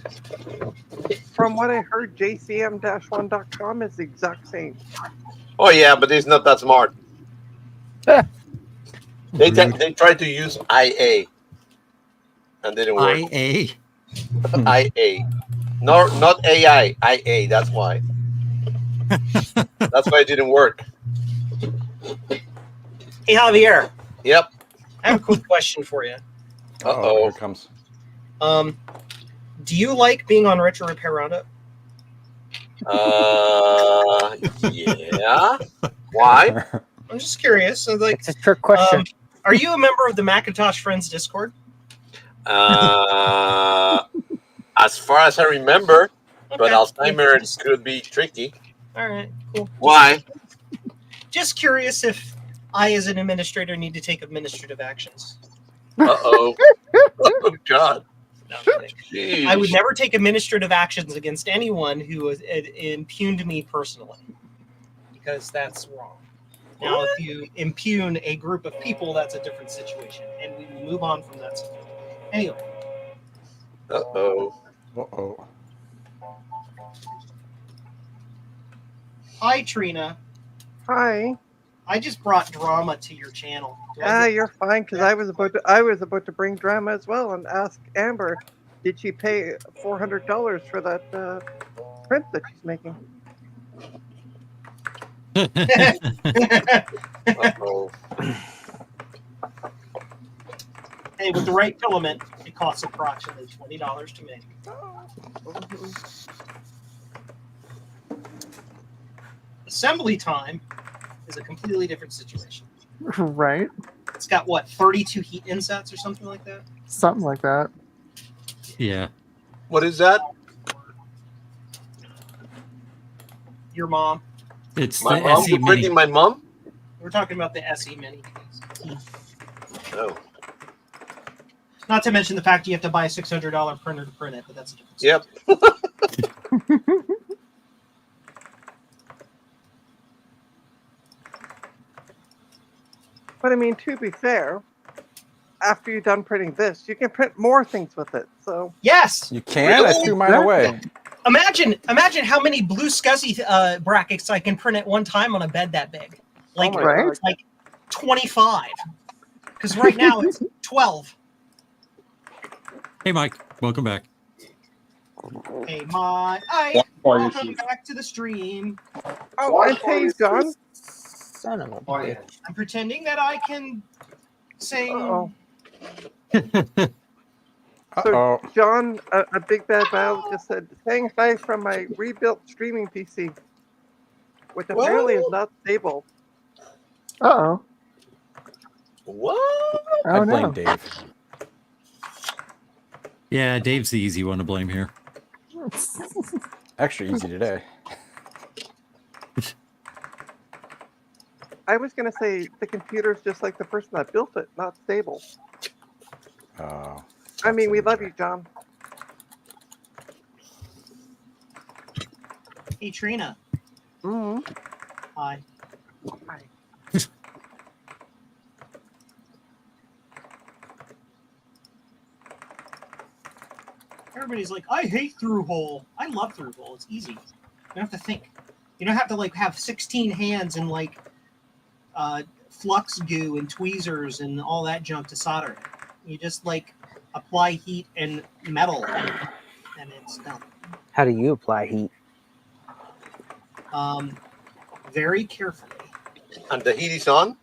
From what I heard, jcm-1.com is the exact same. Oh yeah, but it's not that smart. They tried to use IA, and didn't work. IA. IA, no, not AI. IA. That's why. That's why it didn't work. Hey, Javier, Yep. I have a quick question for you. Uh-oh. Here it comes. Do you like being on Retro Repair Roundup? Yeah. Why? I'm just curious. So, like, It's a trick question. Are you a member of the Macintosh Friends Discord? As far as I remember, but Okay. Alzheimer's could be tricky. All right, cool. Why? Just curious if I, as an administrator, need to take administrative actions. Uh-oh. Oh, God. No, I'm kidding. Jeez. I would never take administrative actions against anyone who has impugned me personally, because that's wrong. Now, if you impugn a group of people, that's a different situation, and we will move on from that situation. Anyway, Uh-oh. Uh-oh. hi Trina. Hi. I just brought drama to your channel. Do I get- You're fine, because I was about to bring drama as well and ask Amber, did she pay $400 for that print that she's making? Uh-oh. Hey, with the right filament, it costs approximately $20 to make. Assembly time is a completely different situation. Right? It's got what, 32 heat insets or something like that? Something like that. Yeah. What is that? Your mom. It's My the mom? SE You're Mini. printing my mom? We're talking about the SE Mini. Oh. Not to mention the fact you have to buy a $600 printer to print it, but that's a different Yep. But I mean, to be fair, after you're done printing this, you can print more things with it. So Yes. You can? I threw mine away. Imagine how many blue SCSI brackets I can print at one time on a bed that big. Like, my God. like 25. Because right now it's 12. Hey, Mike. Welcome back. Hey, welcome back to the stream. Oh, and Tay's gone. Son of a bitch. I'm pretending that I can sing. Uh-oh. Uh-oh. John, a big bad battle, just said, saying hi from my rebuilt streaming PC, which apparently is not stable. Uh-oh. What? Oh, I blame no. Dave. Yeah, Dave's the easy one to blame here. Extra easy today. I was going to say the computer's just like the person that built it, not stable. Oh. I mean, we love you, John. Hey, Trina. Mm-hmm. Hi. Hi. Everybody's like, I hate Through-Hole. I love Through-Hole. It's easy. You don't have to think. You don't have to like have 16 hands and like flux goo and tweezers and all that junk to solder it. You just like apply heat and metal, and it's done. How do you apply heat? Very carefully. And the heat is on?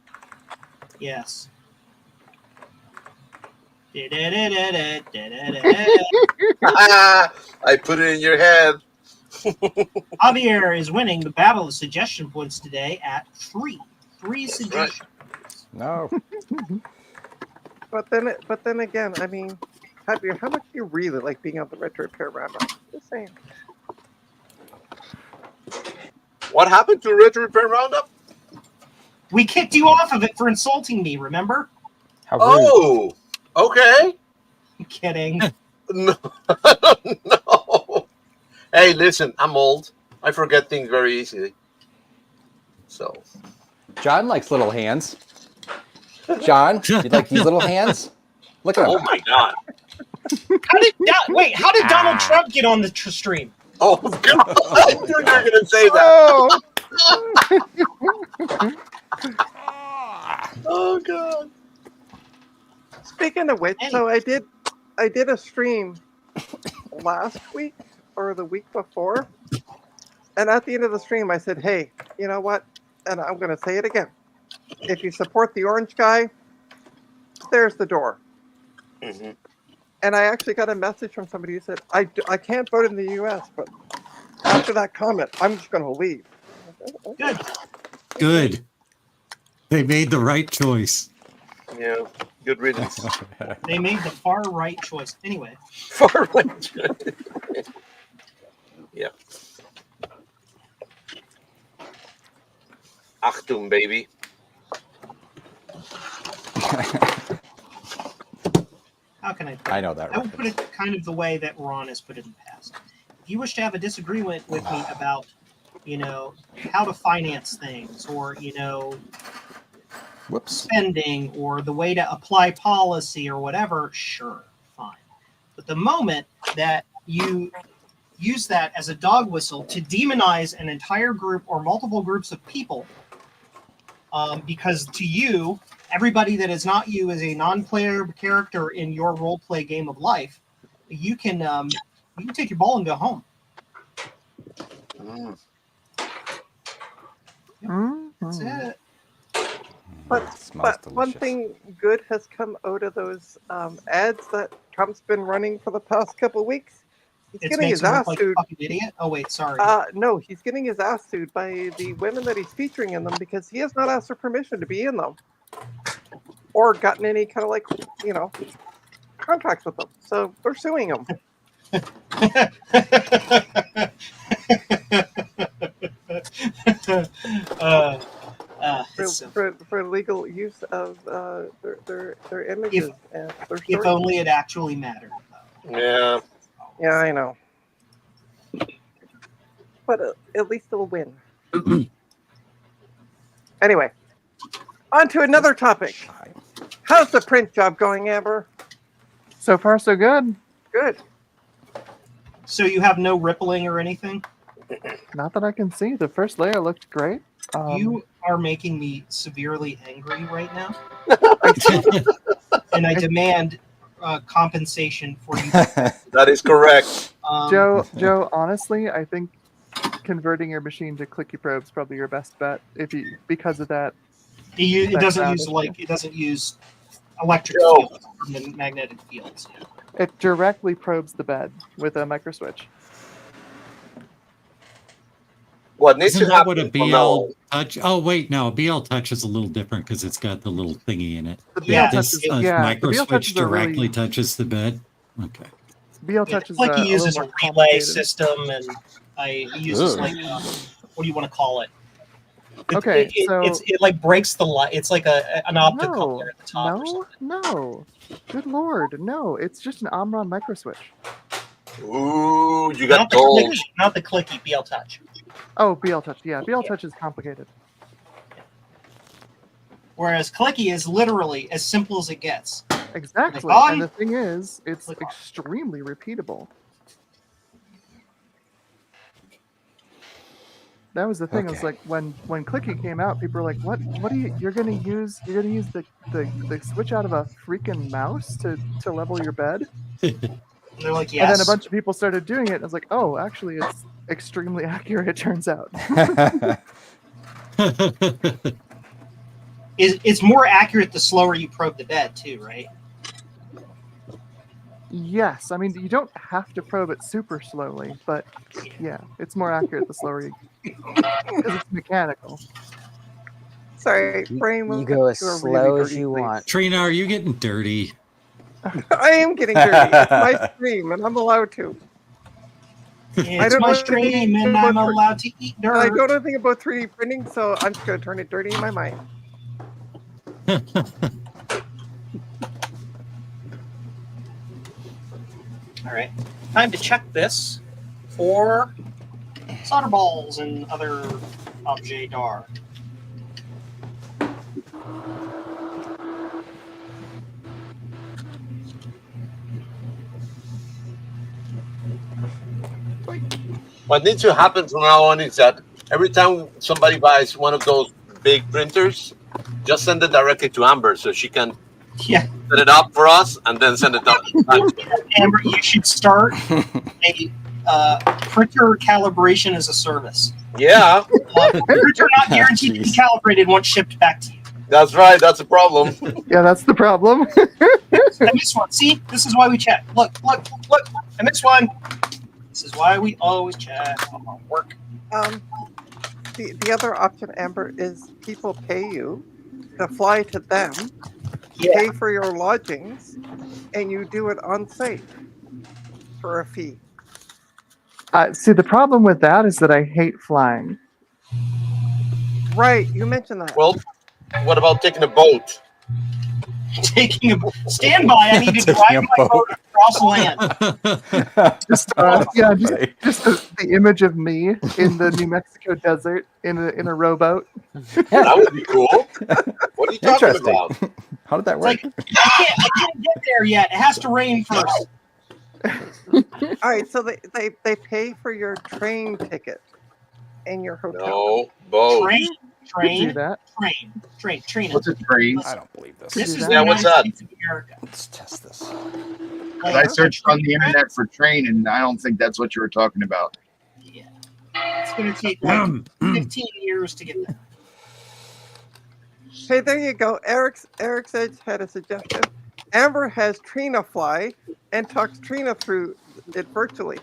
Yes. I put it in your head. Javier is winning the battle of suggestion points today at 3. 3 suggestions. No. But then again, I mean, Javier, how much do you really like being on the Retro Repair Roundup? Just saying. What happened to Retro Repair Roundup? We kicked you off of it for insulting me, remember? How rude. Oh, okay. I'm kidding. No. No. Hey, listen, I'm old. I forget things very easily. So, John likes little hands. John, you like these little hands? Look at oh him. my God. How did Donald Trump get on the stream? Oh, God. I knew you were going to say that. Oh, God. Speaking of which, so I did a stream last week or the week before, and at the end of the stream, I said, "Hey, you know what?" And I'm going to say it again. If you support the orange guy, there's the door. Mm-hmm. And I actually got a message from somebody who said, I can't vote in the U.S., but after that comment, I'm just going to leave. Good. Good. They made the right choice. Yeah, good riddance. They made the far right choice. Anyway. Far right. Yeah. Achtung, baby. How can I? I know that. I would put it kind of the way that Ron has put it in the past. If you wish to have a disagreement with me about, how to finance things, or Whoops. spending, or the way to apply policy, or whatever, sure, fine. But the moment that you use that as a dog whistle to demonize an entire group or multiple groups of people, because to you, everybody that is not you is a non-player character in your role-play game of life, you can take your ball and go home. Mm. That's it. But one thing good has come out of those ads that Trump's been running for the past couple of weeks. He's It's getting made his him look ass like sued. a fucking idiot. Oh wait, sorry. No, he's getting his ass sued by the women that he's featuring in them because he has not asked for permission to be in them, or gotten any kind of contracts with them. So they're suing him. For legal use of their images and their If stories. only it actually mattered. Yeah. Yeah, I know. But at least they'll win. Anyway, on to another topic. How's the print job going, Amber? So far, so good. Good. So you have no rippling or anything? Not that I can see. The first layer looked great. You are making me severely angry right now. And I demand compensation for you. That is correct. Joe, honestly, I think converting your machine to clicky probe is probably your best bet because of that. It doesn't use electric fields from the magnetic fields. It directly probes the bed with a micro switch. What needs Isn't to that happen what a from now BL touch? Oh wait, no, a BL touch is a little different because it's got the little thingy in it. The BL touch This is- yeah, micro the BL switch touches are really- directly touches the bed. Okay. BL touch is Like he a uses little a more relay complicated. system, and he uses Ugh. like what do you want to call it? Okay, so it like breaks the light. It's like an optic coupler at the top. Or something. No. Good lord, no! It's just an Omron micro switch. Ooh, you Not got the gold. clicky, not the clicky BL touch. Oh, BL touch. Yeah, BL touch is complicated. Whereas clicky is literally as simple as it gets. Exactly. Like, And the thing is, it's extremely repeatable. That was the thing. It was Okay. like when clicking came out, people were like, "What are you're gonna use the switch out of a freaking mouse to level your bed?" And they're like, And then a yes. bunch of people started doing it. And I was like, "Oh, actually, it's extremely accurate." It turns out. It's more accurate the slower you probe the bed too, right? Yes, I mean you don't have to probe it super slowly, but yeah, it's more accurate the slower you because it's mechanical. Sorry, brain You will go get as to a really slow as dirty you place. want. Trina, are you getting dirty? I am getting dirty. It's my stream, and I'm allowed to. It's don't my know stream, anything and about I'm allowed to eat dirt. I don't know anything about 3D printing, so I'm just going to turn it dirty in my mind. All right, time to check this for solder balls and other objet d'art. What needs to happen from now on is that every time somebody buys one of those big printers, just send it directly to Amber so she can Yeah, set it up for us and then send it down. Amber, you should start a printer calibration as a service. Yeah, Printer not guaranteed to be Jeez. calibrated once shipped back to you. that's right. That's a problem. Yeah, that's the problem. I missed one. See, this is why we check. Look. I missed one. This is why we always check on work. The other option, Amber, is people pay you to fly to them, Yeah. pay for your lodgings, and you do it on site for a fee. See, the problem with that is that I hate flying. Right, you mentioned that. Well, what about taking a boat? Taking a stand by. I need to Taking drive a my boat across land. Just the image of me in the New Mexico desert in a rowboat. That would be cool. What are you talking Interesting. about? How did that It's work? like I can't get there yet. It has to rain first. All right, so they pay for your train ticket and your hotel. No, boat. Train, You do that. train. What's a train? I don't believe this. This is the Yeah, United what's that? States of America. Let's test this. I searched on the internet for train, and I don't think that's what you were talking about. Yeah. It's going to take like 15 years to get there. Hey, there you go. Eric's Edge had a suggestion. Amber has Trina fly and talks Trina through it virtually.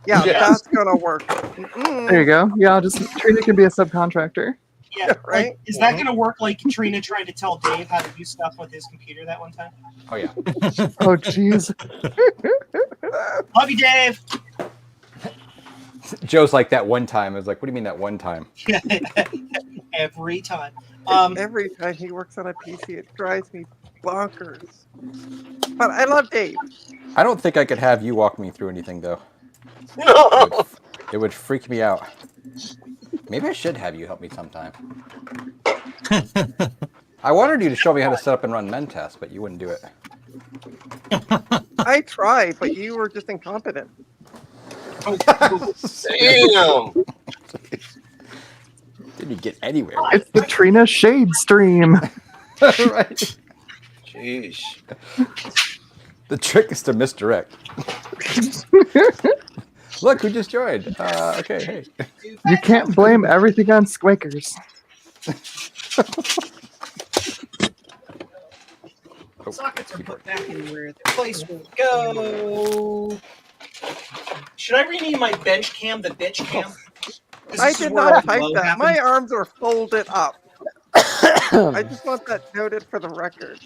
Yeah, Yes. that's gonna work. Mm-mm. There you go. Yeah, I'll just Trina can be a subcontractor. Yeah, Right? Like, is that going to work like Trina tried to tell Dave how to do stuff with his computer that one time? Oh yeah. Oh, jeez. Love you, Dave. Joe's like that one time. I was like, what do you mean that one time? Every time. Every time he works on a PC, it drives me bonkers. But I love Dave. I don't think I could have you walk me through anything though. No. It would freak me out. Maybe I should have you help me sometime. I wanted you to show me how to set up and run Mentest, but you wouldn't do it. I tried, but you were just incompetent. Damn. Didn't get anywhere. It's the Trina Shade stream. Right. Jeez. The trick is to misdirect. Look, who just joined. Okay, hey. You can't blame everything on Squakers. Sockets are put back in where the place will go. Should I rename my bench cam the bitch cam? 'Cause I this is did where not all the type blow that. happens. My arms are folded up. I just want that noted for the record.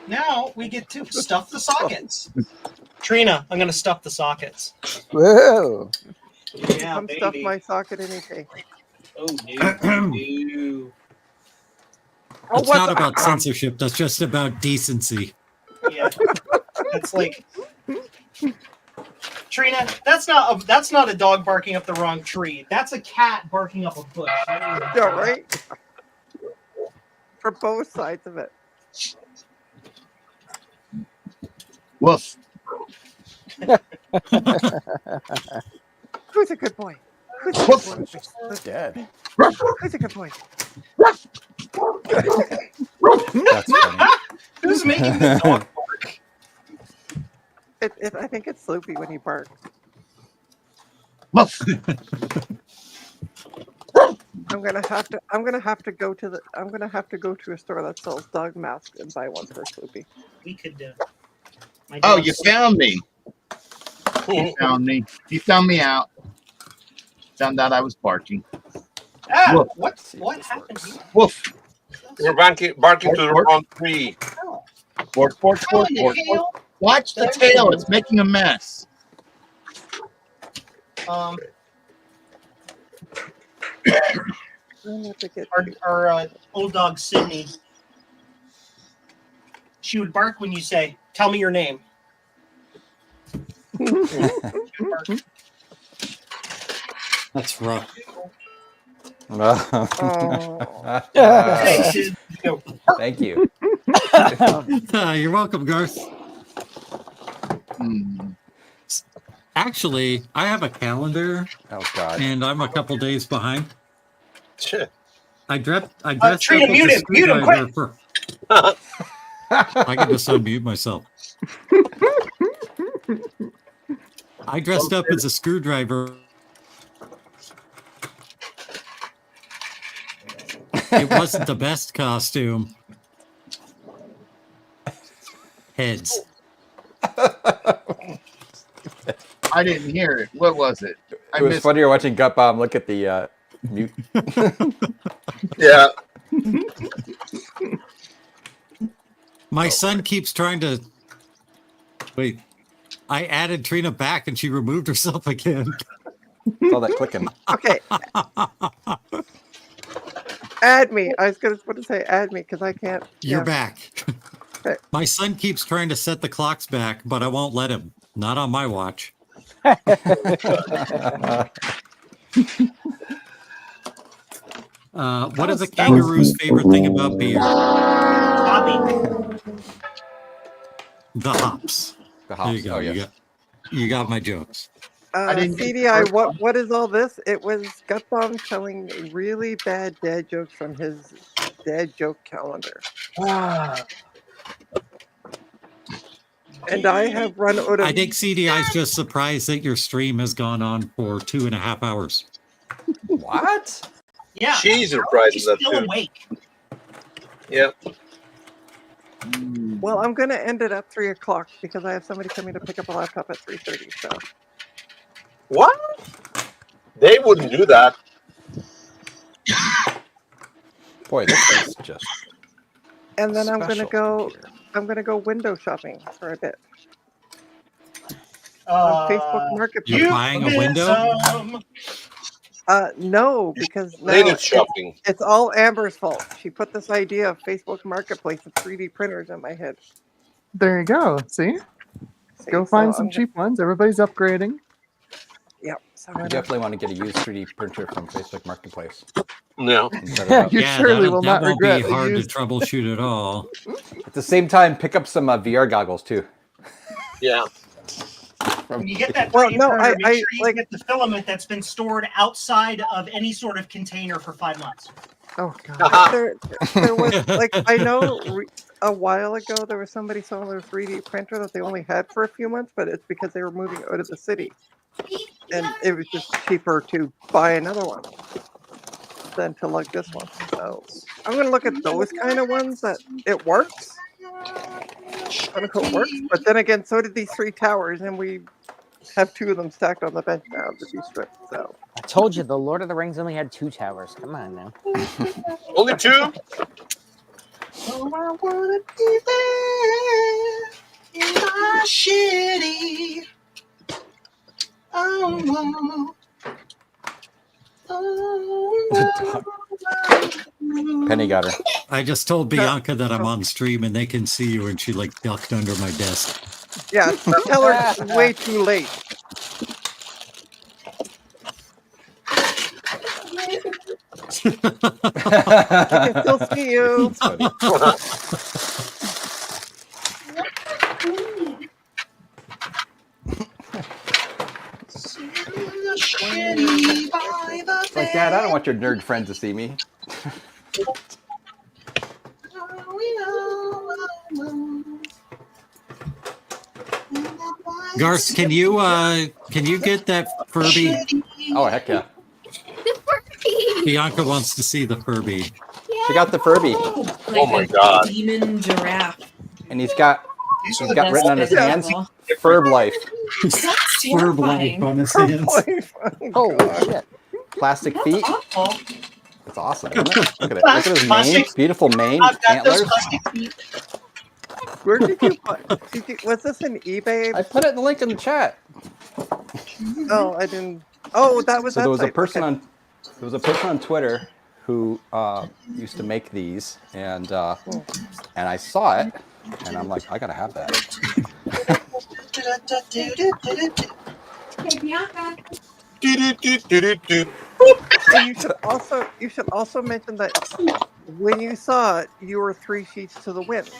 Now we get to stuff the sockets. Trina, I'm gonna stuff the sockets. Whoa. Yeah, Come baby. stuff my socket any day. Oh no, no. Oh, It's what not the- about censorship. That's just about decency. Yeah, it's like Trina. That's not a dog barking up the wrong tree. That's a cat barking up a bush. Yeah, right? For both sides of it. Woof. Who's a good boy? Who's a good boy? It's dead. Who's a good boy? That's funny. Who's making the dog bark? I think it's Sloopy when he barks. Woof. I'm gonna have to go to a store that sells dog masks and buy one for Sloopy. We could. My Oh, dog's you found me. You found me. You found me out. Found out I was barking. Ah, Woof. what happened here? Woof. You're barking to the wrong tree. Bork, bork, Oh, bork, and the bork, tail. bork. Watch the tail. It's making a mess. Um, I'm gonna have to get- our old dog Sydney. She would bark when you say, "Tell me your name." She would bark. That's rough. Oh. Hey, Sid, you know, Thank you. You're welcome, Garth. Hmm. Actually, I have a calendar, Oh God. and I'm a couple days behind. Shit. I dressed Trina, up as mute a him, mute him, screwdriver for. I can just unmute myself. I dressed up as a screwdriver. It wasn't the best costume. Heads. I didn't hear it. What was it? I It was missed. funnier watching Gut Bomb look at the mute. Yeah. My son keeps trying to. Wait. I added Trina back and she removed herself again. All that clicking. Okay. Add me. I was going to say add me because I can't. You're yeah. back. Okay. My son keeps trying to set the clocks back, but I won't let him. Not on my watch. What is a kangaroo's favorite thing about beer? Bobby. The hops. The There hops. you go. Oh, yes. You got my jokes. didn't get the CDI, first one. what is all this? It was Gut Bomb telling really bad dad jokes from his dad joke calendar. And I have run out of. I think CDI's just surprised that your stream has gone on for 2.5 hours. What? Yeah. She's surprised She's at that still too. awake. Yeah. Well, I'm going to end it at 3 o'clock because I have somebody coming to pick up a laptop at 3:30. So. What? They wouldn't do that. Boy, this is just. And then I'm gonna special go. here. I'm gonna go window shopping for a bit on Facebook Marketplace. You're buying a window? No, because now Linux shopping. it's all Amber's fault. She put this idea of Facebook Marketplace and 3D printers in my head. There you go. See? See, Go so find some I'm cheap ones. Everybody's upgrading. Yep. So You definitely want to get a used 3D printer from Facebook Marketplace. No. And set it up. You surely will not that won't regret be a hard used- to troubleshoot at all. At the same time, pick up some VR goggles too. Yeah. When you get that, Well, 3D no, printer, make I sure you like- get the filament that's been stored outside of any sort of container for 5 months. Oh god. there was like I know a while ago there was somebody selling their 3D printer that they only had for a few months, but it's because they were moving out of the city, and it was just cheaper to buy another one than to lug this one. So I'm gonna look at those kind of ones that it works. I don't know if it works, but then again, so did these 3 towers, and we have 2 of them stacked on the bench now to be stripped. So I told you the Lord of the Rings only had 2 towers. Come on now. Only 2? Oh, I wanna be there in my shitty. Oh, Penny got her. I just told Bianca that I'm on stream and they can see you, and she like ducked under my desk. yeah, tell her it's way too late. I can still see you. It's funny. Like, Dad, I don't want your nerd friends to see me. Garth, can you get that Furby? Oh, heck yeah. The Furby. Bianca wants to see the Furby. She got the Furby. Oh my God. Demon giraffe. And he's got written on his hands, Furb Life. That's Furb life terrifying. on his hands. Holy shit. Plastic feet. That's awful. It's awesome, isn't it? Look at it. Look at his mane. Beautiful mane. I've got those Antlers. plastic feet. Where did you was this an eBay? I put it in the link in the chat. Oh, I didn't. Oh, that was So that there was a site. person Okay. on there was a person on Twitter who used to make these, and I saw it, and I'm like, I gotta have that. Hey, Bianca. And you should also mention that when you saw it, you were 3 sheets to the wind.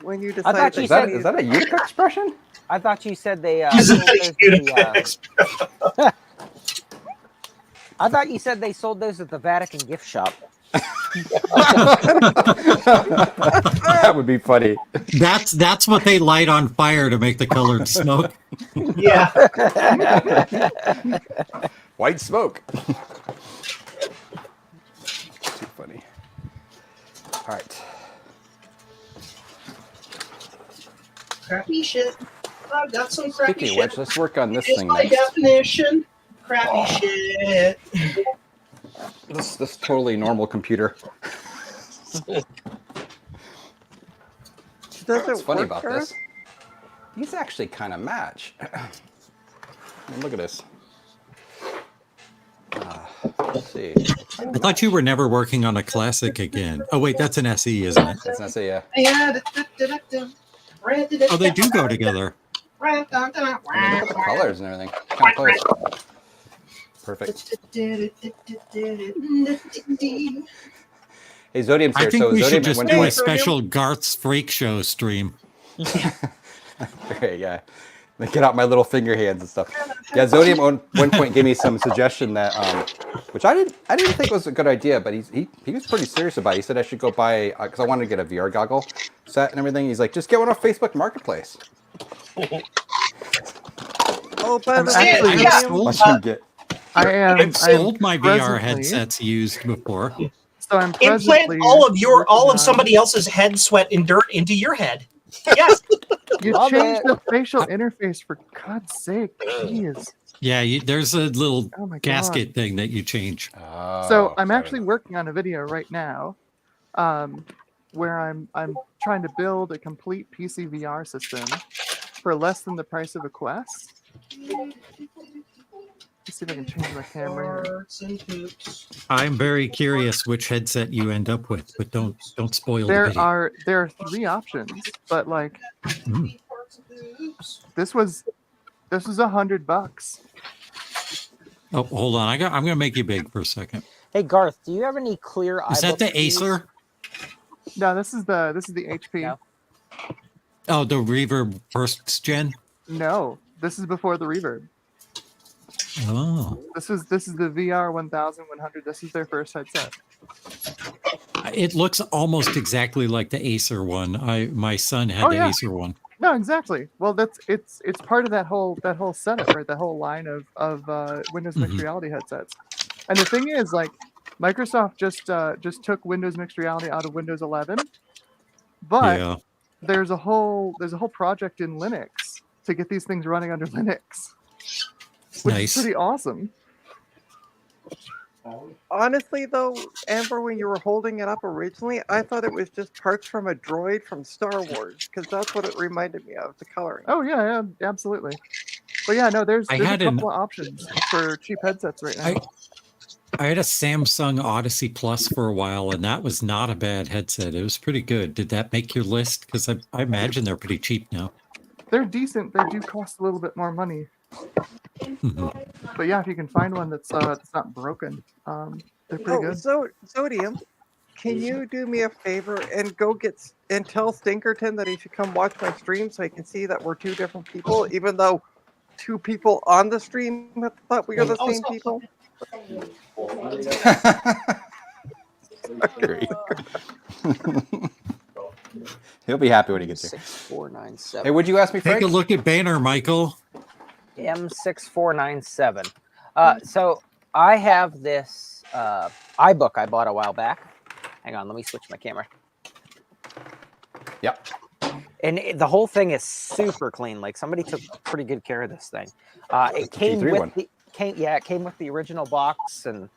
When you thought decided you Is that that is that a Utica expression? I thought you said they. Is sold it those at Utica I thought you said they sold those at the Vatican gift shop. That would be funny. That's what they light on fire to make the colored smoke. Yeah. White smoke. Too funny. All right. Crappy shit. I've got some crappy Speaking of shit. which, let's work on this It's thing my next. definition. Crappy shit. This totally normal computer. Does What's it funny work, about Garth? this? These actually kind of match. I mean, look at this. Let's see. I thought you were never working on a classic again. Oh wait, that's an SE, isn't it? That's not say yeah. Oh, they do go together. I mean, look at the colors and everything. What kind of colors? Perfect. Hey, Zodium's I here. think So we Zodium should just went do to a special Garth's Freak Show stream. Okay, yeah. Then get out my little finger hands and stuff. Yeah, Zodium at one point gave me some suggestion that, which I didn't think was a good idea, but he was pretty serious about it. He said I should go buy because I wanted to get a VR goggle set and everything. He's like, just get one off Facebook Marketplace. Oh, by I'm the actually- way, Yeah. William, Once you get I am. I've sold my VR presently- headsets used before. So I'm Implant presently all of working on- somebody else's head sweat and dirt into your head. Yes. You Love changed it. the facial interface for God's sake. Jeez. Yeah, there's a little Oh my gasket thing that you change. So I'm actually working on a video right now, where I'm trying to build a complete PC VR system for less than the price of a Quest. Let's see if I can change my camera here. I'm very curious which headset you end up with, but don't spoil the There video. are 3 options, but like Mm. this was $100. Oh, hold on. I'm gonna make you big for a second. Hey Garth, do you have any clear? Is that the iBooks keys? Acer? No, this is the HP. No. Oh, the Reverb first gen. No, this is before the Reverb. Oh, This is the VR 1100. This is their first headset. it looks almost exactly like the Acer one. My son had Oh, the yeah. Acer one. No, exactly. Well, it's part of that whole setup, right? The whole line of Windows Mixed Mhm. Reality headsets. And the thing is, like, Microsoft just took Windows Mixed Reality out of Windows 11, but Yeah. there's a whole project in Linux to get these things running under Linux, which Nice. is pretty awesome. honestly though, Amber, when you were holding it up originally, I thought it was just parts from a droid from Star Wars because that's what it reminded me of. The coloring. Oh yeah, absolutely. But yeah, no, there's I a had couple of options for cheap headsets right now. I had a Samsung Odyssey Plus for a while, and that was not a bad headset. It was pretty good. Did that make your list? Because I imagine they're pretty cheap now. They're decent. They do cost a little bit more money. Mhm. But yeah, if you can find one that's not broken, they're pretty good. So Zodium, can you do me a favor and go get and tell Stinkerton that he should come watch my stream so he can see that we're 2 different people, even though 2 people on the stream thought we were the same people? Great. He'll be happy when he gets here. 6497. Hey, would you ask me, Frank? Take a look at Banner, Michael. M6497. So I have this iBook I bought a while back. Hang on, let me switch my camera. Yep. And the whole thing is super clean. Like somebody took pretty good care of this thing. It came G3 with one. it came with the original box and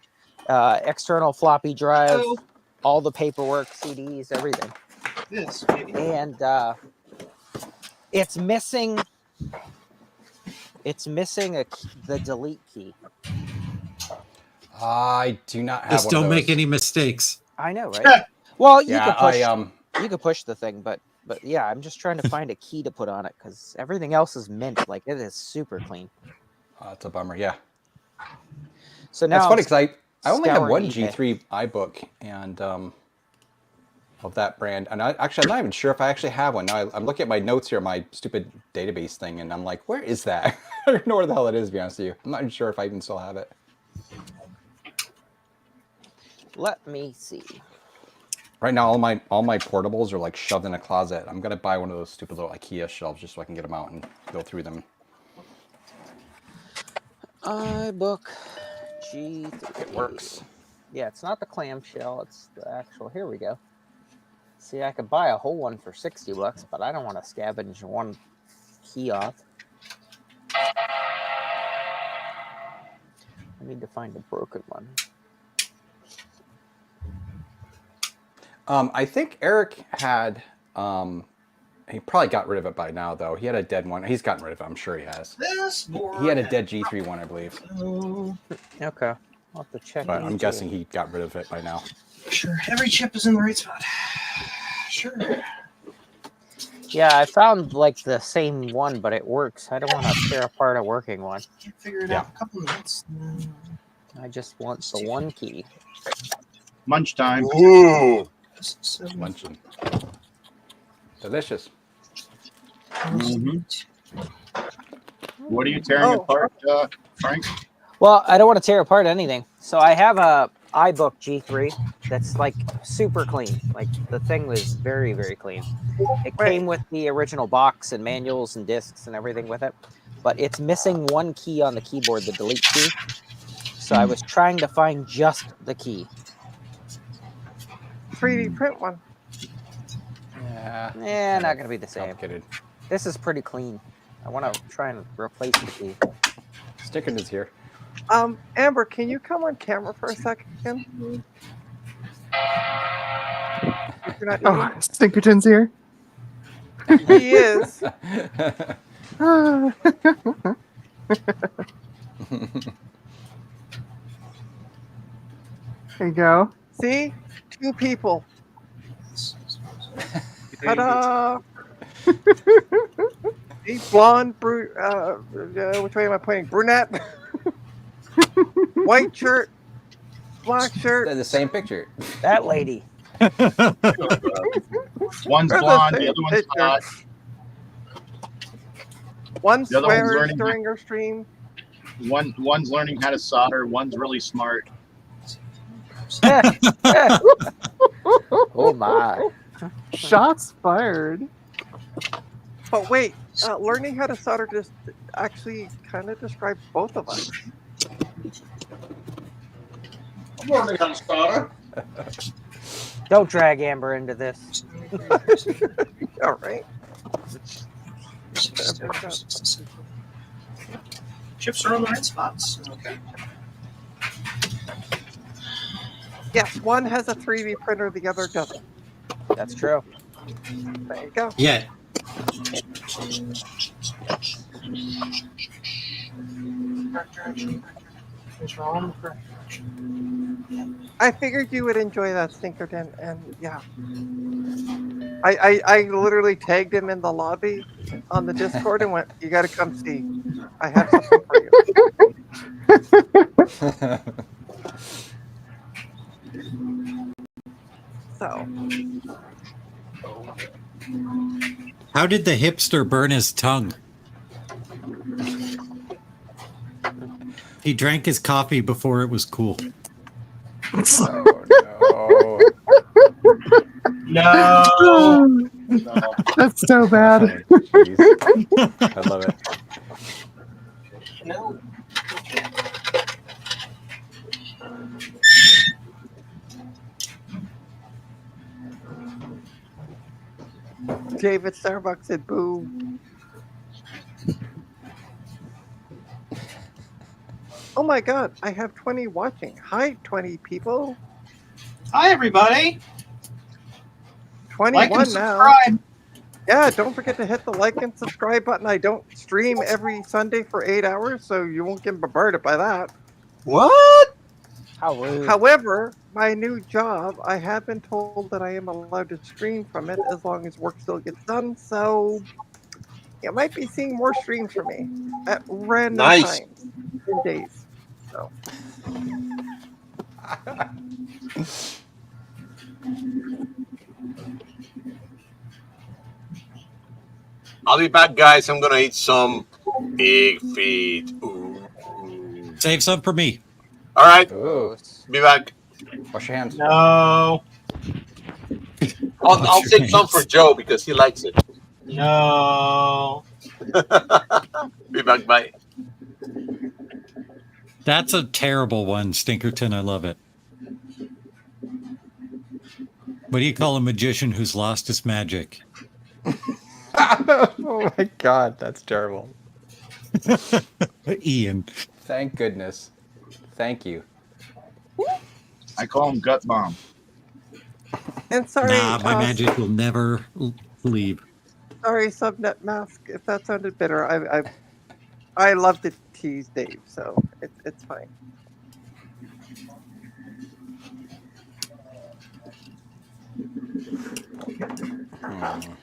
external floppy drive, all the paperwork, CDs, everything. This baby. And it's missing the delete key. I do not have Just one of don't make those. any mistakes. I know, right? Well, you Yeah, you could push the thing, but yeah, I'm just trying to find a key to put on it because everything else is mint. Like it is super clean. It's a bummer. Yeah. So now That's funny because I only have scouring one eBay. G3 iBook and of that brand, and I'm not even sure if I actually have one. Now I'm looking at my notes here, my stupid database thing, and I'm like, where is that? I don't know where the hell it is. To be honest with you, I'm not even sure if I even still have it. Let me see. Right now, all my portables are like shoved in a closet. I'm gonna buy one of those stupid little IKEA shelves just so I can get them out and go through them. iBook G3. It works. Yeah, it's not the clamshell. It's the actual. Here we go. See, I could buy a whole one for $60, but I don't want to scavenge one key off. I need to find a broken one. I think Eric had. He probably got rid of it by now, though. He had a dead one. He's gotten rid of it. I'm sure he has. This He had a dead G3 one, I believe. Okay, I'll have to check. But I'm into guessing it. he got rid of it by now. Sure, every chip is in the right spot. Sure. Yeah, I found like the same one, but it works. I don't want to tear apart a working one. Can't figure it Yeah. out in a couple minutes. I just want the one key. Munch time. Ooh. Munching. Delicious. What are you tearing apart, Frank? Well, I don't want to tear apart anything. So I have a iBook G3 that's like super clean. Like the thing was very, very clean. It came with the original box and manuals and discs and everything with it, but it's missing one key on the keyboard, the delete key. So I was trying to find just the key. 3D print one. Yeah. Not gonna be the same. Complicated. This is pretty clean. I want to try and replace the key. Sticking is here. Amber, can you come on camera for a second? If you're not Oh, Stinkerton's here. He is. There you go. See? 2 people. Ta-da! See, blonde, which way am I pointing? Brunette, white shirt, black shirt. They're the same picture. That lady. One's They're the blonde, the same other one's picture. not. One The other one's swears learning during her stream. One's learning how to solder. One's really smart. Oh my. Shots fired. But wait, learning how to solder just actually kind of describes both of us. I'm learning how to solder. Don't drag Amber into this. All right. Chips are on the right spots. Okay. Yes, one has a 3D printer, the other doesn't. That's true. There you go. Yeah. I figured you would enjoy that, Stinkerton, and yeah. I literally tagged him in the lobby on the Discord and went, "You got to come see. I have something for you." So, How did the hipster burn his tongue? He drank his coffee before it was cool. Oh, No. That's so bad. no. Jeez. I love it. No. David Starbucks said boo. Oh my god, I have 20 watching. Hi, 20 people. Hi, everybody. 21 Like and now. subscribe. Yeah, don't forget to hit the like and subscribe button. I don't stream every Sunday for 8 hours, so you won't get bombarded by that. What? How rude. However, my new job, I have been told that I am allowed to stream from it as long as work still gets done, so you might be seeing more streams from me at random Nice. times in days. So. I'll be back, guys. I'm gonna eat some big feet. Ooh. Save some for me. All right, Ooh. be back. Wash your hands. No. I'll take some for Joe because he likes it. No. Be back. Bye. That's a terrible one, Stinkerton. I love it. What do you call a magician who's lost his magic? Oh my god, that's terrible. Ian. Thank goodness. Thank you. I call him gut bomb. And sorry, Nah, my magic will never leave. sorry, Subnet Mask, if that sounded bitter. I love to tease Dave, so it's fine.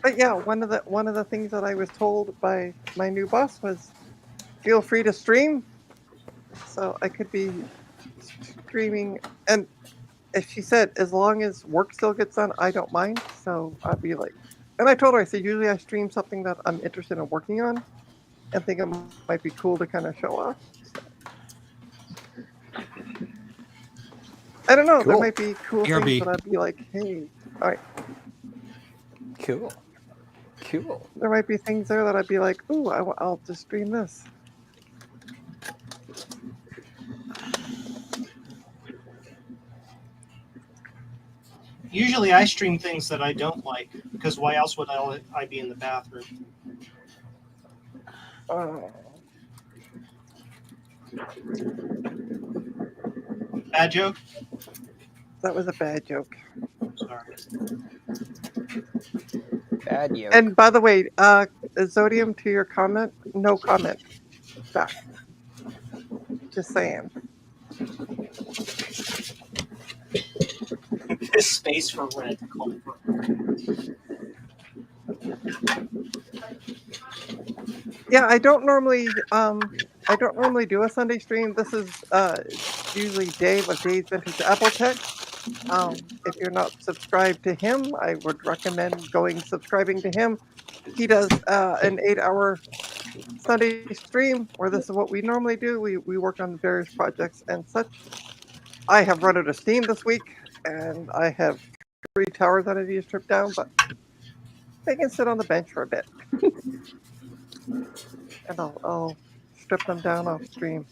But yeah, one of the things that I was told by my new boss was, feel free to stream. So I could be streaming, and as she said, as long as work still gets done, I don't mind. So I'd be like, and I told her, I said, usually I stream something that I'm interested in working on, and think it might be cool to kind of show off. So. I don't know. There Cool. might be cool BRB. things that I'd be like, hey, all right. Cool. Cool. There might be things there that I'd be like, ooh, I'll just stream this. Usually I stream things that I don't like because why else would I be in the bathroom? Bad joke? That was a bad joke. Sorry. Bad you. And by the way, Zodium, to your comment, no comment back. Just saying. This space for rent. Yeah, I don't normally do a Sunday stream. This is usually Dave of Dave's Vintage Apple Tech. If you're not subscribed to him, I would recommend subscribing to him. He does an 8-hour Sunday stream where this is what we normally do. We work on various projects and such. I have run out of steam this week, and I have 3 towers that I need to strip down, but they can sit on the bench for a bit. And I'll strip them down off stream.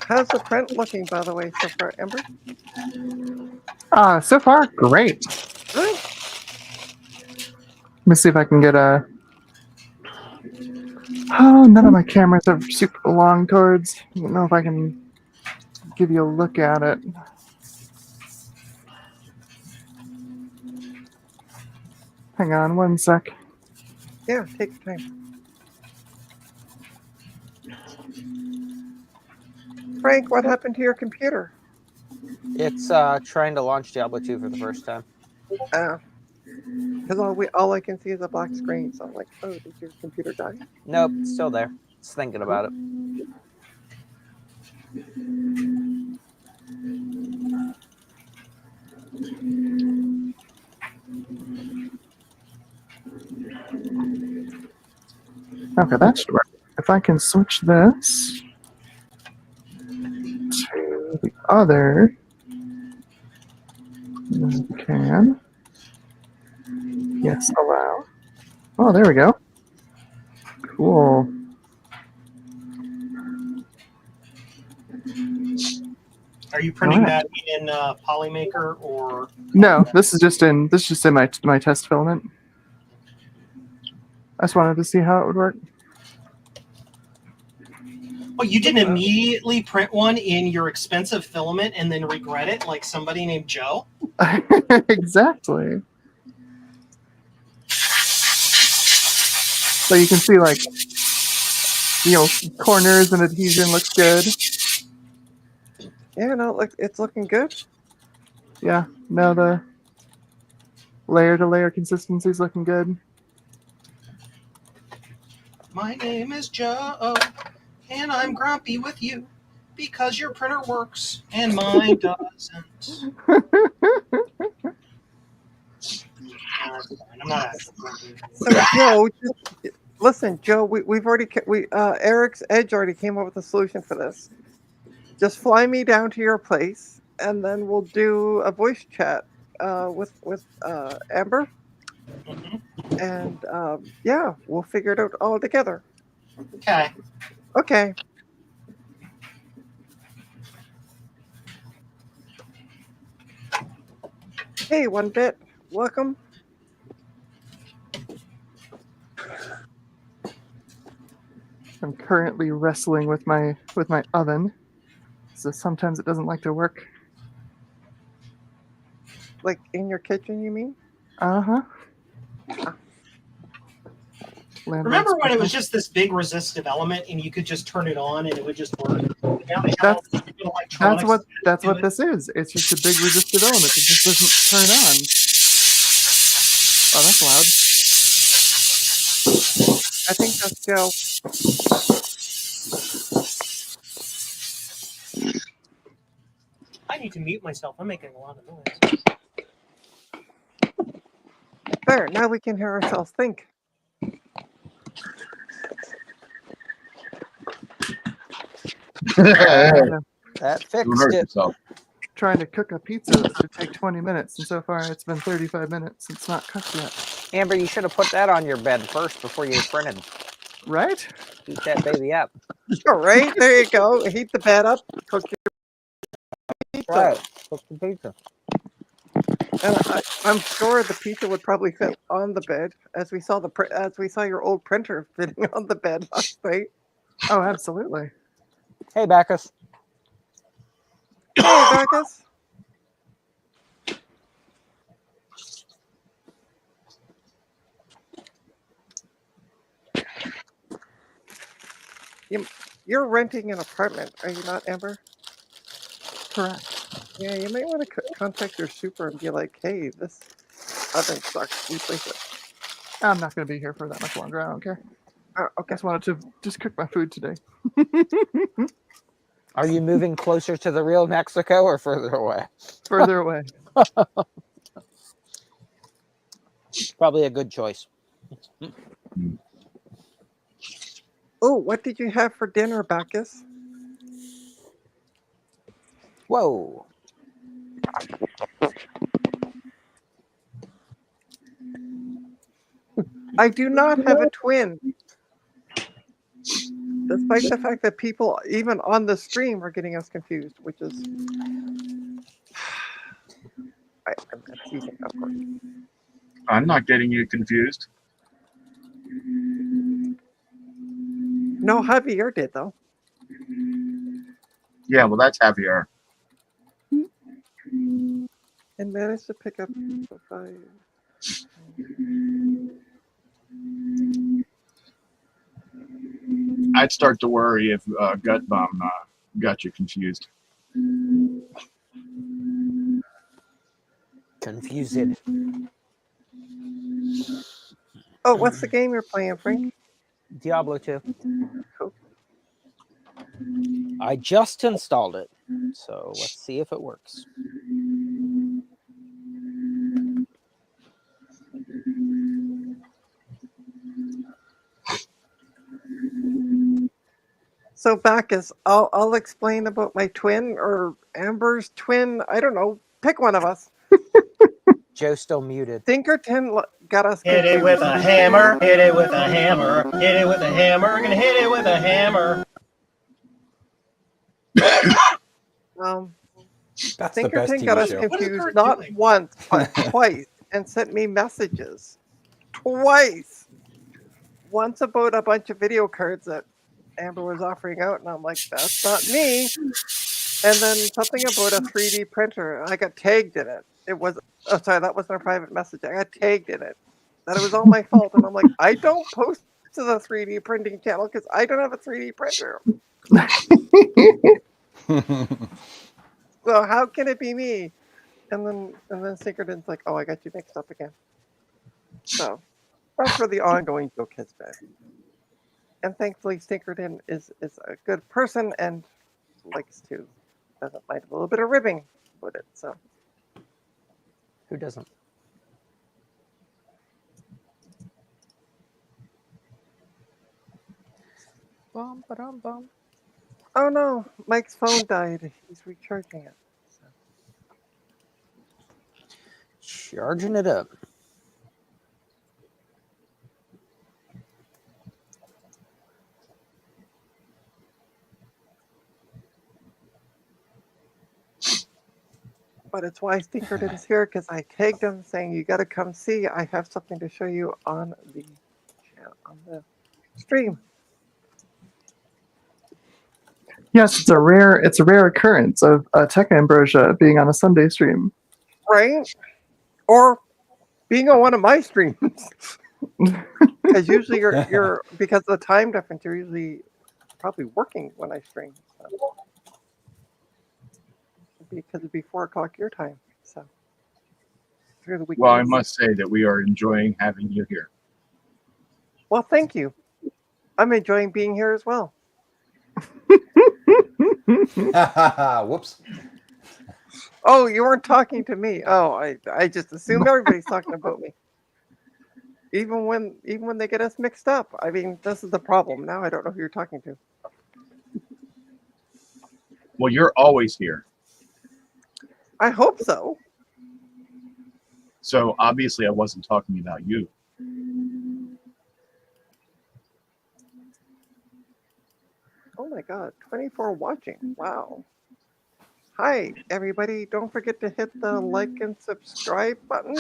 How's the print looking, by the way, so far, Ember? So far, great. Good. Let me see if I can get a. Oh, none of my cameras are super long towards. I don't know if I can give you a look at it. Hang on one sec. Yeah, take your time. Frank, what happened to your computer? It's trying to launch Diablo 2 for the first time. Because all I can see is a black screen, so I'm like, oh, did your computer die? Nope, it's still there. It's thinking about it. Okay, that should work. If I can switch this to the other, we can. Yes, allow. Oh, there we go. Cool. Are you printing Alright. that in Polymaker or? No, this is just in my test filament. I just wanted to see how it would work. Oh, you didn't immediately print one in your expensive filament and then regret it, like somebody named Joe? Exactly. So you can see, like, corners and adhesion looks good. Yeah, no, it's looking good. Yeah, now the layer to layer consistency is looking good. My name is Joe, and I'm grumpy with you because your printer works and mine doesn't. I'm not grumpy. So Joe, listen, Joe, we've already Eric's Edge already came up with a solution for this. Just fly me down to your place, and then we'll do a voice chat with Amber, and yeah, we'll figure it out all together. Okay. Okay. Hey, One Bit, welcome. I'm currently wrestling with my oven, so sometimes it doesn't like to work. Like in your kitchen, you mean? Uh-huh. Remember when it was just this big resistive element and you could just turn it on and it would just work? Now they have all these little electronics That's to what it. this is. It's just a big resistive element. It just doesn't turn on. Oh, that's loud. I think that's Joe. I need to mute myself. I'm making a lot of noise. There, now we can hear ourselves think. That Don't fixed hurt it. yourself. Trying to cook a pizza that should take 20 minutes, and so far it's been 35 minutes. It's not cooked yet. Amber, you should have put that on your bed first before you printed. Right? Heat that baby up. All right, there you go. Heat the bed up, cook your pizza. Right. Cook the pizza. And I'm sure the pizza would probably fit on the bed, as we saw your old printer fitting on the bed last night. Oh, absolutely. Hey, Bacchus. Hey, Bacchus. You're renting an apartment, are you not, Amber? Correct. Yeah, you might want to contact your super and be like, hey, this oven sucks. Replace it. I'm not going to be here for that much longer. I don't care. Okay. I just wanted to just cook my food today. Are you moving closer to the real Mexico or further away? Further away. Probably a good choice. Oh, what did you have for dinner, Bacchus? Whoa. I do not have a twin. Despite the fact that people, even on the stream, are getting us confused, which is... I'm teasing, of course. I'm not getting you confused. No, Javier did, though. Yeah, well, that's heavier. And managed to pick up the fire. I'd start to worry if Gut Bomb got you confused. Confused. Oh, what's the game you're playing, Frank? Diablo 2. Cool. I just installed it, so let's see if it works. So Bacchus, I'll explain about my twin or Amber's twin. I don't know. Pick one of us. Joe's still muted. Thinkerton got us. Hit it with a hammer. Hit it with a hammer. Hit it with a hammer. We're gonna hit it with a hammer. That's the best Thinkerton got TV us show. confused not once but twice, and sent me messages twice. Once about a bunch of video cards that Amber was offering out, and I'm like, that's not me. And then something about a 3D printer. I got tagged in it. It was, oh, sorry, that wasn't a private message. I got tagged in it. That it was all my fault. And I'm like, I don't post to the 3D printing channel because I don't have a 3D printer. So how can it be me? And then Synchron's like, oh, I got you mixed up again. So that's for the ongoing joke has been. And thankfully, Synchron is a good person and likes to, doesn't mind a little bit of ribbing with it. So Who doesn't? Bum, ba-dum, bum. oh no, Mike's phone died. He's recharging it. Charging it up. But it's why Synchron is here because I tagged him saying you got to come see. I have something to show you on the stream. Yes, it's a rare occurrence of Tech Ambrosia being on a Sunday stream. Right? Or being on one of my streams. Because usually you're because of the time difference, you're usually probably working when I stream. So. Because it'd be 4 o'clock your time. So through the weekend. Well, I must say that we are enjoying having you here. Well, thank you. I'm enjoying being here as well. Whoops. Oh, you weren't talking to me. Oh, I just assume everybody's talking about me. Even when they get us mixed up. I mean, this is the problem. Now I don't know who you're talking to. Well, you're always here. I hope so. So obviously I wasn't talking about you. Oh my God, 24 watching. Wow. Hi, everybody. Don't forget to hit the like and subscribe button.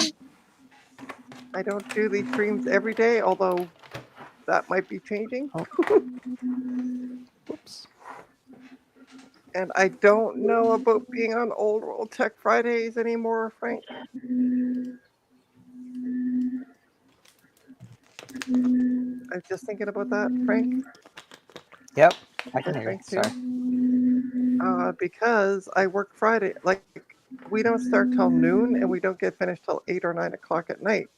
I don't do these streams every day, although that might be changing. Whoops. And I don't know about being on Old World Tech Fridays anymore, Frank. I was just thinking about that, Frank. Yep, I can hear you. Thanks, Sorry. Because I work Friday. Like, we don't start till noon, and we don't get finished till 8 or 9 o'clock at night.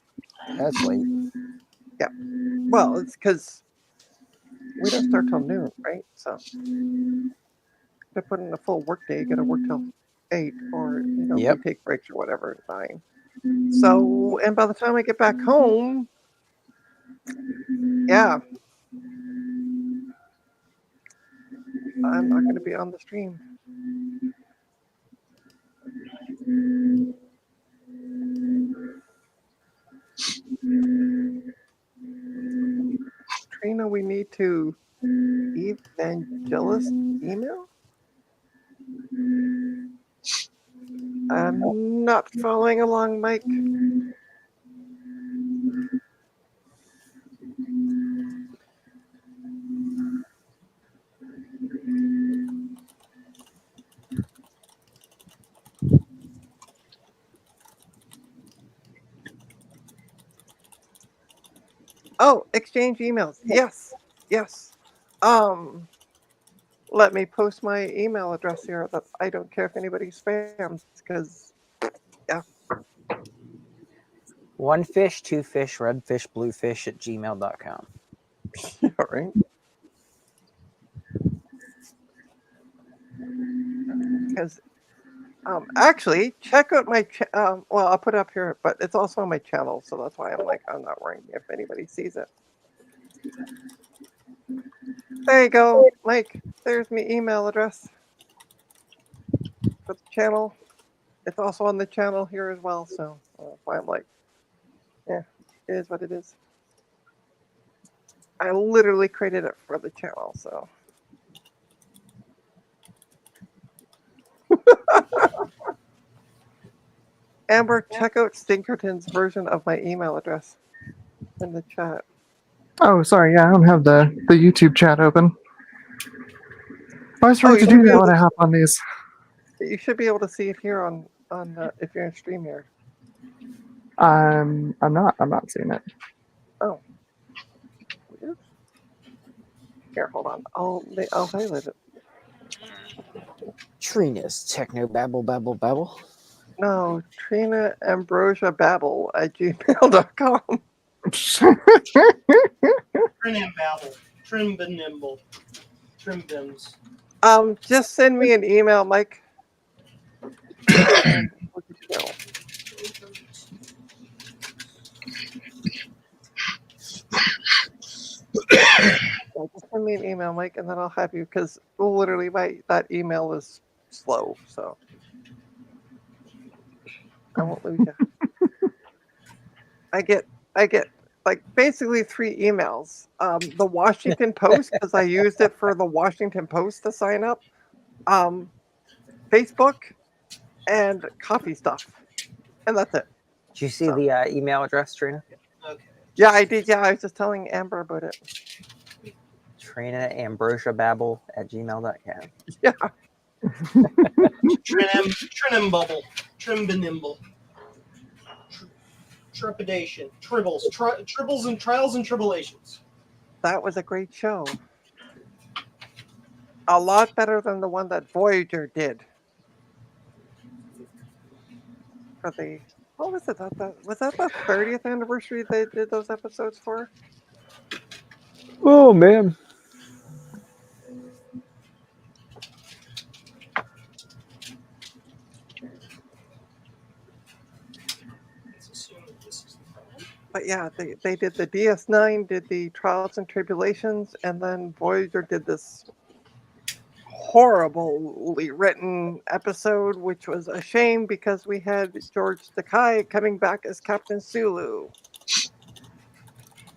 That's late. Yeah. Well, it's because we don't start till noon, right? So to put in a full work day, you got to work till 8, or we take breaks or whatever at 9. So, and by the time I get back home, yeah, I'm not going to be on the stream. Trina, we need to evangelist email? I'm not following along, Mike. Oh, exchange emails. Yes, yes. Let me post my email address here. That I don't care if anybody spams, because yeah. One fish, two fish, red fish, blue fish at gmail.com. All right. Because actually, check out my well, I'll put it up here, but it's also on my channel, so that's why I'm not worrying if anybody sees it. There you go, Mike. there's my email address for the channel. It's also on the channel here as well, so I'm like, yeah, it is what it is. I literally created it for the channel, so. Amber, check out Stinkerton's version of my email address in the chat. Oh, sorry. Yeah, I don't have the YouTube chat open. I always forget you to should do be that able when to- I hop on these. You should be able to see it here on if you're in StreamYard. I'm not seeing it. Oh. Weird. Here, hold on. I'll highlight it. Trina's Techno Babble Babble Babble. No, Trina Ambrosia Babble at gmail.com. Trin and babble. Trim and nimble. Trim bims. Just send me an email, Mike. And we'll get you going. So just send me an email, Mike, and then I'll have you, because literally that email is slow, so I won't lose you. I get like basically 3 emails. The Washington Post, because I used it for the Washington Post to sign up. Facebook and coffee stuff, and that's it. Did you see the email address, Trina? Okay. Yeah, I did. Yeah, I was just telling Amber about it. Trina Ambrosia Babble at gmail.com. Yeah. Trim bubble. Trim benimble. Trepidation. Tribbles. Tribbles and trials and tribulations. That was a great show. A lot better than the one that Voyager did. For the, what was it? Was that the 30th anniversary they did those episodes for? Oh, man. But yeah, they did the DS9, did the Trials and Tribulations, and then Voyager did this horribly written episode, which was a shame because we had George Takei coming back as Captain Sulu.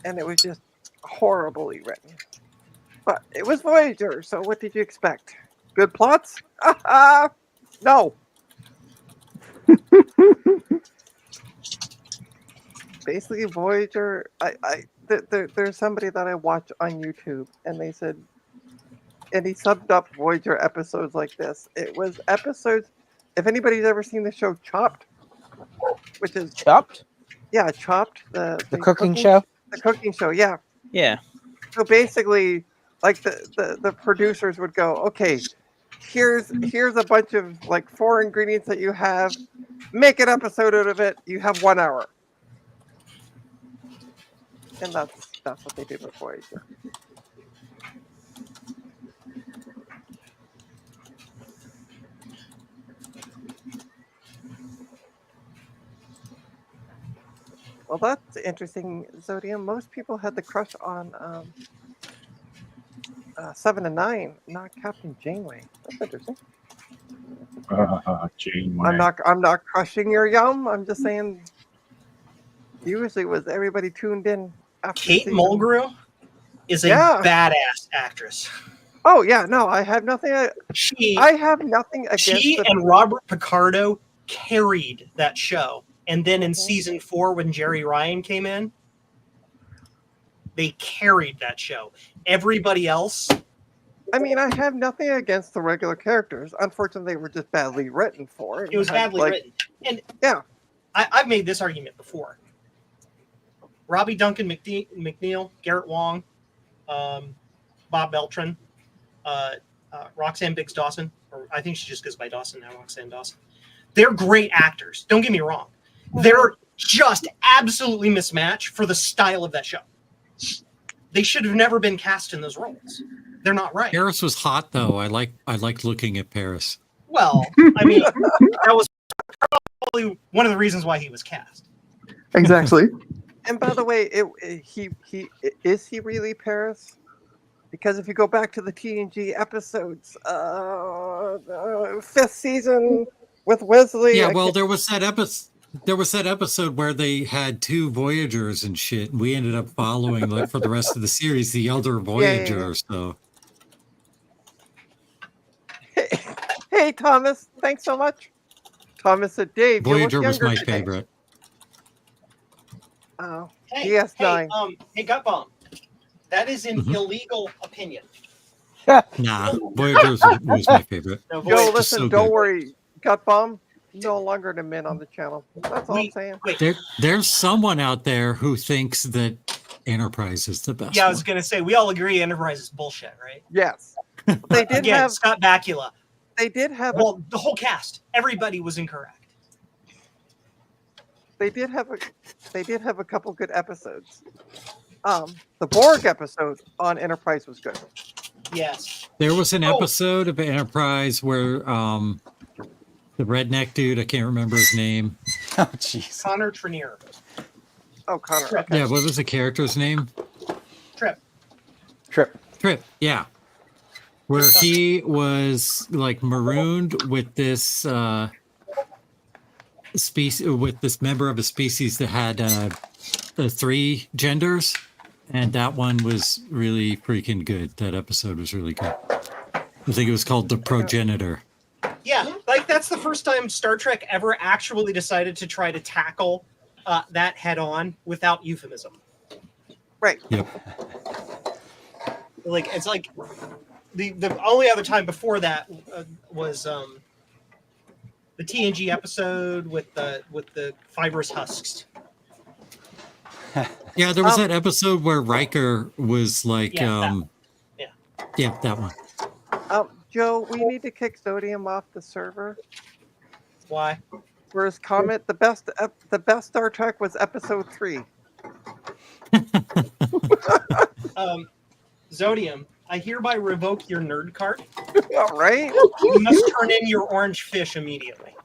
And it was just horribly written. But it was Voyager, so what did you expect? Good plots? No. Basically, Voyager, there's somebody that I watch on YouTube, and they said, and he summed up Voyager episodes like this. It was episodes, if anybody's ever seen the show Chopped, which is... Chopped? Yeah, Chopped. The cooking show? The cooking show, yeah. Yeah. So basically, like the producers would go, okay, here's a bunch of like 4 ingredients that you have, make an episode out of it, you have 1 hour. And that's what they did with Voyager. Well, that's interesting, Zodium. Most people had the crush on 7 and 9, not Captain Janeway. That's interesting. Janeway. I'm not crushing your yum. I'm just saying. Usually, was everybody tuned in after Kate season... Mulgrew is a badass actress. Oh yeah, no, I have nothing. I have nothing against. She and Robert Picardo carried that show, and then in season 4, when Jerry Ryan came in, they carried that show. Everybody else. I mean, I have nothing against the regular characters. Unfortunately, they were just badly written for it. It was badly written, and yeah, I've made this argument before. Robbie Duncan McNeil, Garrett Wong, Bob Beltran, Roxanne Biggs Dawson, or I think she just goes by Dawson now, Roxanne Dawson. They're great actors. Don't get me wrong. They're just absolutely mismatched for the style of that show. They should have never been cast in those roles. They're not right. Paris was hot though. I like looking at Paris. Well, I mean, that was probably one of the reasons why he was cast. Exactly. And by the way, he is he really Paris? Because if you go back to the TNG episodes, fifth season with Wesley. Yeah, well, there was that episode. There was that episode where they had 2 Voyagers and shit, and we ended up following, like, for the rest of the series, the other Voyager. So, Hey, Thomas, thanks so much. Thomas said, Dave, you look Voyager was younger my today." favorite. Oh, Hey, DS9. hey, Gut Bomb. That is an Mhm. illegal opinion. Nah, Voyager was my favorite. No, Joe, Voyager- listen, so don't good. worry. Gut Bomb, no longer an admin on the channel. That's all I'm saying. There's someone out there who thinks that Enterprise is the best. Yeah, I was one. gonna say we all agree Enterprise is bullshit, right? Yes. They did Again, have Scott Bakula. they did have Well, the whole cast, everybody was incorrect. they did have a couple good episodes. The Borg episode on Enterprise was good. Yes. There was an Oh. episode of Enterprise where the redneck dude, I can't remember his name. Oh, jeez. Connor Trenier. Oh, Connor. Trip. Okay. Yeah, what was the character's name? Trip. Trip, yeah. Where he was like marooned with this species, with this member of a species that had the 3 genders, and that one was really freaking good. That episode was really good. I think it was called The Progenitor. Yeah, like that's the first time Star Trek ever actually decided to try to tackle that head on without euphemism. Right. Yep. Like it's like the only other time before that was the TNG episode with the fibrous husks. Yeah, there was that episode where Riker was like, Yeah, yeah, that one. Joe, we need to kick Sodium off the server. Why? For his comment, the best Star Trek was episode 3. Zodium, I hereby revoke your nerd card. All right. You must turn in your orange fish immediately.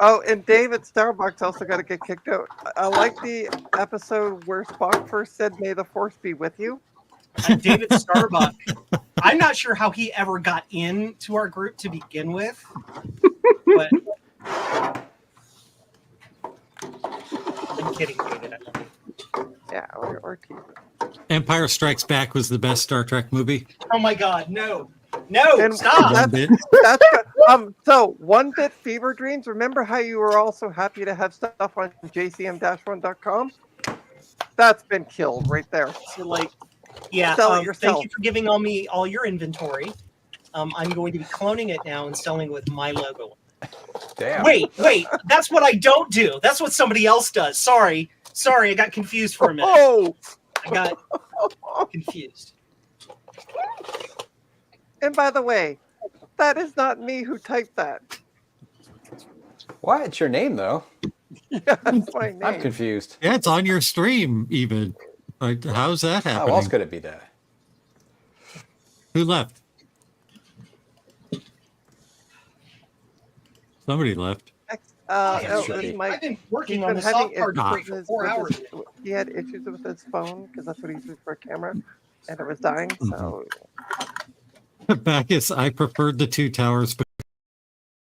Oh, and David Starbucks also got to get kicked out. I like the episode where Spock first said, "May the Force be with you." David Starbuck. I'm not sure how he ever got into our group to begin with, but I'm kidding, David. Yeah, or tease. Empire Strikes Back was the best Star Trek movie. Oh my God, no, And stop! One bit. That's so One Bit Fever Dreams. Remember how you were also happy to have stuff on jcm-1.com? That's been killed right there. So like, yeah. Sell it yourself. Thank you for giving all your inventory. I'm going to be cloning it now and selling it with my logo. Damn. Wait, that's what I don't do. That's what somebody else does. Sorry, I got confused for a minute. Oh, I got confused. and by the way, that is not me who typed that. What? It's your name, though. Yeah, that's my name. I'm confused. Yeah, it's on your stream even. Like, how's that happening? How else could it be that? Who left? Somebody left. It Should was be. Mike. I've been He's working been on the having soft card Ah. issues for with 4 hours. he had issues with his phone because that's what he used for a camera, and it was dying. So Bacchus, I preferred the 2 towers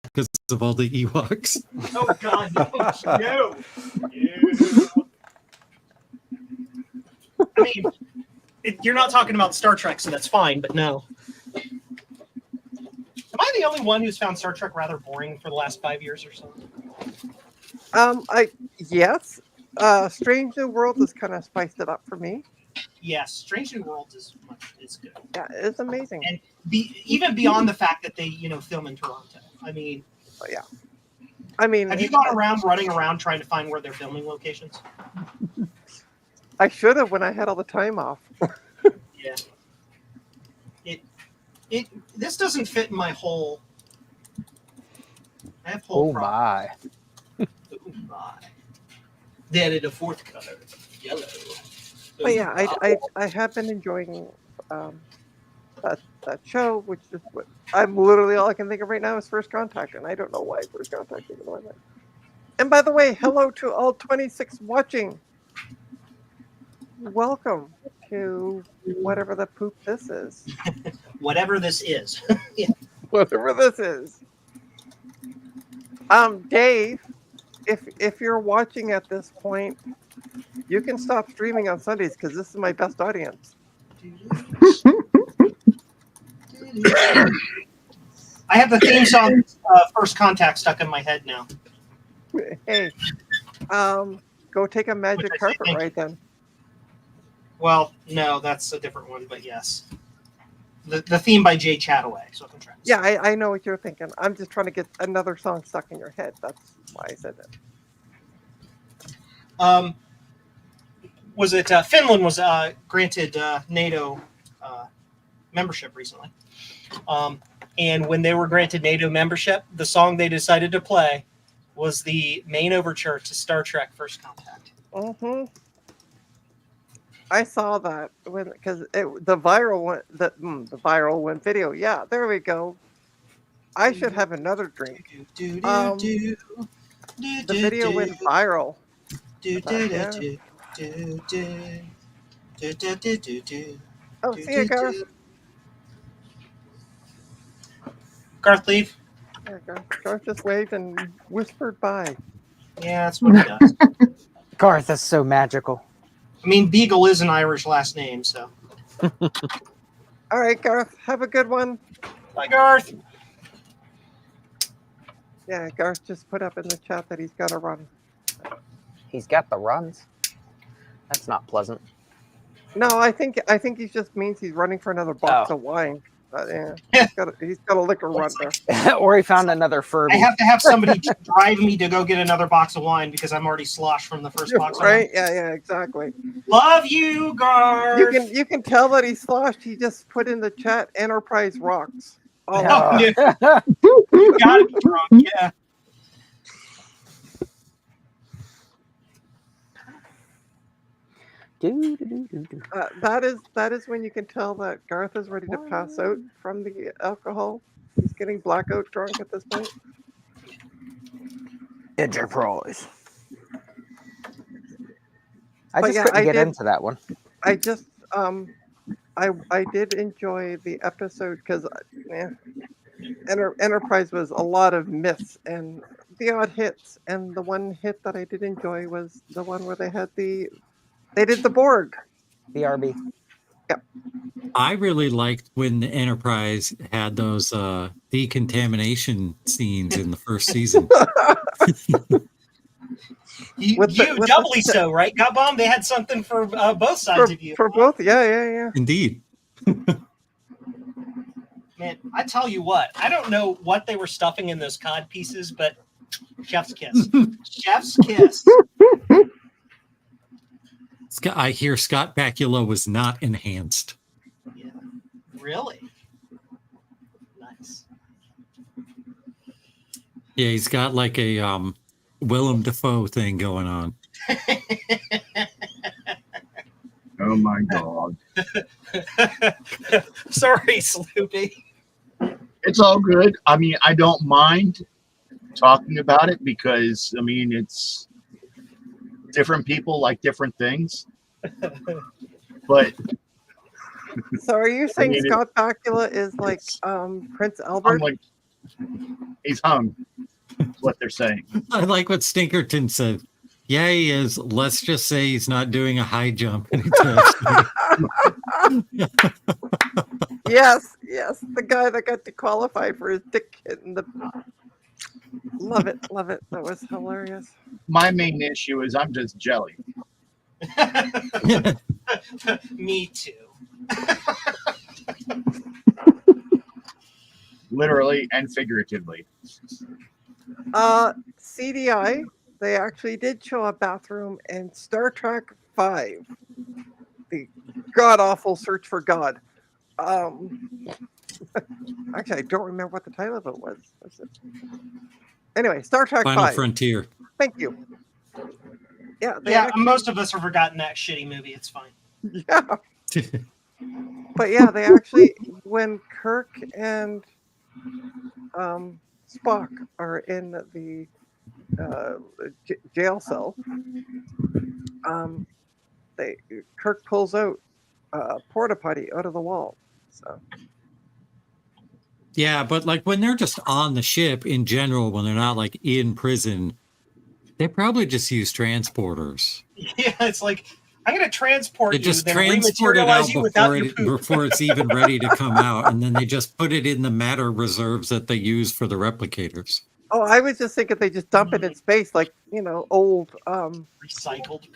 because of all the Ewoks. Oh God, no. I mean, you're not talking about Star Trek, so that's fine. But no. Am I the only one who's found Star Trek rather boring for the last 5 years or so? yes, Strange New World has kind of spiced it up for me. Yes, Strange New Worlds is good. Yeah, it's amazing. And even beyond the fact that they film in Toronto. I mean, Yeah, I mean, have you gone around running around trying to find where they're filming locations? I should have when I had all the time off. Yeah. This doesn't fit in my whole. I have whole. Oh my. Oh my. They added a fourth color, yellow. But yeah, I have been enjoying that show, which is what I'm literally all I can think of right now is First Contact, and I don't know why First Contact is on that. And by the way, hello to all 26 watching. welcome to whatever the poop this is. Whatever this is. Whatever this is. Dave, if you're watching at this point, you can stop streaming on Sundays because this is my best audience. I have the theme song First Contact stuck in my head now. Hey, go take a magic carpet ride then. Well, no, that's a different one, but yes. The theme by Jay Chataway. So I'm trying to Yeah, I know what you're thinking. I'm just trying to get another song stuck in your head. That's why I said it. Was it Finland was granted NATO membership recently. And when they were granted NATO membership, the song they decided to play was the main overture to Star Trek First Contact. Mm-hmm. I saw that because the viral went video. Yeah, there we go. I should have another drink. The video went viral. Oh, see you, Garth. Garth, leave. There you go. Garth just waved and whispered bye. Yeah, that's what he does. Garth is so magical. I mean, Beagle is an Irish last name, so. All right, Garth, have a good one. Bye, Garth. Yeah, Garth just put up in the chat that he's got to run. He's got the runs. That's not pleasant. No, I think he just means he's running for another box of wine. Yeah, he's got a liquor run there. Or he found another Furby. I have to have somebody drive me to go get another box of wine because I'm already sloshed from the first box of wine. Right? Yeah, exactly. Love you, Garth. You can tell that he's sloshed. He just put in the chat Enterprise rocks. Oh, yeah. You gotta be drunk, yeah. That is when you can tell that Garth is ready to pass out from the alcohol. He's getting blackout drunk at this point. Enterprise. I just couldn't get into that one. I just I did enjoy the episode because Enterprise was a lot of myths and the odd hits, and the one hit that I did enjoy was the one where they did the Borg. BRB. Yep. I really liked when the Enterprise had those decontamination scenes in the first season. You doubly so, right, Got Bomb? They had something for both sides of you. For both, yeah. Indeed. Man, I tell you what, I don't know what they were stuffing in those cod pieces, but chef's kiss. Chef's kiss. I hear Scott Bakula was not enhanced. Yeah, really? Nice. Yeah, he's got like a Willem Dafoe thing going on. Oh my God. Sorry, Sloopy. It's all good. I mean, I don't mind talking about it because, I mean, it's different people like different things. But so are you saying I mean, Scott Bakula is like Prince Albert? I'm like, he's hung. That's what they're saying. I like what Stinkerton said. Yeah, he is. Let's just say he's not doing a high jump anytime soon. Yes, the guy that got disqualified for his dick hitting the. Love it. That was hilarious. My main issue is I'm just jelly. Me too. Literally and figuratively. CDI, they actually did show a bathroom in Star Trek V, the god-awful Search for God. Actually, I don't remember what the title of it was. Anyway, Star Trek Final V. Frontier. Thank you. Yeah, most of us have forgotten that shitty movie. It's fine. Yeah. But yeah, they actually, when Kirk and Spock are in the jail cell, Kirk pulls out porta potty out of the wall. So Yeah, but like when they're just on the ship in general, when they're not like in prison, they probably just use transporters. Yeah, it's like I'm going to transport They you, just then transport it out rematerialize you without your poop. before it's even ready to come out, and then they just put it in the matter reserves that they use for the replicators. oh, I was just thinking they just dump it in space, like old Recycled.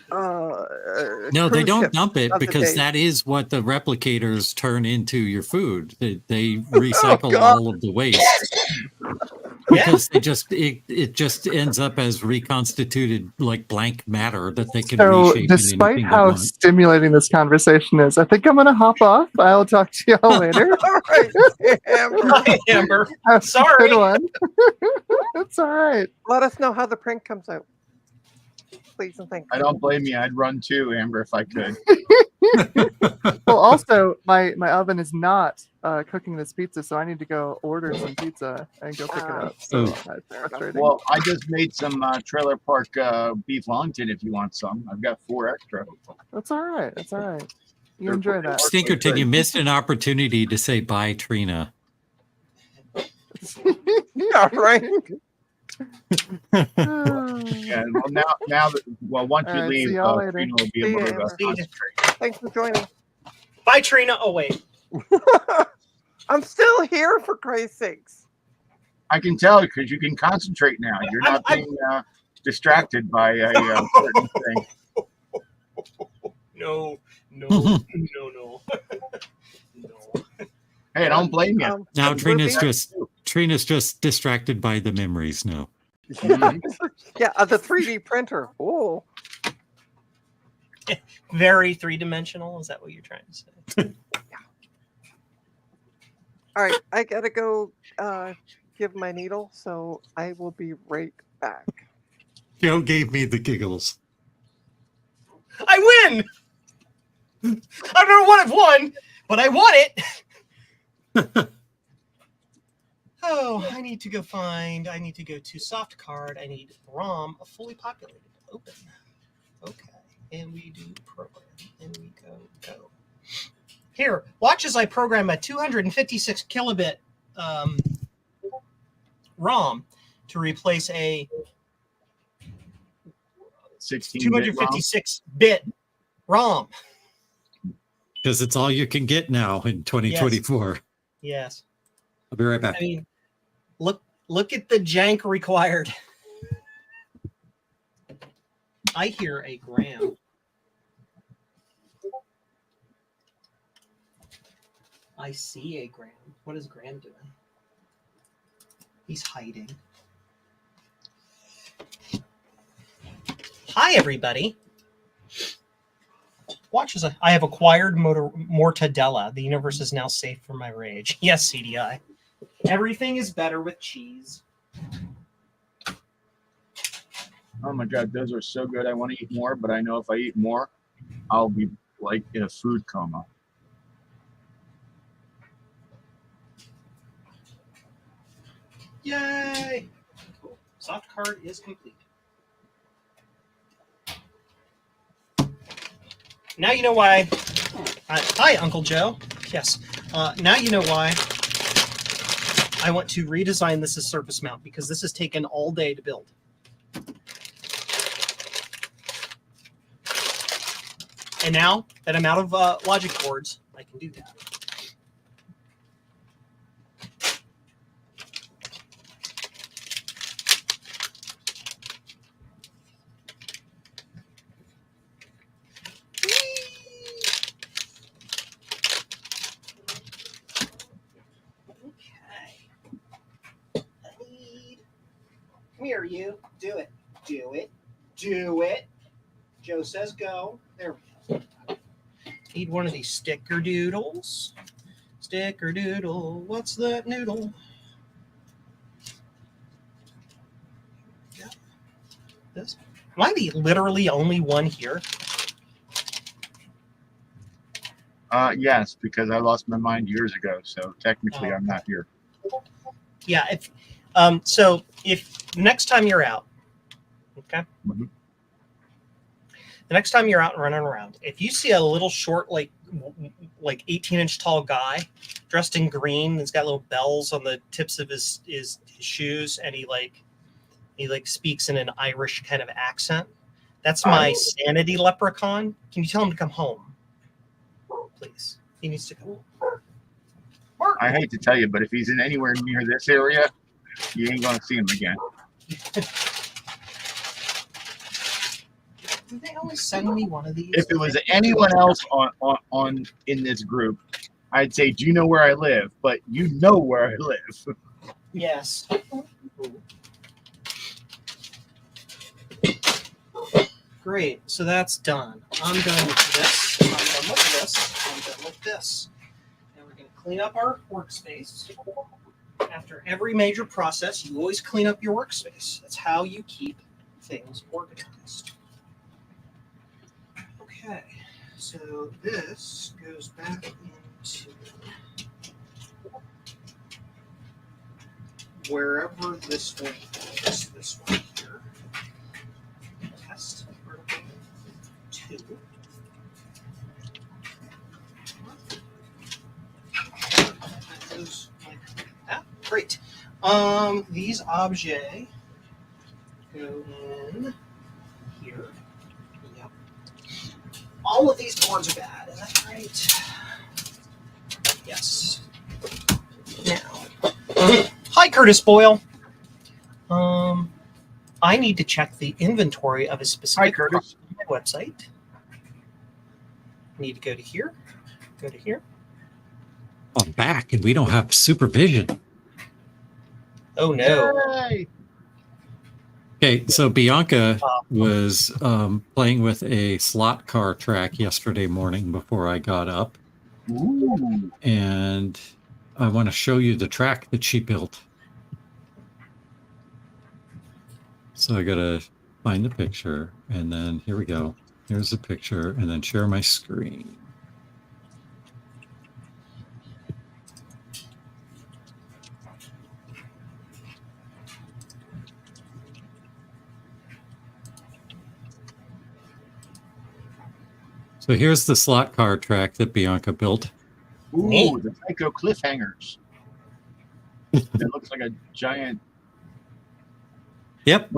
No, they cruise don't ships dump it of the because day. that is what the replicators turn into your food. They recycle God. all of the waste. Because it just ends up as reconstituted like blank matter that they can So, reshape in despite anything how they want. stimulating this conversation is, I think I'm going to hop off. I'll talk to y'all later. All right, Amber. Hi, Amber. Have a Sorry. good one. It's all right. Let us know how the print comes out, please and thank I you. don't blame you. I'd run too, Amber, if I could. Well, also, my oven is not cooking this pizza, so I need to go order some pizza and go pick it up. So Oh. that's frustrating. Well, I just made some Trailer Park beef Wellington if you want some. I've got 4 extra. That's all right. That's all right. You They're enjoy pretty that. Stinkerton, you missed an opportunity to say bye, Trina. Yeah, right. Yeah, well, now that once All you right, leave, see y'all later. Trina will be See able ya, to Amber. concentrate. Thanks for joining. Bye, Trina. Oh, wait. I'm still here, for Christ's sakes. I can tell because you can concentrate now. You're not being distracted by a certain thing. No, no, no, no. No. Hey, don't blame you. Now Ruby? Trina's just distracted by the memories now. Yeah, the 3D printer. Oh, Very three-dimensional. Is that what you're trying to say? all right. I gotta go give my needle, so I will be right back. Joe gave me the giggles. I win. I don't know what I've won, but I won it. Oh, I need to go to soft card. I need ROM fully populated. Open. Okay. And we do program. And we go. Here, watch as I program a 256 kilobit ROM to replace a 256 bit ROM. Because it's all you can get now in 2024. Yes. I'll be right back. I mean, look at the jank required. I hear a gram. I see a gram. What is Graham doing? He's hiding. Hi, everybody. Watch as I have acquired Mortadella. The universe is now safe from my rage. Yes, CDI. Everything is better with cheese. Oh my God, those are so good. I want to eat more, but I know if I eat more, I'll be like in a food coma. Yay! Cool. Soft card is complete. Now you know why. Hi, Uncle Joe. Yes. Now you know why I want to redesign this as surface mount, because this has taken all day to build. And now that I'm out of logic boards, I can do that. Come here, you. Do it. Do it. Do it. Joe says go. There we go. Need one of these sticker doodles. Sticker doodle. What's that noodle? Yeah. This. Am I the literally only one here? Yes, because I lost my mind years ago, so technically I'm not here. Yeah. So if next time you're out, okay, The next time you're out running around, if you see a little short, like 18-inch tall guy dressed in green, he's got little bells on the tips of his shoes, and he speaks in an Irish kind of accent. That's my sanity leprechaun. Can you tell him to come home, please? He needs to come home. I hate to tell you, but if he's in anywhere near this area, you ain't gonna see him again. Did they only send me one of these? If it was anyone else on in this group, I'd say, "Do you know where I live?" But you know where I live. Yes. Great. So that's done. I'm done with this. I'm done with this. I'm done with this. Now we're going to clean up our workspace. After every major process, you always clean up your workspace. That's how you keep things organized. Okay. So this goes back into wherever this one is. This one here. Test vertical 2. That goes like that. Great. These objets go in here. Yep. All of these boards are bad. Is that right? Yes. Now, hi, Curtis Boyle. I need to check the inventory of a specific product on my website. I need to go to here. Go to here. I'm back, and we don't have supervision. Oh no. Yay! Okay, so Bianca was playing with a slot car track yesterday morning before I got up. Ooh. And I want to show you the track that she built. So I got to find the picture, and then here we go. Here's the picture, and then share my screen. So here's the slot car track that Bianca built. Ooh, the Tycho cliffhangers. It looks like a giant. Yep,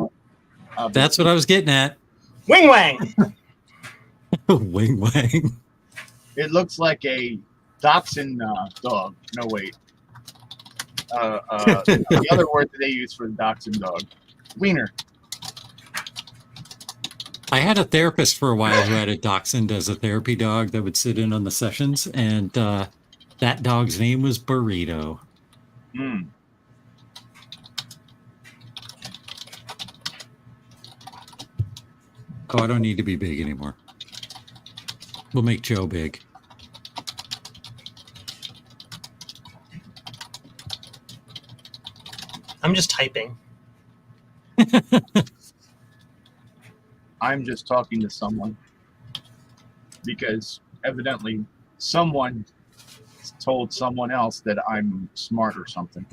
that's what I was getting at. Wing Wang. Wing Wang. It looks like a Dachshund dog. No, wait. The other word that they use for the Dachshund dog. Wiener. I had a therapist for a while who had a Dachshund as a therapy dog that would sit in on the sessions, and that dog's name was Burrito. Mm. Oh, I don't need to be big anymore. We'll make Joe big. I'm just typing. I'm just talking to someone because evidently someone told someone else that I'm smart or something.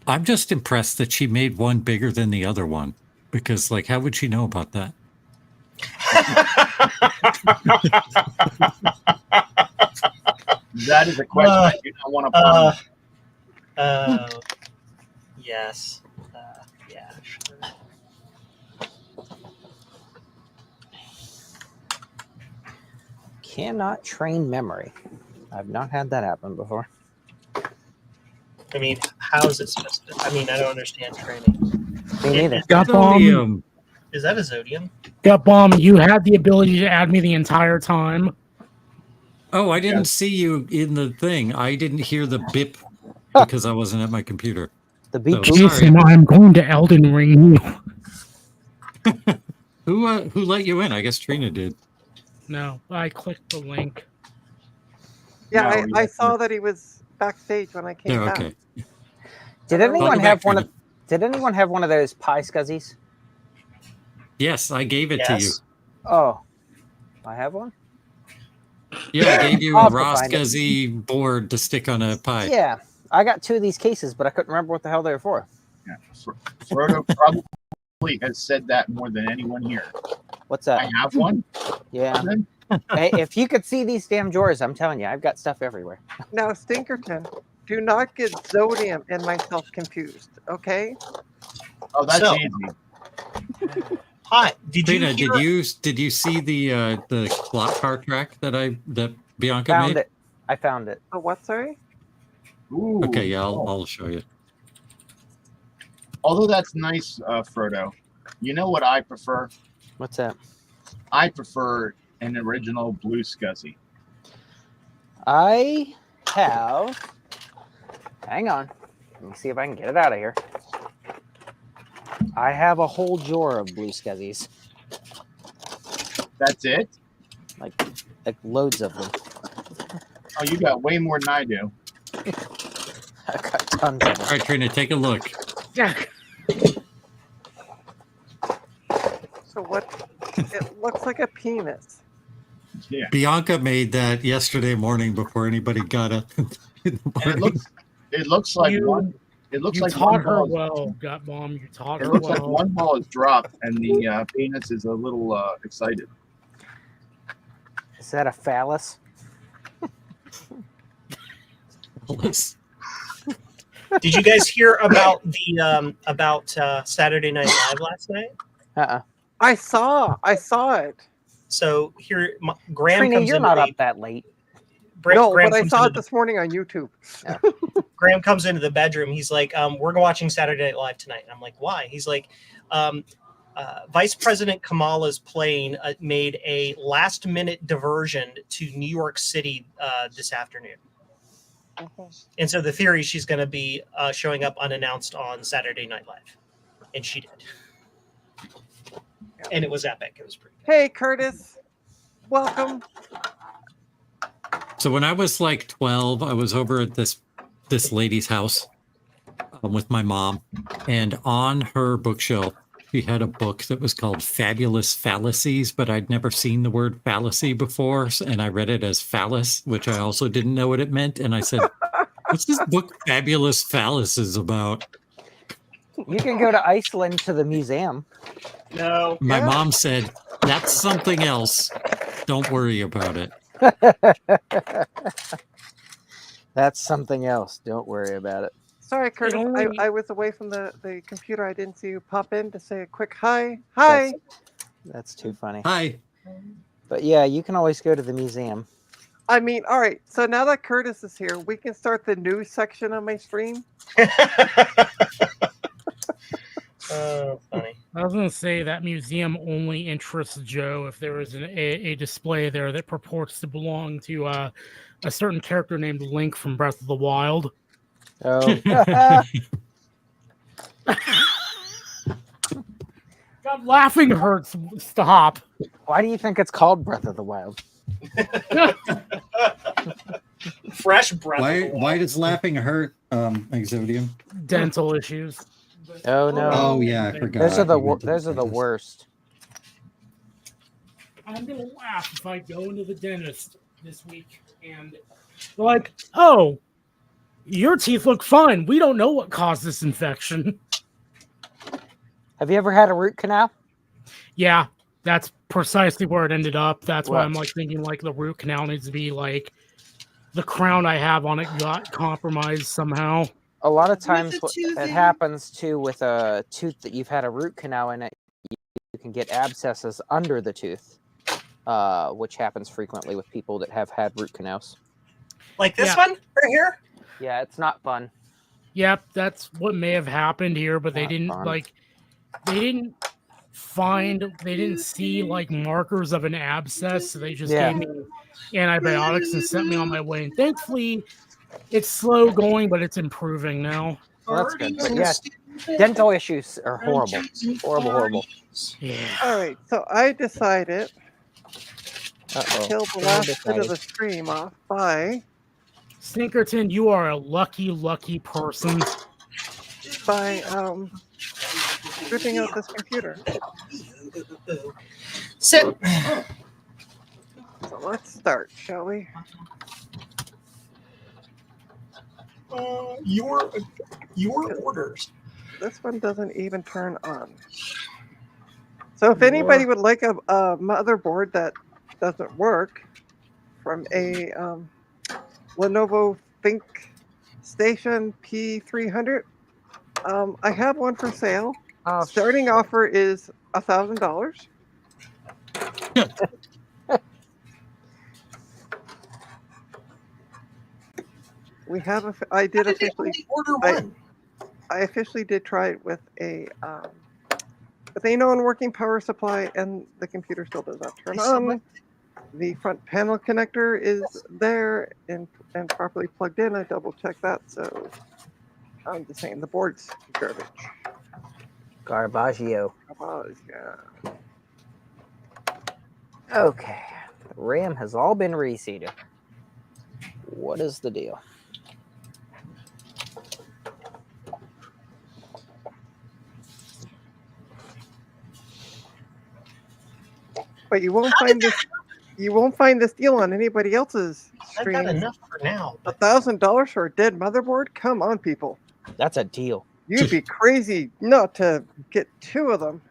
I'm just impressed that she made one bigger than the other one, because, like, how would she know about that? That is a question I do not want to ponder. Yes. Yeah, sure. Cannot train memory. I've not had that happen before. I mean, how is it supposed to? I mean, I don't understand training. Me neither. Got bomb. Is that a Zodium? Got bomb. You had the ability to add me the entire time. Oh, I didn't see you in the thing. I didn't hear the bip because I wasn't at my computer. The beep. So, Jason, I'm going to Elden Ring. Who let you in? I guess Trina did. No, I clicked the link. Yeah, No, I saw that he was backstage when I came Yeah, back. okay. Did Welcome anyone back, have one Trina. of? Did anyone have one of those pie scuzzies? Yes, I gave it to you. Yes. Oh, I have one. Yeah, I gave you I'll a have to raw find it. scuzzy board to stick on a pie. Yeah, I got 2 of these cases, but I couldn't remember what the hell they were for. Yeah. Frodo probably probably has said that more than anyone here. What's I that? have one. Yeah. Hey, if you could see these damn drawers, I'm telling you, I've got stuff everywhere. Now, Stinkerton, do not get Zodium and myself confused, okay? Oh, that's So- easy. Hot. Did you Trina, hear? did you see the clock car track that Bianca Found made? it. I found it. Oh, what, sorry? Ooh. Okay, yeah, I'll show you. Although that's nice, Frodo. You know what I prefer? What's that? I prefer an original Blue Scuzzy. I have. Hang on. Let me see if I can get it out of here. I have a whole drawer of Blue Scuzzies. That's it? Like loads of them. Oh, you got way more than I do. I've got tons of them. All right, Trina, take a look. Yeah. So what? It looks like a penis. Yeah. Bianca made that yesterday morning before anybody got up. And it looks like You- one. It looks You like taught one her ball. well, Gut Bomb. You taught It her looks like well. one ball is dropped and the penis is a little excited. Is that a phallus? Did you guys hear about the Saturday Night Live last night? I saw it. So here, Graham Trina, comes you're into not the, up that late. No, Graham but I comes saw it into this morning on YouTube. Graham comes into the bedroom. He's like, we're watching Saturday Night Live tonight. And I'm like, why? He's like, Vice President Kamala's plane made a last-minute diversion to New York City this afternoon. And so the theory is she's going to be showing up unannounced on Saturday Night Live. And she did. And it was epic. It was pretty. Hey, Curtis. Welcome. So when I was like 12, I was over at this lady's house with my mom, and on her bookshelf, she had a book that was called Fabulous Fallacies, but I'd never seen the word fallacy before, and I read it as phallus, which I also didn't know what it meant. And I said, "What's this book Fabulous Fallacies about?" You can go to Iceland to the museum. No. My mom said, "That's something else. Don't worry about it." That's something else. Don't worry about it. Sorry, Curtis. only- I was away from the computer. I didn't see you pop in to say a quick hi. Hi. That's too funny. Hi. But yeah, you can always go to the museum. I mean, all right. So now that Curtis is here, we can start the news section of my stream. Funny. I was going to say that museum only interests Joe if there is a display there that purports to belong to a certain character named Link from Breath of the Wild. Oh. God, laughing hurts. Stop. Why do you think it's called Breath of the Wild? Fresh breath. Why does laughing hurt, Exodium? Dental issues. Oh no. Oh, yeah, I forgot. Those are the You went to those are the dentist. worst. I'm gonna laugh if I go into the dentist this week and they're like, "Oh, your teeth look fine. We don't know what caused this infection." Have you ever had a root canal? Yeah, that's precisely where it ended up. That's why What? I'm like thinking like the root canal needs to be like the crown I have on it got compromised somehow. A lot of times the what tooth it in. happens too with a tooth that you've had a root canal in it. You can get abscesses under the tooth, which happens frequently with people that have had root canals. Like this Yeah. one right here? Yeah, it's not fun. Yep, that's what may have happened here, but they Not didn't fun. they didn't see like markers of an abscess, so they just Yeah. gave me antibiotics and sent me on my way. And thankfully, it's slow going, but it's improving now. Well, that's good. But yeah, dental issues are horrible. Horrible, horrible. Yeah. All right. So I decided to Uh-oh. kill the Someone last bit of decided. the stream off by Stinkerton, you are a lucky person. ripping out this computer. Sit. So let's start, shall we? Your orders. This one doesn't even turn on. So if anybody would like a motherboard that doesn't work from a Lenovo ThinkStation P300, I have one for sale. Starting offer is $1,000. We have. I did officially order one. I officially did try it with a non-working power supply, and the computer still does not turn on. The front panel connector is there and properly plugged in. I double checked that, so I'm just saying the board's garbage. Garbaggio. Garbage, yeah. Okay. The RAM has all been reseated. What is the deal? But you won't find this. You won't find this deal on anybody else's I've got stream. enough for now. $1,000 for a dead motherboard? Come on, people. That's a deal. You'd be crazy not to get two of them.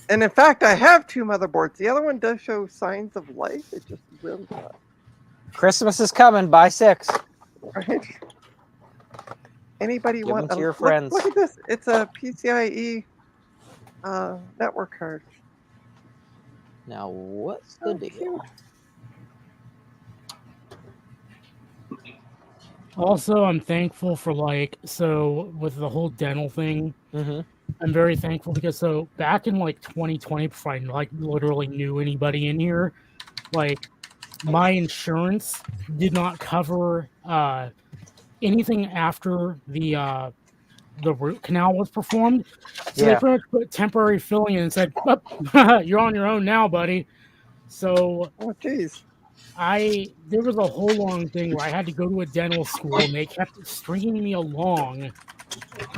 And in fact, I have two motherboards. The other one does show signs of life. It just will not. Christmas is coming. Buy 6. Right? Anybody Give want them to your look- friends. Look at this. It's a PCIe network card. Now, what's the deal? Also, I'm thankful for so with the whole dental thing, I'm very thankful because so back in 2020, before I literally knew anybody in here, my insurance did not cover anything after the root canal was performed. So they pretty much put temporary filling in and said, oh, "You're on your own now, buddy." So, oh jeez. There was a whole long thing where I had to go to a dental school and they kept stringing me along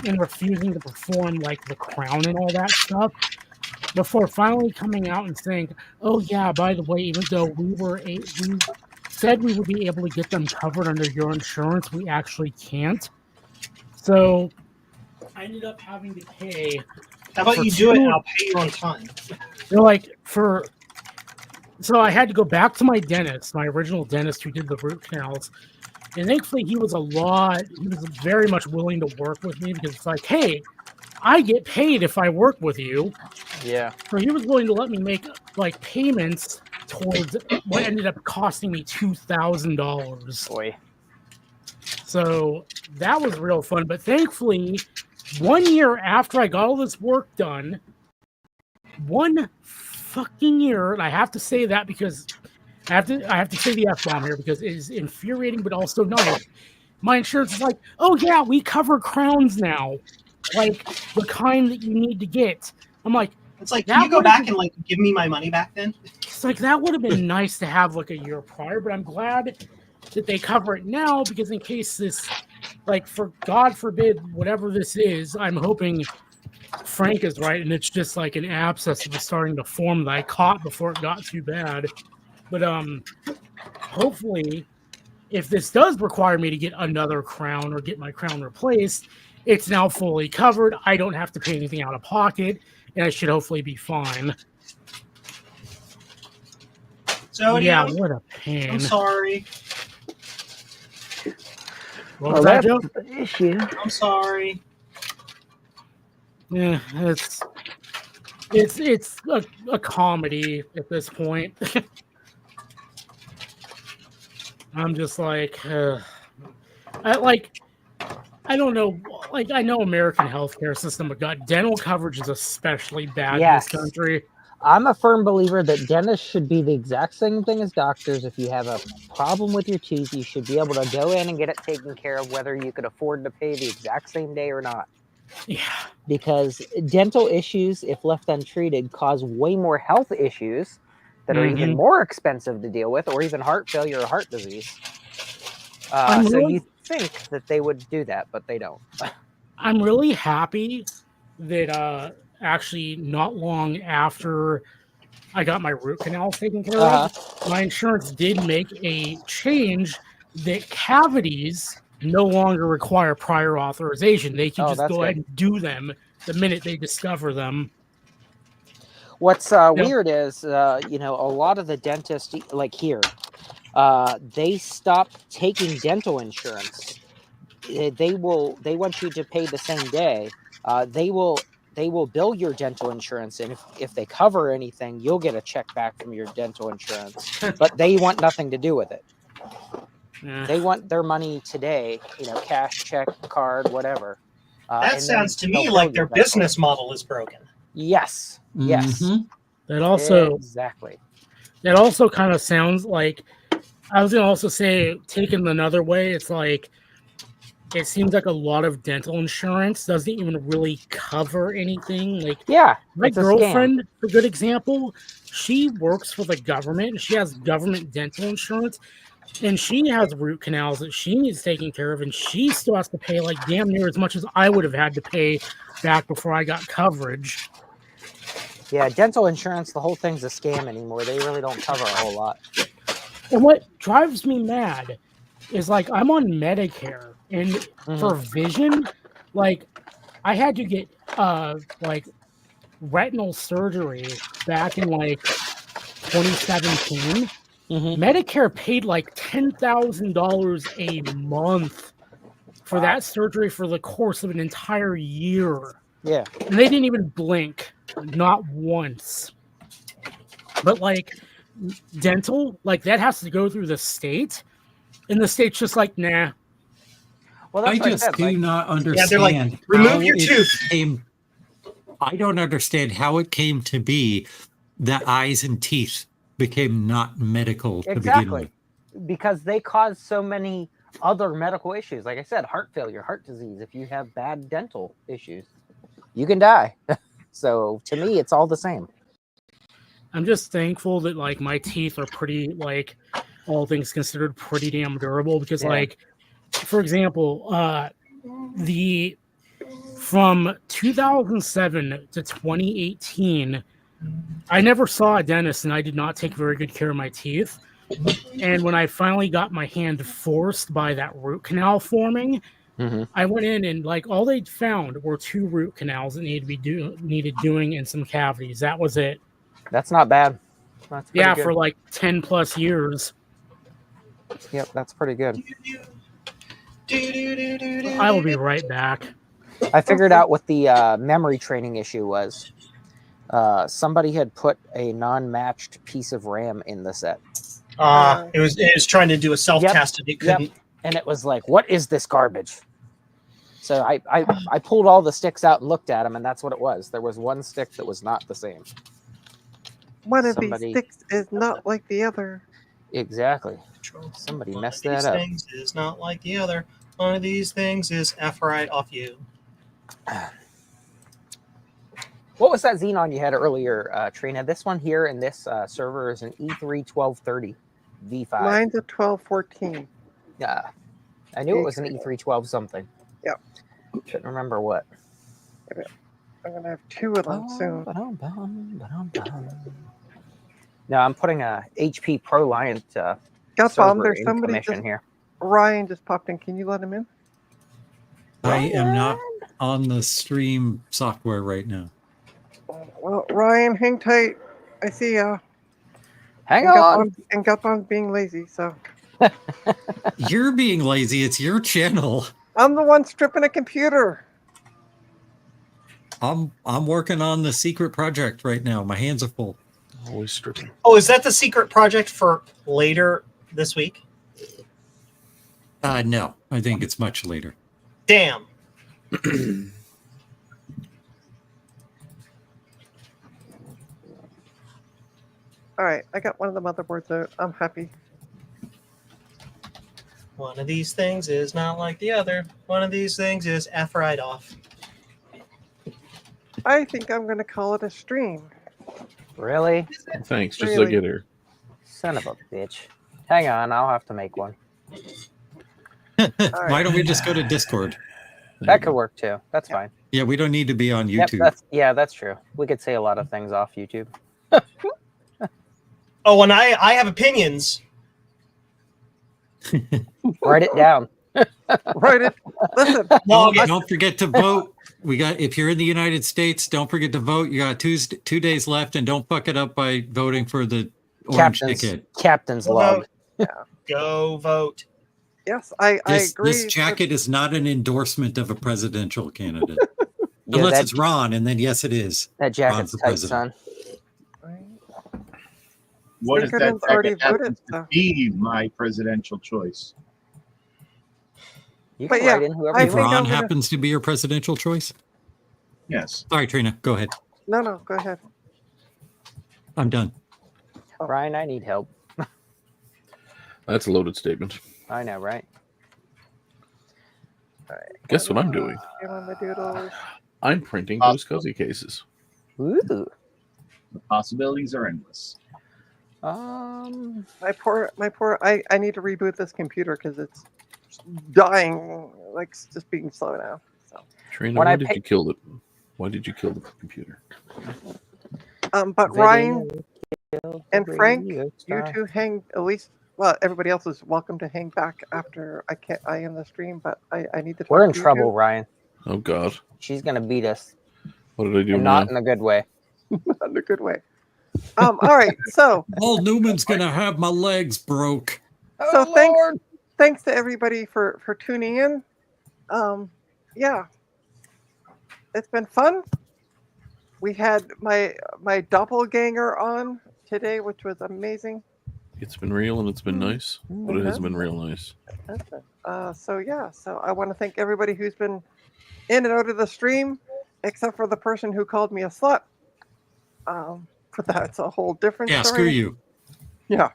and refusing to perform the crown and all that stuff before finally coming out and saying, "Oh yeah, by the way, even though we said we would be able to get them covered under your insurance, we actually can't." So I ended up having to pay. How about for you do it and two- I'll pay you on time? They're so I had to go back to my dentist, my original dentist who did the root canals. And thankfully he was very much willing to work with me because it's hey, I get paid if I work with you. Yeah. So he was willing to let me make payments towards what ended up costing me $2,000. Boy. So that was real fun. But thankfully, 1 year after I got all this work done, one fucking year, and I have to say that because I have to say the F-bomb here because it is infuriating but also nice. My insurance is "Oh yeah, we cover crowns now. The kind that you need to get." I'm it's can you go back and give me my money back then? It's that would have been nice to have a year prior, but I'm glad that they cover it now because in case this, for God forbid, whatever this is, I'm hoping Frank is right and it's just an abscess that was starting to form that I caught before it got too bad. But hopefully, if this does require me to get another crown or get my crown replaced, it's now fully covered. I don't have to pay anything out of pocket, and I should hopefully be fine. So yeah, what a pain. I'm sorry. What was that, Joe? Issue. I'm sorry. Yeah, it's a comedy at this point. I'm just I don't know. I know American healthcare system, but God, dental coverage is especially bad in this country. I'm a firm believer that dentists should be the exact same thing as doctors. If you have a problem with your teeth, you should be able to go in and get it taken care of, whether you could afford to pay the exact same day or not. Yeah. Because dental issues, if left untreated, cause way more health issues that are even more expensive to deal with, or even heart failure or heart disease. So you think that they would do that, but they don't. I'm really happy that actually not long after I got my root canal taken care of, my insurance did make a change that cavities no longer require prior authorization. They can just go ahead and do them the minute they discover them. What's weird is, you know, a lot of the dentists, like here, they stopped taking dental insurance. They want you to pay the same day. They will bill your dental insurance, and if they cover anything, you'll get a check back from your dental insurance. But they want nothing to do with it. They want their money today, you know, cash, check, card, whatever. That sounds to me like their business model is broken. Yes. Yes. That also exactly. That also kind of sounds like, I was gonna also say, taken another way, it's like it seems like a lot of dental insurance doesn't even really cover anything. Like, yeah, my it's a girlfriend, a good example, she works for the government and she has government dental insurance, and she has root canals that she needs taken care of, and she still has to pay like damn near as much as I would have had to pay back before I got coverage. Yeah, dental insurance, the whole thing's a scam anymore. They really don't cover a whole lot. And what drives me mad is, like, I'm on Medicare, and for vision, like, I had to get like retinal surgery back in like 2017. Medicare paid like $10,000 a month for that surgery for the course of an entire year. Yeah. And they didn't even blink, not once. But like dental, like that has to go through the state, and the state's just like, nah. Well, I just do not understand. Yeah, they're like, remove your tooth. I don't understand how it came to be that eyes and teeth became not medical to begin with. Because they cause so many other medical issues. Like I said, heart failure, heart disease. If you have bad dental issues, you can die. So to me, it's all the same. I'm just thankful that like my teeth are pretty, like, all things considered, pretty damn durable, because like, for example, from 2007 to 2018, I never saw a dentist, and I did not take very good care of my teeth. And when I finally got my hand forced by that root canal forming, I went in and like all they found were 2 root canals that needed to be doing and some cavities. That was it. That's not bad. That's pretty good. For like 10 plus years. Yep, that's pretty good. I will be right back. I figured out what the memory training issue was. Somebody had put a non-matched piece of RAM in the set. It was trying to do a self-test and it couldn't. Yep. And it was like, what is this garbage? So I pulled all the sticks out and looked at them, and that's what it was. There was one stick that was not the same. One of these sticks is not like the other. Exactly. Somebody messed that up. One of these things is not like the other. One of these things is F-right off you. What was that Xenon you had earlier, Trina? This one here in this server is an E3-1230 V5. Mine's a 1214. Yeah. I knew it was an E3-12 something. Yep. Couldn't remember what. I'm going to have 2 of them soon. No, I'm putting a HP ProLiant Got server bomb. There's in somebody commission here. Ryan just popped in. Can you let him in? I am not on the stream software right now. Well, Ryan, hang tight. I see ya. Hang on. And Gutbomb's being lazy, so. You're being lazy. It's your channel. I'm the one stripping a computer. I'm working on the secret project right now. My hands are full. Always stripping. Oh, is that the secret project for later this week? No, I think it's much later. Damn. All right, I got one of the motherboards out. I'm happy. One of these things is not like the other. One of these things is F-right off. I think I'm going to call it a stream. Really? Thanks, just Really? to get her. Son of a bitch. Hang on, I'll have to make one. Why don't we just go to Discord? That could work too. That's fine. Yeah, we don't need to be on Yep, YouTube. that's true. We could say a lot of things off YouTube. Oh, and I have opinions. Write it down. Write it. Listen. Log it. Don't forget to vote. If you're in the United States, don't forget to vote. You got 2 days left, and don't fuck it up by voting for the orange ticket. Captain's Go log. vote. Go vote. Yes, I agree. This jacket is not an endorsement of a presidential candidate. Yeah, Unless that- it's Ron, and then yes, it is. That jacket's Ron's the tight, president. son. What if that Pinkerton's already jacket happens voted, to be my presidential choice? You But can yeah, write in whoever I If you think want. Ron I'm gonna- happens to be your presidential choice. Yes. Sorry, Trina. Go ahead. No, go ahead. I'm done. Ryan, I need help. That's a loaded statement. I know, right? Guess what I'm doing? Get on the doodles. I'm printing those Cozy cases. Ooh. The possibilities are endless. My poor. I need to reboot this computer because it's dying, like just being slow now. So. Trina, When why I did pay- you kill it? Why did you kill the computer? But Ryan Video and Frank, radio you star. two hang at least. Well, everybody else is welcome to hang back after I end the stream, but I need to. We're talk in to you trouble, Ryan. Oh God, She's gonna beat us, what did I do and now? not in a good way. two. Not in a good way. All right. So Paul Newman's gonna have my legs broke. so thanks to everybody for tuning in. Yeah, it's been fun. We had my doppelganger on today, which was amazing. It's been real and it's been nice, but it has been real nice. So I want to thank everybody who's been in and out of the stream, except for the person who called me a slut. But that's a whole different Yeah, story. screw you. Yeah.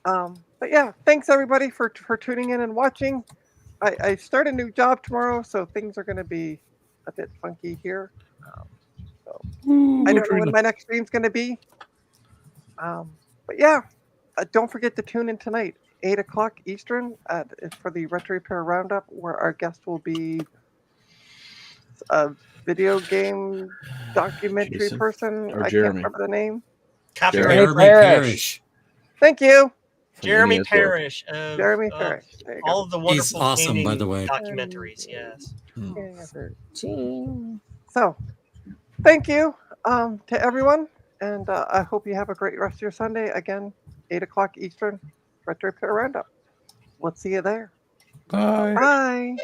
But yeah, thanks everybody for tuning in and watching. I start a new job tomorrow, so things are going to be a bit funky here. I don't know when my next stream's going to be. But yeah, don't forget to tune in tonight, 8 o'clock Eastern, for the Retro Repair Roundup, where our guest will be a video game documentary Jason. person. Or I Jeremy. can't remember the name. Copyright. Jeremy Parrish. Thank you, Jeremy NES World. Parrish. Jeremy Parrish. There you go. All of the wonderful awesome, by painting the way. documentaries. Yes. So, thank you to everyone, and I hope you have a great rest of your Sunday. Again, 8 o'clock Eastern, Retro Repair Roundup. We'll see you there. Bye. Bye.